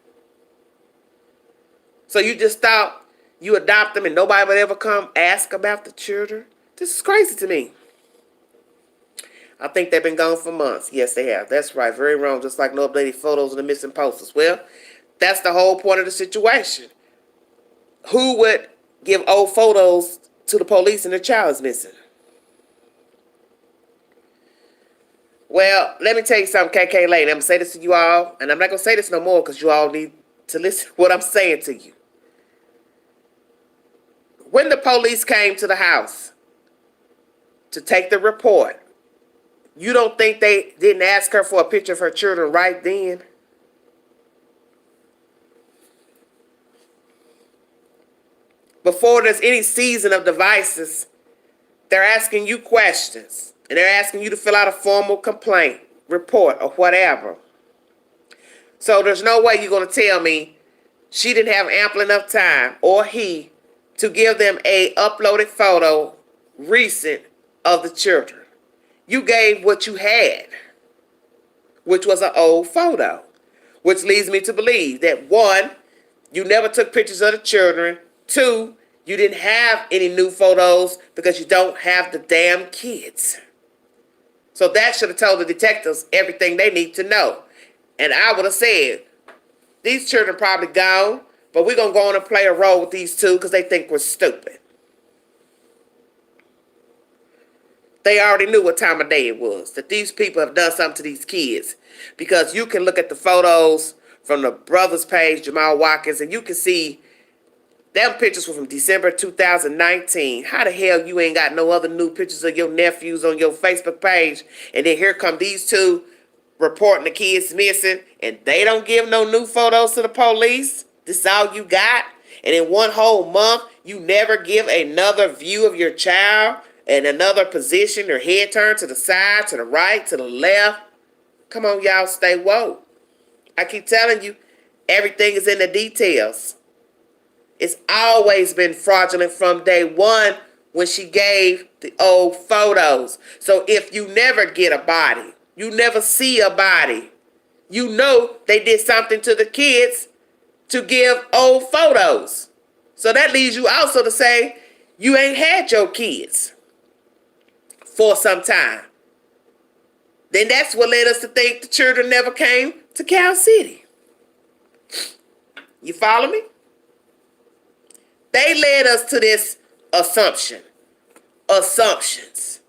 So you just thought you adopt them and nobody would ever come ask about the children? This is crazy to me. I think they've been gone for months. Yes, they have. That's right. Very wrong. Just like no updated photos of the missing posters. Well, that's the whole point of the situation. Who would give old photos to the police and the child is missing? Well, let me tell you something, KK Lane. I'm going to say this to you all, and I'm not going to say this no more because you all need to listen to what I'm saying to you. When the police came to the house to take the report, you don't think they didn't ask her for a picture of her children right then? Before there's any season of devices, they're asking you questions. And they're asking you to fill out a formal complaint, report, or whatever. So there's no way you're going to tell me she didn't have ample enough time, or he, to give them a uploaded photo recent of the children. You gave what you had, which was an old photo, which leads me to believe that 1, you never took pictures of the children. 2, you didn't have any new photos because you don't have the damn kids. So that should have told the detectives everything they need to know. And I would have said, these children probably gone, but we're going to go on and play a role with these 2 because they think we're stupid. They already knew what time of day it was, that these people have done something to these kids. Because you can look at the photos from the brother's page, Jamal Watkins, and you can see them pictures were from December 2019. How the hell you ain't got no other new pictures of your nephews on your Facebook page? And then here come these 2 reporting the kids missing, and they don't give no new photos to the police? This is all you got? And in one whole month, you never give another view of your child and another position, their head turned to the side, to the right, to the left? Come on, y'all, stay woke. I keep telling you, everything is in the details. It's always been fraudulent from day one when she gave the old photos. So if you never get a body, you never see a body, you know they did something to the kids to give old photos. So that leads you also to say you ain't had your kids for some time. Then that's what led us to think the children never came to Cal City. You follow me? They led us to this assumption. Assumptions.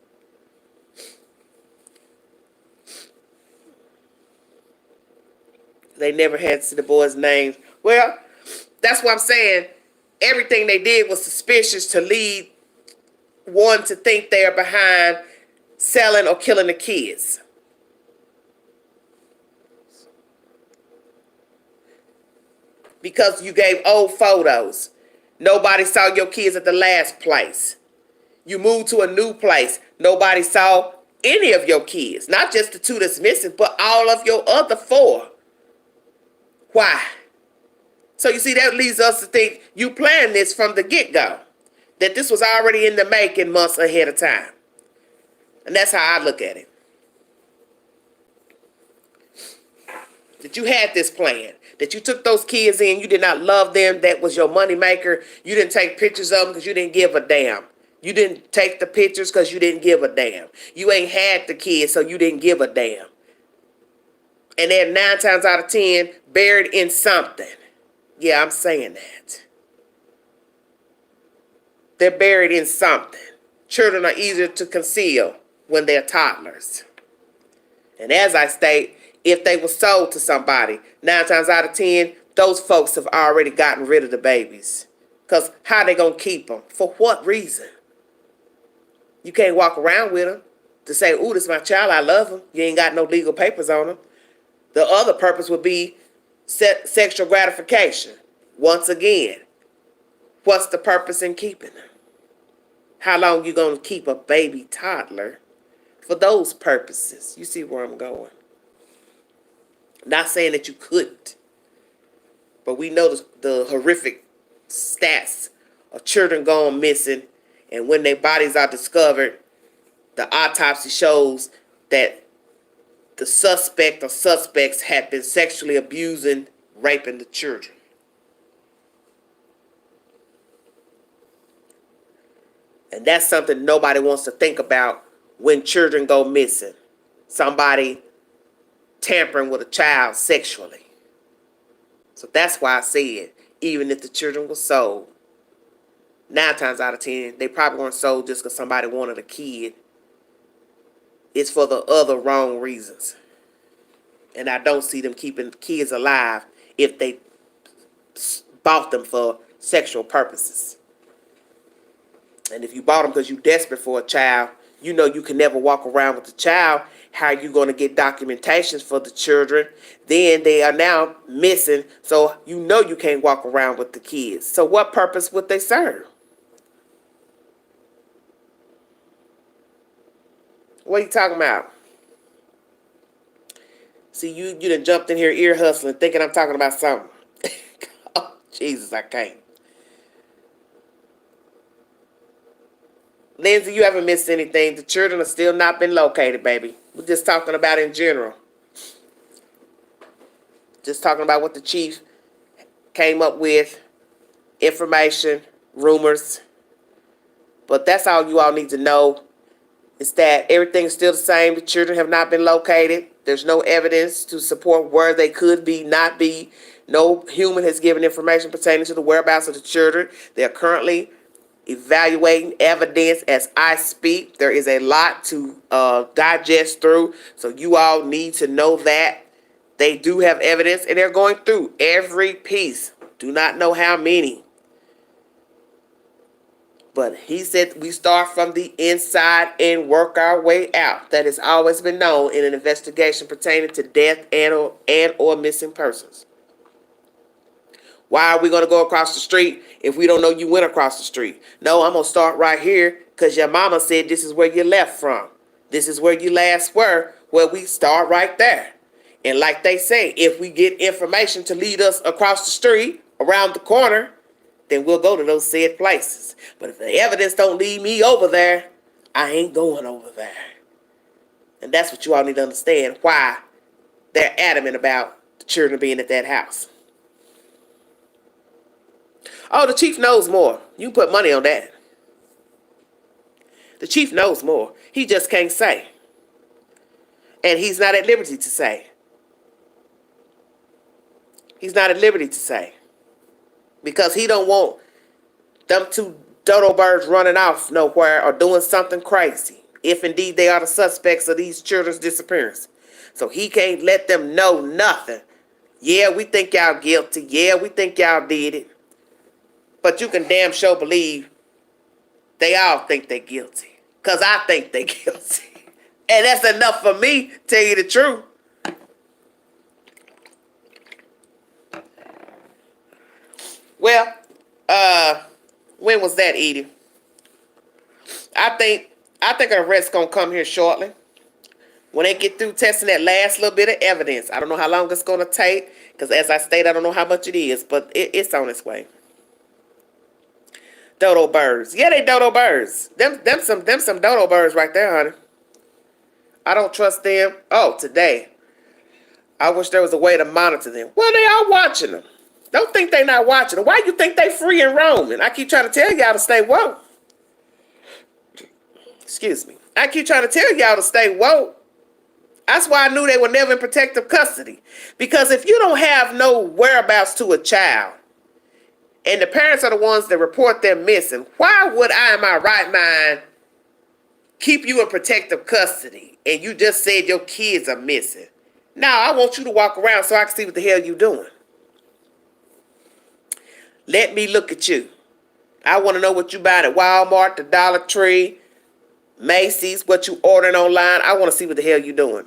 They never had to see the boys' names. Well, that's what I'm saying. Everything they did was suspicious to lead one to think they're behind selling or killing the kids. Because you gave old photos. Nobody saw your kids at the last place. You moved to a new place. Nobody saw any of your kids. Not just the 2 that's missing, but all of your other 4. Why? So you see, that leads us to think you planned this from the get-go. That this was already in the making months ahead of time. And that's how I look at it. That you had this plan. That you took those kids in. You did not love them. That was your money maker. You didn't take pictures of them because you didn't give a damn. You didn't take the pictures because you didn't give a damn. You ain't had the kids, so you didn't give a damn. And they're 9 times out of 10 buried in something. Yeah, I'm saying that. They're buried in something. Children are easier to conceal when they're toddlers. And as I state, if they were sold to somebody, 9 times out of 10, those folks have already gotten rid of the babies. Because how they going to keep them? For what reason? You can't walk around with them to say, ooh, this is my child, I love him. You ain't got no legal papers on them. The other purpose would be sexual gratification. Once again, what's the purpose in keeping them? How long you going to keep a baby toddler for those purposes? You see where I'm going. Not saying that you couldn't, but we know the horrific stats of children going missing, and when their bodies are discovered, the autopsy shows that the suspect or suspects had been sexually abusing, raping the children. And that's something nobody wants to think about when children go missing. Somebody tampering with a child sexually. So that's why I said, even if the children were sold, 9 times out of 10, they probably weren't sold just because somebody wanted a kid. It's for the other wrong reasons. And I don't see them keeping kids alive if they bought them for sexual purposes. And if you bought them because you're desperate for a child, you know you can never walk around with the child. How are you going to get documentations for the children? Then they are now missing, so you know you can't walk around with the kids. So what purpose would they serve? What are you talking about? See, you done jumped in here ear hustling, thinking I'm talking about something. Oh, Jesus, I can't. Lindsay, you haven't missed anything. The children have still not been located, baby. We're just talking about in general. Just talking about what the chief came up with. Information, rumors. But that's all you all need to know. Is that everything's still the same. The children have not been located. There's no evidence to support where they could be, not be. No human has given information pertaining to the whereabouts of the children. They are currently evaluating evidence as I speak. There is a lot to digest through, so you all need to know that they do have evidence and they're going through every piece. Do not know how many, but he said we start from the inside and work our way out. That has always been known in an investigation pertaining to death and or missing persons. Why are we going to go across the street if we don't know you went across the street? No, I'm going to start right here because your mama said this is where you left from. This is where you last were. Well, we start right there. And like they say, if we get information to lead us across the street, around the corner, then we'll go to those said places. But if the evidence don't lead me over there, I ain't going over there. And that's what you all need to understand, why they're adamant about the children being at that house. Oh, the chief knows more. You can put money on that. The chief knows more. He just can't say. And he's not at liberty to say. He's not at liberty to say. Because he don't want them two dodo birds running off nowhere or doing something crazy, if indeed they are the suspects of these children's disappearance. So he can't let them know nothing. Yeah, we think y'all guilty. Yeah, we think y'all did it. But you can damn sure believe they all think they're guilty. Because I think they're guilty. And that's enough for me, tell you the truth. Well, when was that, Edie? I think an arrest gonna come here shortly. When they get through testing that last little bit of evidence. I don't know how long it's gonna take, because as I stated, I don't know how much it is, but it's on its way. Dodo birds. Yeah, they dodo birds. Them some dodo birds right there, honey. I don't trust them. Oh, today. I wish there was a way to monitor them. Well, they are watching them. Don't think they not watching them. Why you think they free and roaming? I keep trying to tell y'all to stay woke. Excuse me. I keep trying to tell y'all to stay woke. That's why I knew they were never in protective custody. Because if you don't have no whereabouts to a child, and the parents are the ones that report them missing, why would I, in my right mind, keep you in protective custody and you just said your kids are missing? Now, I want you to walk around so I can see what the hell you're doing. Let me look at you. I want to know what you buying at Walmart, the Dollar Tree, Macy's, what you ordering online. I want to see what the hell you're doing.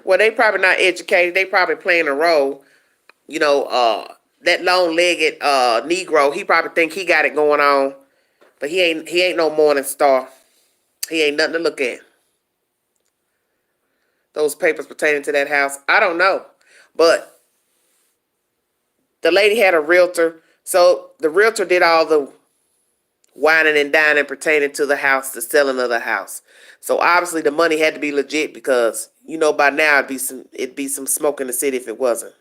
Well, they probably not educated. They probably playing a role. You know, that long-legged Negro, he probably think he got it going on, but he ain't no morning star. He ain't nothing to look at. Those papers pertaining to that house, I don't know, but the lady had a realtor, so the realtor did all the whining and dining pertaining to the house, the selling of the house. So obviously the money had to be legit because by now it'd be some smoke in the city if it wasn't.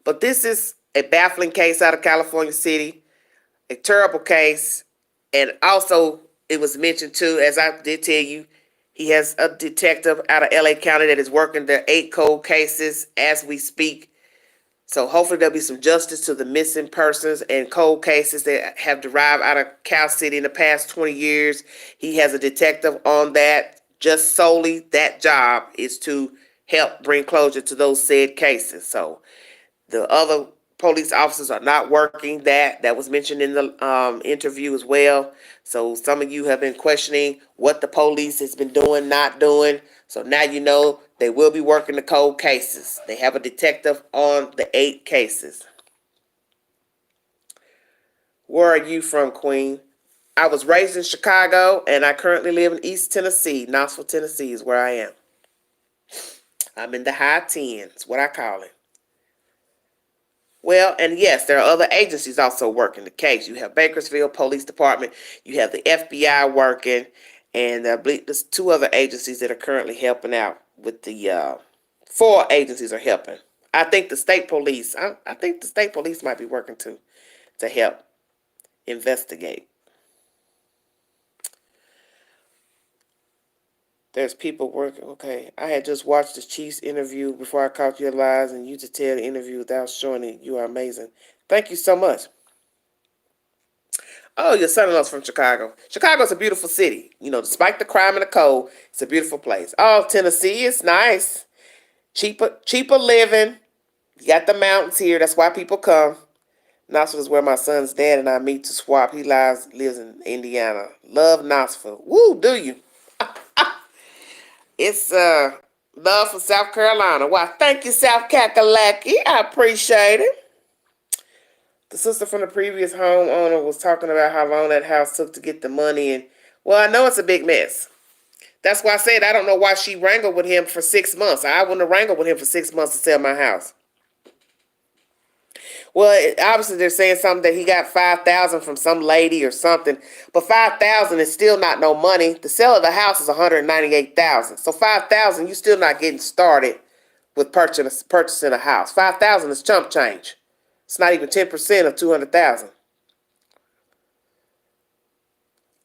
But this is a baffling case out of California City, a terrible case, and also it was mentioned too, as I did tell you, he has a detective out of LA County that is working the 8 cold cases as we speak. So hopefully there'll be some justice to the missing persons and cold cases that have derived out of Cal City in the past 20 years. He has a detective on that. Just solely that job is to help bring closure to those said cases. So the other police officers are not working that. That was mentioned in the interview as well. So some of you have been questioning what the police has been doing, not doing. So now you know they will be working the cold cases. They have a detective on the 8 cases. Where are you from, Queen? I was raised in Chicago, and I currently live in East Tennessee. Knoxville, Tennessee is where I am. I'm in the high tens, what I call it. Well, and yes, there are other agencies also working the case. You have Bakersfield Police Department, you have the FBI working, and I believe there's 2 other agencies that are currently helping out with the 4 agencies are helping. I think the state police, I think the state police might be working too to help investigate. There's people working. Okay, I had just watched the Chiefs interview before I caught your lies, and you to tell the interview without showing it. You are amazing. Thank you so much. Oh, your son-in-law's from Chicago. Chicago's a beautiful city. Despite the crime and the cold, it's a beautiful place. Oh, Tennessee is nice. Cheaper living. You got the mountains here. That's why people come. Knoxville is where my son's dad and I meet to swap. He lives in Indiana. Love Knoxville. Woo, do you? It's love from South Carolina. Why, thank you, South Kakalaki. I appreciate it. The sister from the previous homeowner was talking about how long that house took to get the money. And, well, I know it's a big mess. That's why I said I don't know why she wrangled with him for 6 months. I wouldn't have wrangled with him for 6 months to sell my house. Well, obviously they're saying something that he got $5,000 from some lady or something, but $5,000 is still not no money. The sale of the house is $198,000, so $5,000 you still not getting started with purchasing a house. $5,000 is chump change. It's not even 10% of $200,000.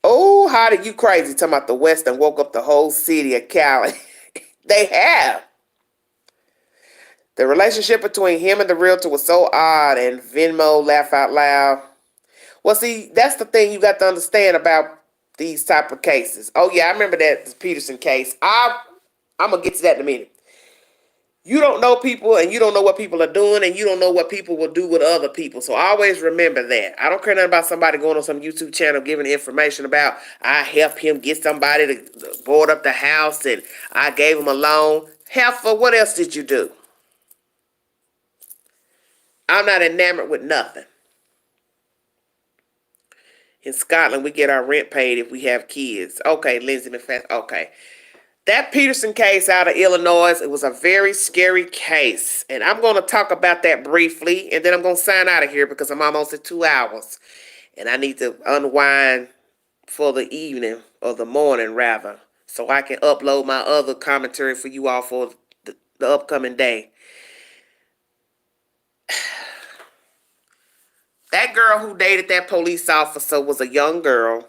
Oh, how did you crazy talking about the West and woke up the whole city of Cali? They have. The relationship between him and the realtor was so odd, and Venmo laugh out loud. Well, see, that's the thing you got to understand about these type of cases. Oh yeah, I remember that Peterson case. I'm gonna get to that in a minute. You don't know people, and you don't know what people are doing, and you don't know what people will do with other people. So always remember that. I don't care nothing about somebody going on some YouTube channel giving information about I helped him get somebody to board up the house and I gave him a loan. Heifer, what else did you do? I'm not enamored with nothing. In Scotland, we get our rent paid if we have kids. Okay, Lindsay McFadden. Okay. That Peterson case out of Illinois, it was a very scary case. And I'm going to talk about that briefly, and then I'm going to sign out of here because I'm almost at 2 hours. And I need to unwind for the evening, or the morning rather, so I can upload my other commentary for you all for the upcoming day. That girl who dated that police officer was a young girl.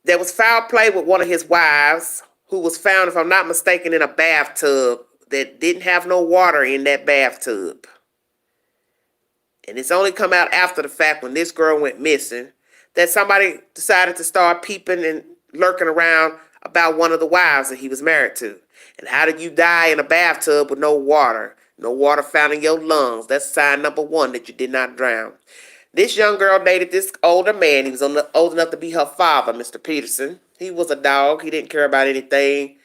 There was foul play with one of his wives, who was found, if I'm not mistaken, in a bathtub that didn't have no water in that bathtub. And it's only come out after the fact, when this girl went missing, that somebody decided to start peeping and lurking around about one of the wives that he was married to. And how did you die in a bathtub with no water? No water found in your lungs. That's sign number 1 that you did not drown. This young girl dated this older man. He was old enough to be her father, Mr. Peterson. He was a dog. He didn't care about anything.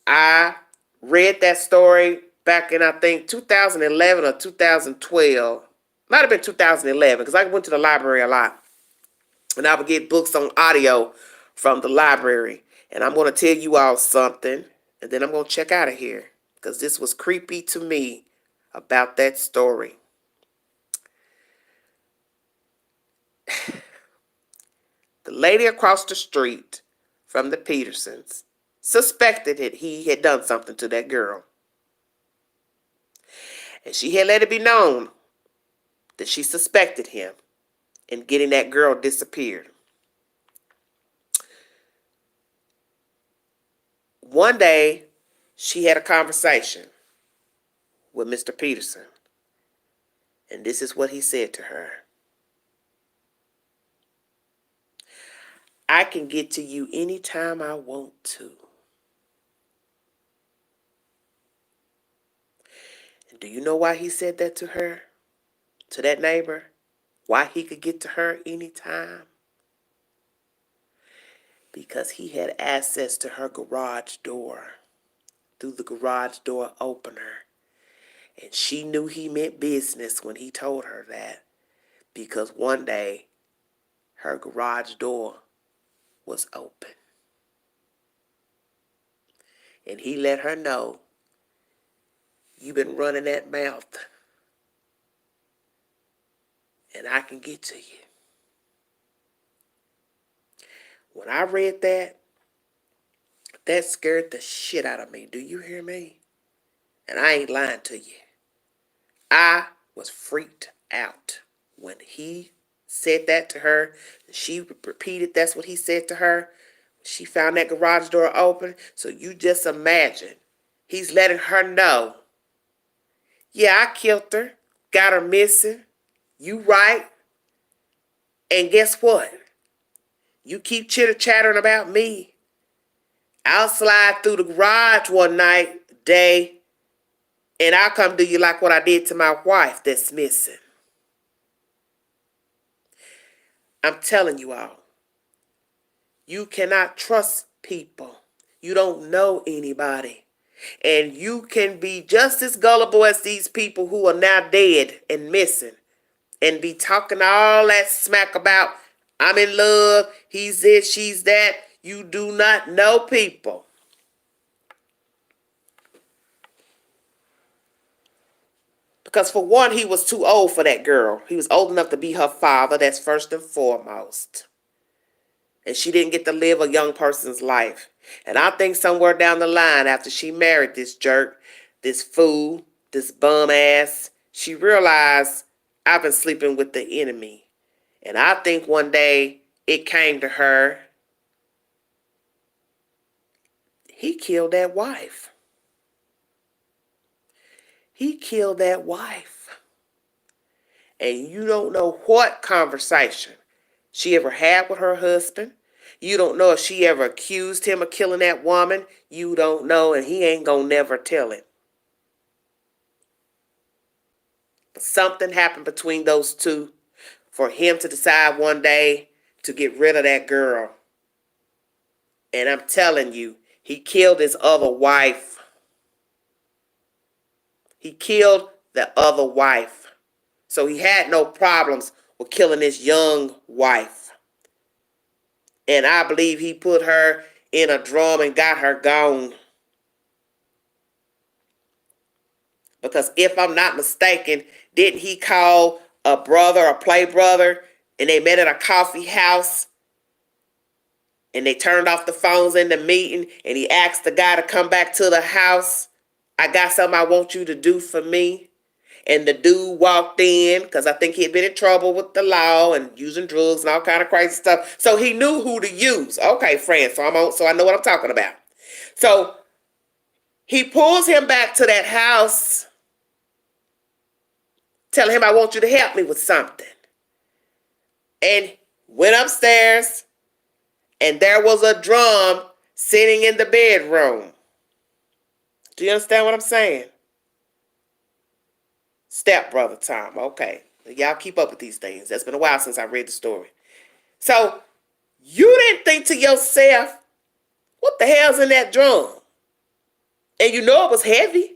I read that story back in, I think, 2011 or 2012. Might have been 2011, because I went to the library a lot. And I would get books on audio from the library. And I'm going to tell you all something, and then I'm going to check out of here, because this was creepy to me about that story. The lady across the street from the Petersons suspected that he had done something to that girl. And she had let it be known that she suspected him in getting that girl disappeared. One day, she had a conversation with Mr. Peterson. And this is what he said to her. I can get to you anytime I want to. And do you know why he said that to her? To that neighbor? Why he could get to her anytime? Because he had access to her garage door through the garage door opener. And she knew he meant business when he told her that, because one day her garage door was open. And he let her know, you've been running that mouth, and I can get to you. When I read that, that scared the shit out of me. Do you hear me? And I ain't lying to you. I was freaked out when he said that to her. She repeated that's what he said to her. She found that garage door open. So you just imagine. He's letting her know. Yeah, I killed her. Got her missing. You right. And guess what? You keep chitter-chattering about me. I'll slide through the garage one day, and I'll come do you like what I did to my wife that's missing. I'm telling you all, you cannot trust people. You don't know anybody. And you can be just as gullible as these people who are now dead and missing and be talking all that smack about, I'm in love, he's this, she's that. You do not know people. Because for one, he was too old for that girl. He was old enough to be her father, that's first and foremost. And she didn't get to live a young person's life. And I think somewhere down the line, after she married this jerk, this fool, this bum ass, she realized, I've been sleeping with the enemy. And I think one day it came to her, he killed that wife. He killed that wife. And you don't know what conversation she ever had with her husband. You don't know if she ever accused him of killing that woman. You don't know, and he ain't gonna never tell it. But something happened between those two for him to decide one day to get rid of that girl. And I'm telling you, he killed his other wife. He killed the other wife. So he had no problems with killing his young wife. And I believe he put her in a drum and got her gone. Because if I'm not mistaken, didn't he call a brother, a play brother, and they met at a coffee house? And they turned off the phones in the meeting, and he asked the guy to come back to the house. I got something I want you to do for me. And the dude walked in, because I think he had been in trouble with the law and using drugs and all kind of crazy stuff. So he knew who to use. Okay, friends, so I know what I'm talking about. So he pulls him back to that house, telling him, I want you to help me with something. And went upstairs, and there was a drum sitting in the bedroom. Do you understand what I'm saying? Stepbrother time. Okay. Y'all keep up with these things. That's been a while since I read the story. So you didn't think to yourself, what the hell's in that drum? And you know it was heavy.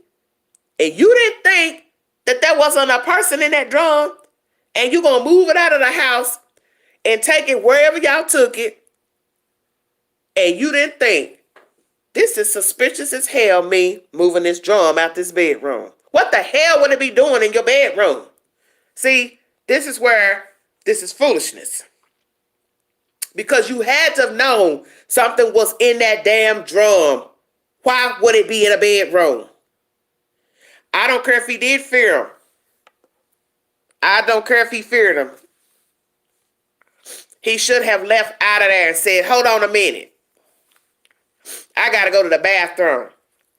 And you didn't think that there wasn't a person in that drum. And you're going to move it out of the house and take it wherever y'all took it. And you didn't think, this is suspicious as hell, me moving this drum out this bedroom. What the hell would it be doing in your bedroom? See, this is where This is foolishness. Because you had to have known something was in that damn drum. Why would it be in a bedroom? I don't care if he did fear him. I don't care if he feared him. He should have left out of there and said, hold on a minute. I got to go to the bathroom.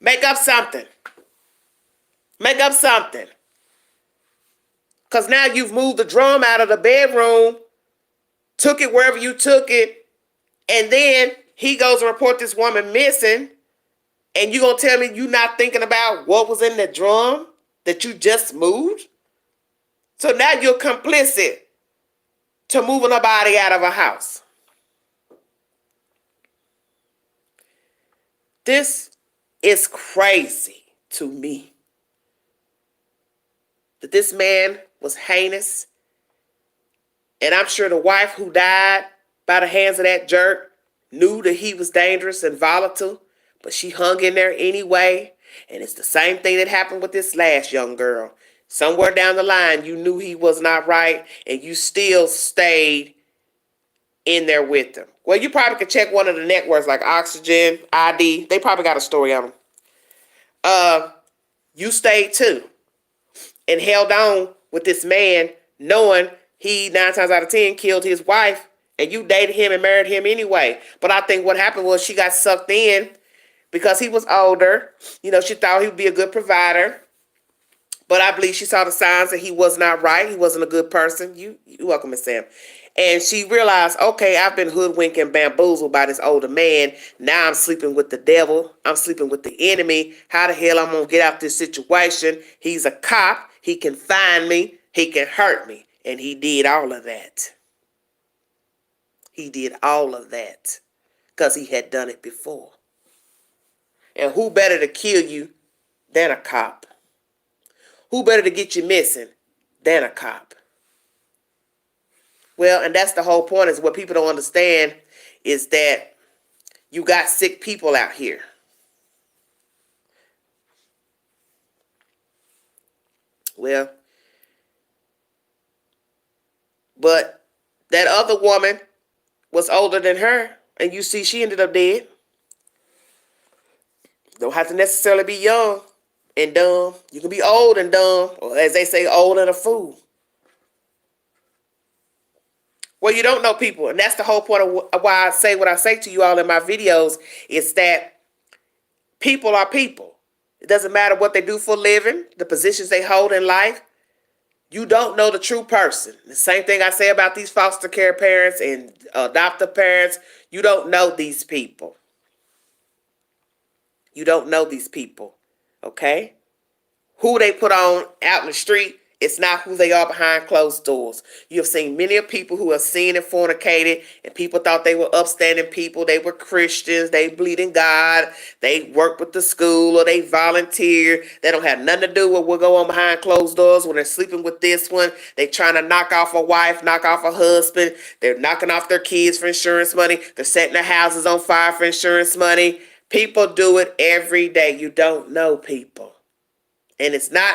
Make up something. Make up something. Because now you've moved the drum out of the bedroom, took it wherever you took it, and then he goes and report this woman missing, and you going to tell me you not thinking about what was in the drum that you just moved? So now you're complicit to moving a body out of a house. This is crazy to me. That this man was heinous. And I'm sure the wife who died by the hands of that jerk knew that he was dangerous and volatile, but she hung in there anyway. And it's the same thing that happened with this last young girl. Somewhere down the line, you knew he was not right, and you still stayed in there with him. Well, you probably could check one of the networks like Oxygen, ID. They probably got a story on them. You stayed too and held on with this man, knowing he 9 times out of 10 killed his wife, and you dated him and married him anyway. But I think what happened was she got sucked in because he was older. You know, she thought he would be a good provider. But I believe she saw the signs that he was not right. He wasn't a good person. You're welcome, Miss Sam. And she realized, okay, I've been hoodwinked and bamboozled by this older man. Now I'm sleeping with the devil. I'm sleeping with the enemy. How the hell I'm going to get out this situation? He's a cop. He can find me. He can hurt me. And he did all of that. He did all of that because he had done it before. And who better to kill you than a cop? Who better to get you missing than a cop? Well, and that's the whole point, is what people don't understand is that you got sick people out here. Well, but that other woman was older than her, and you see she ended up dead. Don't have to necessarily be young and dumb. You can be old and dumb, or as they say, old and a fool. Well, you don't know people, and that's the whole point of why I say what I say to you all in my videos, is that people are people. It doesn't matter what they do for a living, the positions they hold in life. You don't know the true person. The same thing I say about these foster care parents and adoptive parents. You don't know these people. You don't know these people, okay? Who they put on out in the street, it's not who they are behind closed doors. You have seen many of people who have seen and fornicated, and people thought they were upstanding people. They were Christians. They believed in God. They worked with the school, or they volunteer. They don't have nothing to do with what go on behind closed doors when they're sleeping with this one. They trying to knock off a wife, knock off a husband. They're knocking off their kids for insurance money. They're setting their houses on fire for insurance money. People do it every day. You don't know people. And it's not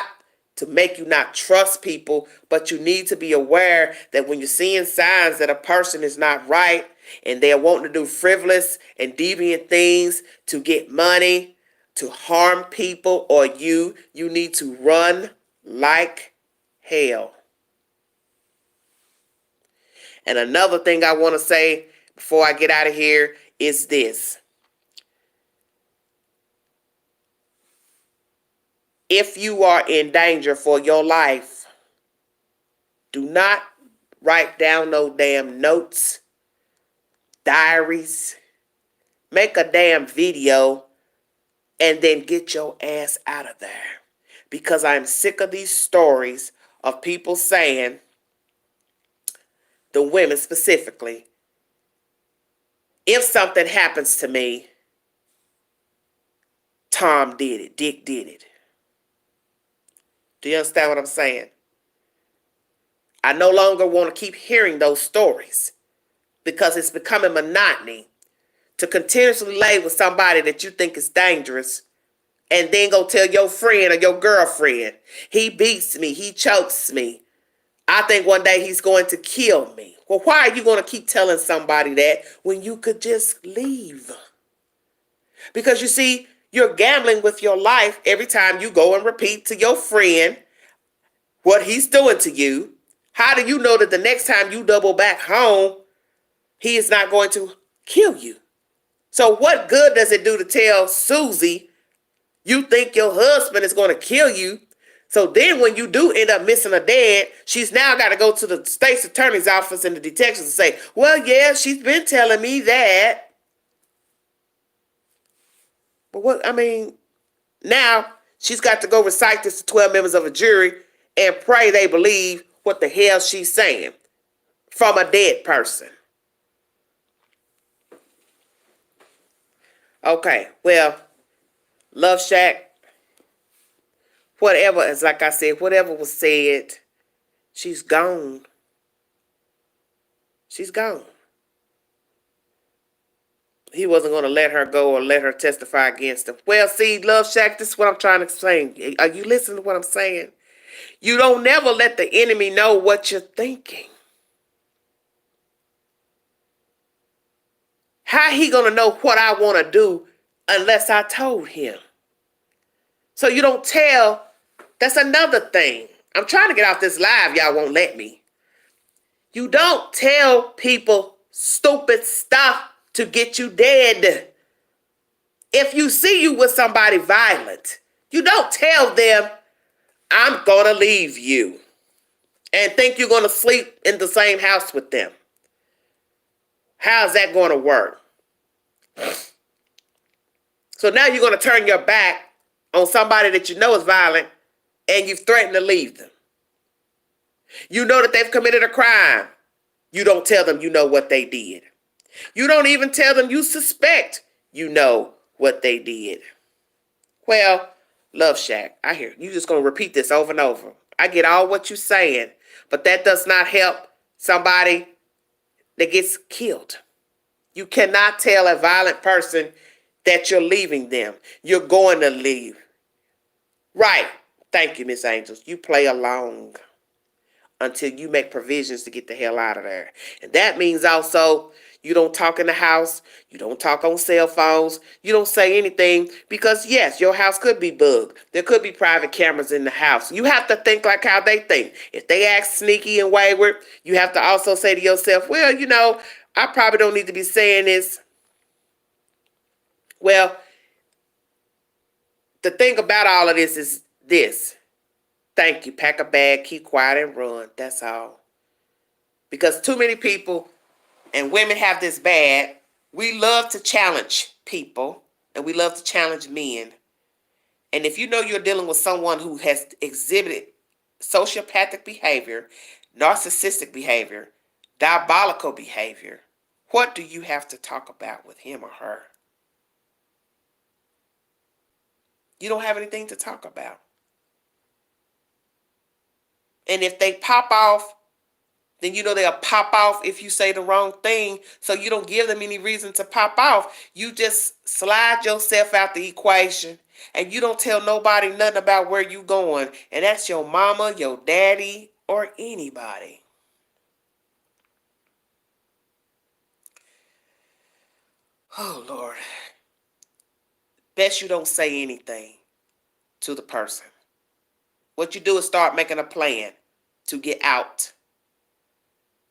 to make you not trust people, but you need to be aware that when you're seeing signs that a person is not right and they're wanting to do frivolous and deviant things to get money, to harm people or you need to run like hell. And another thing I want to say before I get out of here is this. If you are in danger for your life, do not write down no damn notes, diaries. Make a damn video and then get your ass out of there. Because I'm sick of these stories of people saying, the women specifically, if something happens to me, Tom did it, Dick did it. Do you understand what I'm saying? I no longer want to keep hearing those stories because it's becoming monotony to continuously lay with somebody that you think is dangerous and then go tell your friend or your girlfriend, he beats me, he chokes me, I think one day he's going to kill me. Well, why are you going to keep telling somebody that when you could just leave? Because you see, you're gambling with your life every time you go and repeat to your friend what he's doing to you. How do you know that the next time you double back home, he is not going to kill you? So what good does it do to tell Susie you think your husband is going to kill you? So then when you do end up missing a dad, she's now got to go to the state's attorney's office and the detectives and say, well, yeah, she's been telling me that. But what, I mean, now she's got to go recite this to 12 members of a jury and pray they believe what the hell she's saying from a dead person. Okay, well, Love Shack, whatever, is like I said, whatever was said, she's gone. She's gone. He wasn't going to let her go or let her testify against him. Well, see, Love Shack, this is what I'm trying to explain. Are you listening to what I'm saying? You don't never let the enemy know what you're thinking. How he going to know what I want to do unless I told him? So you don't tell. That's another thing. I'm trying to get off this live. Y'all won't let me. You don't tell people stupid stuff to get you dead. If you see you with somebody violent, you don't tell them, I'm going to leave you, and think you're going to sleep in the same house with them. How's that going to work? So now you're going to turn your back on somebody that you know is violent, and you've threatened to leave them. You know that they've committed a crime. You don't tell them you know what they did. You don't even tell them you suspect you know what they did. Well, Love Shack, I hear you just going to repeat this over and over. I get all what you're saying, but that does not help somebody that gets killed. You cannot tell a violent person that you're leaving them. You're going to leave. Right. Thank you, Miss Angels. You play along until you make provisions to get the hell out of there. And that means also you don't talk in the house. You don't talk on cell phones. You don't say anything because, yes, your house could be bugged. There could be private cameras in the house. You have to think like how they think. If they act sneaky and wayward, you have to also say to yourself, well, you know, I probably don't need to be saying this. Well, the thing about all of this is this. Thank you. Pack a bag, keep quiet, and run. That's all. Because too many people and women have this bad. We love to challenge people, and we love to challenge men. And if you know you're dealing with someone who has exhibited sociopathic behavior, narcissistic behavior, diabolical behavior, what do you have to talk about with him or her? You don't have anything to talk about. And if they pop off, then you know they'll pop off if you say the wrong thing. So you don't give them any reason to pop off. You just slide yourself out the equation. And you don't tell nobody nothing about where you going. And that's your mama, your daddy, or anybody. Oh, Lord. Best you don't say anything to the person. What you do is start making a plan to get out.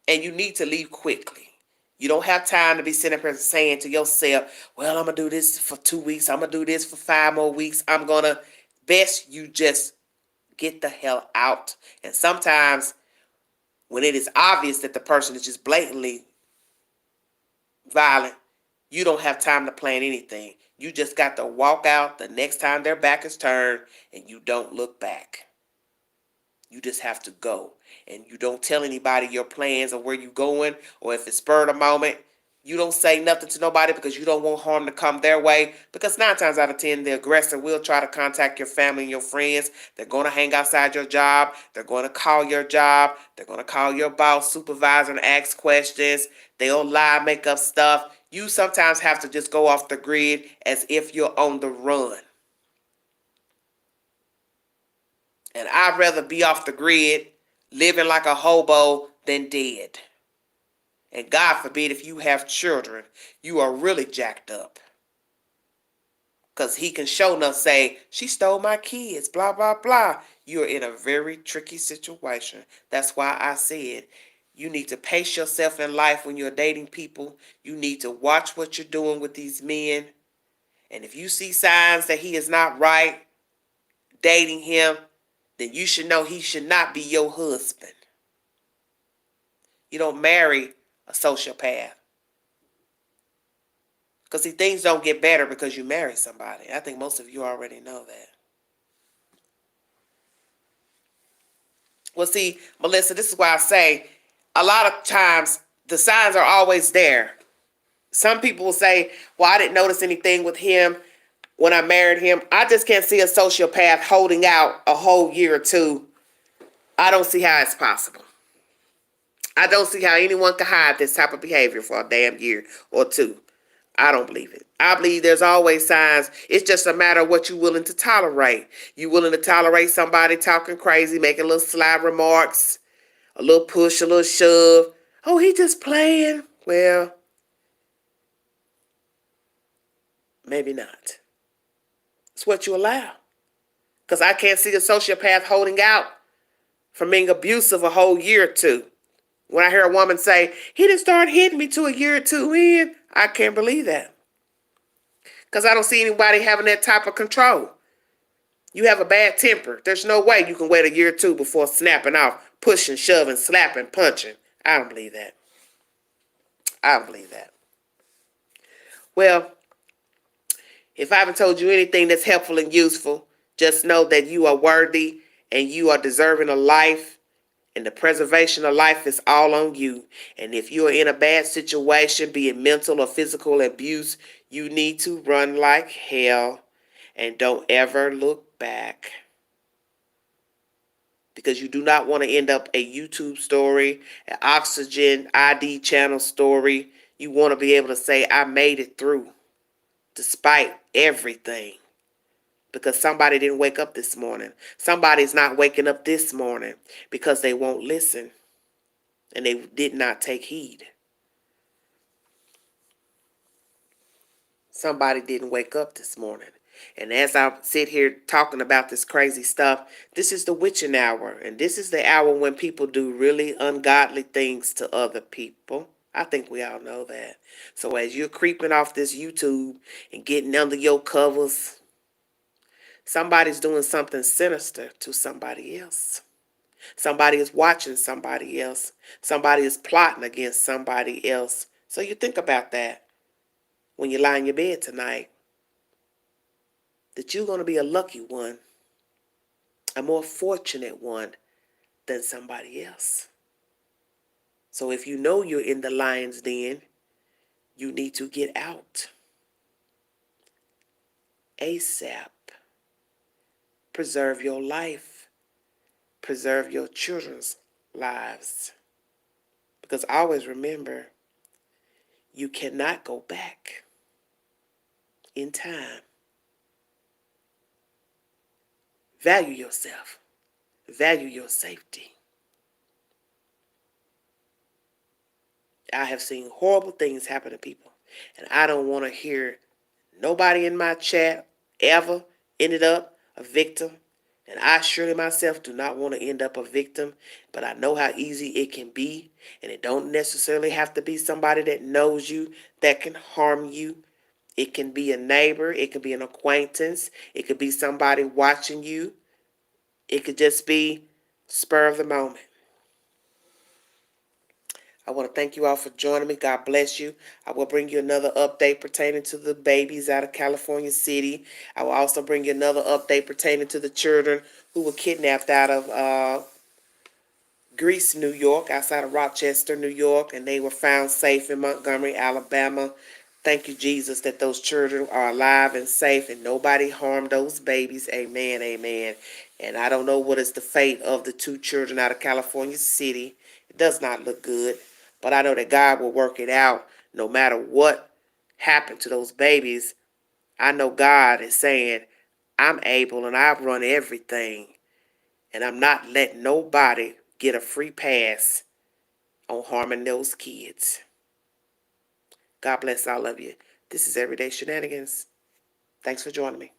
And you need to leave quickly. You don't have time to be sitting there saying to yourself, well, I'm going to do this for 2 weeks. I'm going to do this for 5 more weeks. Best you just get the hell out. And sometimes when it is obvious that the person is just blatantly violent, you don't have time to plan anything. You just got to walk out the next time their back is turned and you don't look back. You just have to go. And you don't tell anybody your plans or where you're going, or if it's spur of the moment, you don't say nothing to nobody because you don't want harm to come their way. Because 9 times out of 10, the aggressor will try to contact your family and your friends. They're going to hang outside your job. They're going to call your job. They're going to call your boss, supervisor, and ask questions. They'll lie, make up stuff. You sometimes have to just go off the grid as if you're on the run. And I'd rather be off the grid living like a hobo than dead. And God forbid if you have children, you are really jacked up. Because he can show enough say, she stole my kids, blah, blah, blah. You're in a very tricky situation. That's why I said you need to pace yourself in life when you're dating people. You need to watch what you're doing with these men. And if you see signs that he is not right dating him, then you should know he should not be your husband. You don't marry a sociopath. Because see, things don't get better because you marry somebody. I think most of you already know that. Well, see, Melissa, this is why I say a lot of times the signs are always there. Some people will say, well, I didn't notice anything with him when I married him. I just can't see a sociopath holding out a whole year or two. I don't see how it's possible. I don't see how anyone can hide this type of behavior for a damn year or two. I don't believe it. I believe there's always signs. It's just a matter of what you're willing to tolerate. You willing to tolerate somebody talking crazy, making little sly remarks, a little push, a little shove. Oh, he just playing. Well, maybe not. It's what you allow. Because I can't see a sociopath holding out from being abusive a whole year or two. When I hear a woman say, he didn't start hitting me to a year or two in, I can't believe that. Because I don't see anybody having that type of control. You have a bad temper. There's no way you can wait a year or two before snapping off, pushing, shoving, slapping, punching. I don't believe that. I don't believe that. Well, if I haven't told you anything that's helpful and useful, just know that you are worthy and you are deserving of life. And the preservation of life is all on you. And if you're in a bad situation, be it mental or physical abuse, you need to run like hell and don't ever look back. Because you do not want to end up a YouTube story, an Oxygen ID channel story. You want to be able to say, I made it through despite everything. Because somebody didn't wake up this morning. Somebody's not waking up this morning because they won't listen. And they did not take heed. Somebody didn't wake up this morning. And as I sit here talking about this crazy stuff, this is the witching hour. And this is the hour when people do really ungodly things to other people. I think we all know that. So as you're creeping off this YouTube and getting under your covers, somebody's doing something sinister to somebody else. Somebody is watching somebody else. Somebody is plotting against somebody else. So you think about that when you lie in your bed tonight. That you're going to be a lucky one, a more fortunate one than somebody else. So if you know you're in the lion's den, you need to get out ASAP. Preserve your life. Preserve your children's lives. Because always remember, you cannot go back in time. Value yourself. Value your safety. I have seen horrible things happen to people. And I don't want to hear nobody in my chat ever ended up a victim. And I surely myself do not want to end up a victim. But I know how easy it can be. And it don't necessarily have to be somebody that knows you that can harm you. It can be a neighbor. It could be an acquaintance. It could be somebody watching you. It could just be spur of the moment. I want to thank you all for joining me. God bless you. I will bring you another update pertaining to the babies out of California City. I will also bring you another update pertaining to the children who were kidnapped out of Greece, New York, outside of Rochester, New York, and they were found safe in Montgomery, Alabama. Thank you, Jesus, that those children are alive and safe and nobody harmed those babies. Amen, amen. And I don't know what is the fate of the two children out of California City. It does not look good. But I know that God will work it out no matter what happened to those babies. I know God is saying, I'm able and I've run everything. And I'm not letting nobody get a free pass on harming those kids. God bless all of you. This is Everyday Shenanigans. Thanks for joining me.